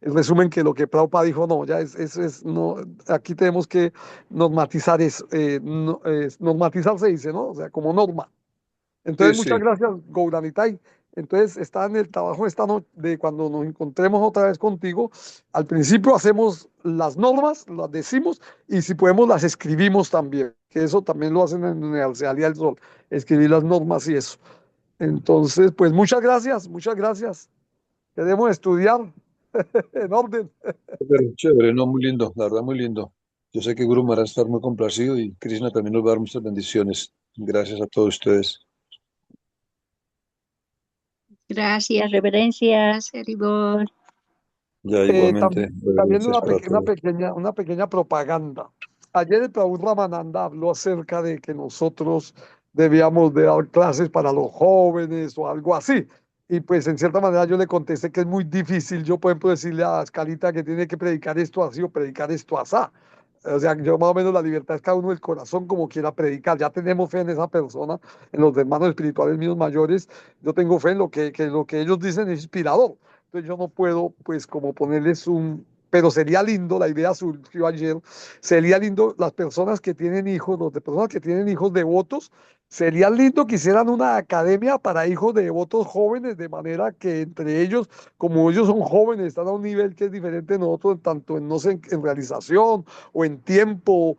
el resumen que lo que Prabhupada dijo, no, ya no, aquí tenemos que normatizar eso, normatizar se dice, ¿no? O sea, como norma. Sí, Entonces, muchas sí. gracias, Gouranitai. Entonces, está en el trabajo esta noche de cuando nos encontremos otra vez contigo. Al principio hacemos las normas, las decimos, y si podemos las escribimos también, que eso también lo hacen en la Universidad del Sol, escribir las normas y eso. Entonces, pues muchas gracias, muchas gracias. Queremos estudiar en orden. Chévere, chévere, no, muy lindo, la verdad, muy lindo. Yo sé que Guru Maharaj estar muy complacido y Krishna también nos va a dar muchas bendiciones. Gracias a todos ustedes. Gracias, reverencias, Haribol. Ya Eh, igualmente, tam- También reverencias para todos. una pequeña propaganda. Ayer el Prabhu Ramananda habló acerca de que nosotros debíamos de dar clases para los jóvenes o algo así. Y pues en cierta manera yo le contesté que es muy difícil. Yo, por ejemplo, decirle a Escalita que tiene que predicar esto así o predicar esto así. O sea, yo más o menos la libertad es cada uno del corazón como quiera predicar. Ya tenemos fe en esa persona, en los hermanos espirituales míos mayores. Yo tengo fe en que lo que ellos dicen es inspirador. Entonces yo no puedo, pues, como ponerles pero sería lindo, la idea surgió ayer, sería lindo las personas que tienen hijos, los de personas que tienen hijos devotos, sería lindo que hicieran una academia para hijos de devotos jóvenes, de manera que entre ellos, como ellos son jóvenes, están a un nivel que es diferente de nosotros, tanto en, no sé, en realización o en tiempo,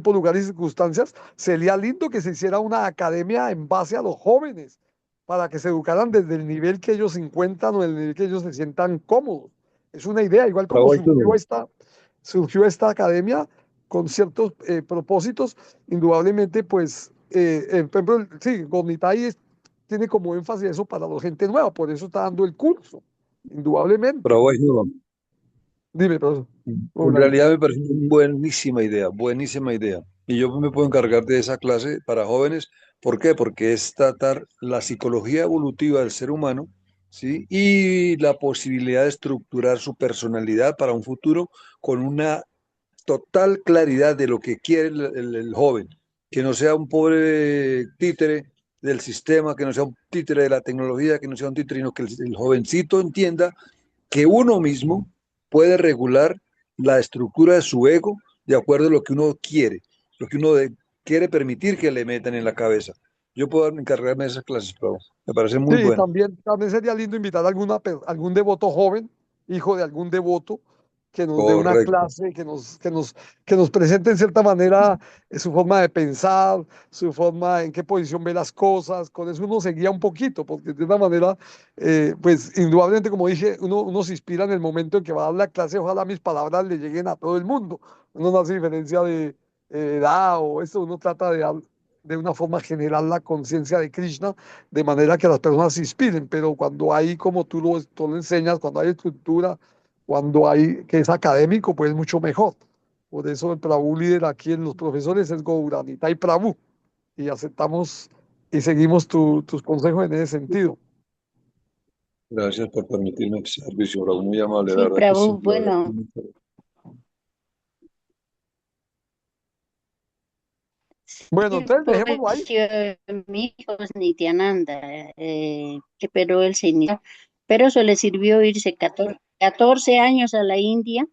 lugar y circunstancias, sería lindo que se hiciera una academia en base a los jóvenes para que se educaran desde el nivel que ellos se encuentran o el nivel que elos se sientan cómodos. Es una idea, igual como Bravo, Arturo. surgió esta academia con ciertos propósitos, indudablemente, pues, por ejemplo, sí, Gornitai tiene como énfasis eso para la gente nueva, por eso está dando el curso, indudablemente. Bravo, Arturo. Dime, profesor. En Gouldani. realidad me parece una buenísima idea, buenísima idea. Y yo me puedo encargar de esa clase para jóvenes. ¿Por qué? Porque es tratar la psicología evolutiva del ser humano, ¿sí? Y la posibilidad de estructurar su personalidad para un futuro con una total claridad de lo que quiere el joven, que no sea un pobre títere del sistema, que no sea un títere de la tecnología, que no sea un títere, sino que el jovencito entienda que uno mismo puede regular la estructura de su ego de acuerdo a lo que uno quiere, lo que uno quiere permitir que le metan en la cabeza. Yo puedo encargarme de esas clases, pero me parece muy Sí, bueno. también sería lindo invitar a algún devoto joven, hijo de algún devoto, que nos dé una Correcto. clase, que nos presente en cierta manera su forma de pensar, su forma en qué posición ve las cosas. Con eso uno se guía un poquito, porque de una manera, pues indudablemente, como dije, uno se inspira en el momento en que va a dar la clase. Ojalá mis palabras le lleguen a todo el mundo. Uno no hace diferencia de edad o esto, uno trata de dar de una forma general la conciencia de Krishna de manera que las personas se inspiren, pero cuando hay, como tú lo enseñas, cuando hay estructura, cuando hay que es académico, pues mucho mejor. Por eso el Prabhu líder aquí en los profesores es Gouranita y Prabhu, y aceptamos y seguimos tus consejos en ese sentido. Gracias por permitirme el servicio, Raúl, muy amable, la Sí, verdad que sí, Prabhu, lo agradezco bueno, mucho. Bueno, sí, entonces pues dejémoslo ahí. mi hijo es Nityananda, pero él se inició, pero eso le sirvió irse 14 años a la India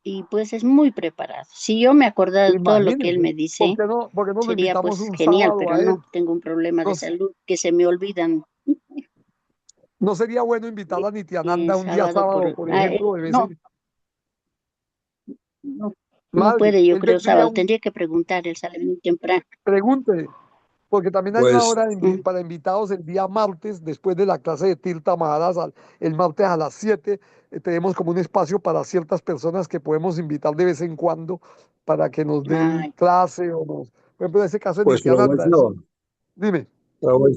y pues es muy preparado. Si yo me acordara de todo lo que él Imagínense, me dice, por qué no lo sería invitamos pues un genial, sábado pero a él? no, tengo un problema No, de salud que se me olvidan. no sería bueno invitar a Nityananda un día Sábado sábado, por ejemplo, de vez no, en no, no madre, puede, yo él creo vendría sábado. un, Tendría que preguntar, él sale muy temprano. pregunte, porque también hay una Pues, hora Mm. para invitados el día martes, después de la clase de Tirta Maharaj, el martes a las 7. Tenemos como un espacio para ciertas personas que podemos invitar de vez en cuando para que nos den Ah, clase o nos, por ejemplo, en ese caso de pues, Prabhu Nityananda, Vaishnava. dime,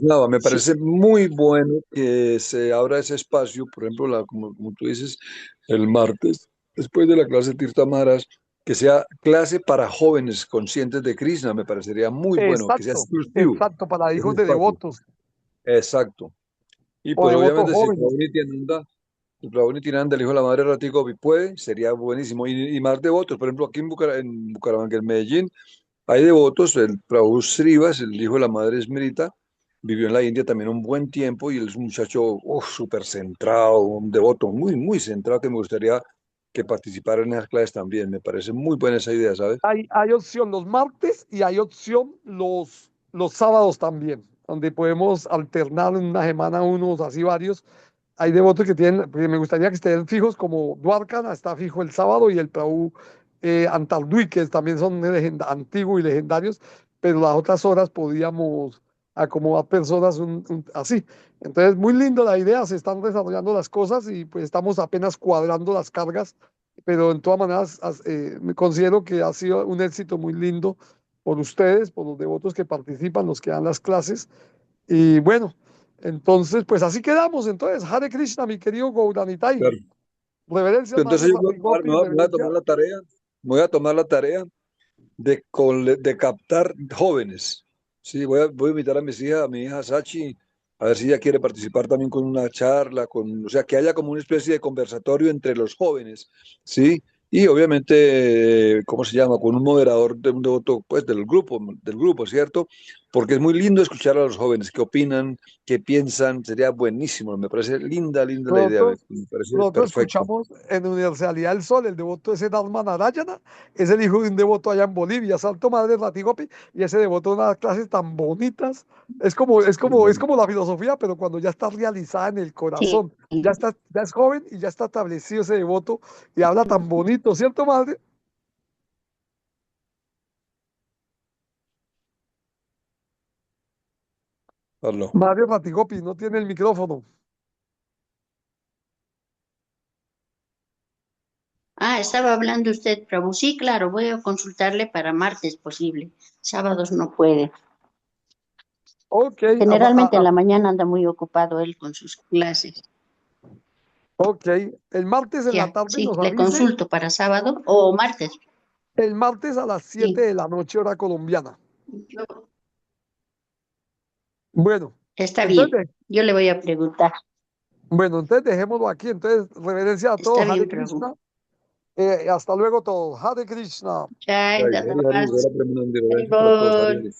Nada, me sí, parece muy bueno que se abra ese espacio, por ejemplo, como tú dices, el martes, después de la clase de Tirtha Maharaj, que sea clase para jóvenes conscientes de Krishna, me parecería muy bueno, que sea exacto, exclusivo exacto, para ese hijos de espacio. devotos Exacto. Y o pues devotos obviamente si jóvenes. Prabhu Nityananda, el Prabhu Nityananda, el hijo de la madre Rati Gopi, puede, sería buenísimo. Y más devotos, por ejemplo, aquí en Bucaramanga, en Medellín, hay devotos, el Prabhu Srivas, el hijo de la madre Smrita, vivió en la India también un buen tiempo y él es un muchacho súper centrado, un devoto muy, muy centrado que me gustaría que participara en esas clases también. Me parece muy buena esa idea, ¿sabes? Hay opción los martes y hay opción los sábados también, donde podemos alternar en una semana unos, así varios. Hay devotos que tienen, porque me gustaría que estén fijos como Dwarkana, está fijo el sábado, y el Prabhu Antardui, que también son antiguos y legendarios, pero las otras horas podíamos acomodar personas así. Entonces, muy lindo la idea, se están desarrollando las cosas y pues estamos apenas cuadrando las cargas, pero en todas maneras me considero que ha sido un éxito muy lindo por ustedes, por los devotos que participan, los que dan las clases. Y bueno, entonces, pues así quedamos. Entonces, Hare Krishna, mi querido Gauranitai. Claro. Reverencias, Madre Entonces yo Ratigopi, me voy a reverencia. tomar la tarea, me voy a tomar la tarea de captar jóvenes. Sí, voy a invitar a a mi hija Sachi, a ver si ella quiere participar también con una charla, o sea, que haya como una especie de conversatorio entre los jóvenes, ¿sí? Y obviamente, ¿cómo se llama? Con un moderador de un devoto, pues, del grupo, ¿cierto? Porque es muy lindo escuchar a los jóvenes, qué opinan, qué piensan, sería buenísimo, me parece linda, linda la idea, Nosotros, me parece nosotros perfecto. escuchamos en Universalidad del Sol, el devoto ese Dharma Narayana, es el hijo de un devoto allá en Bolivia, Salto Madre Ratigopi, y ese devoto da unas clases tan bonitas. Es como la filosofía, pero cuando ya está realizada en el sí. corazón, ya es joven y ya está establecido ese devoto y habla tan bonito, ¿cierto, madre? Pablo. Mario Ratigopi no tiene el micrófono. Ah, estaba hablando usted, Prabhu. Sí, claro, voy a consultarle para martes posible. Sábados no puede. Ok, Generalmente en la mañana anda muy ocupado él con sus clases. Ok, el martes en la Ya, tarde sí, nos le avise. consulto para sábado o martes. El martes a las 7 Sí. de la noche, hora colombiana. Yo- Bueno, Está entonces, bien, yo le voy a preguntar. bueno, entonces dejémoslo aquí. Entonces, reverencia a todos. Está bien, Hare Prabhu. Krishna. Hasta luego todos. Hare Krishna. Jai, Jai, Hari Hari, Dadamas, Gora Premanandi, Hari reverencias para todos. Hari Bol. Hari.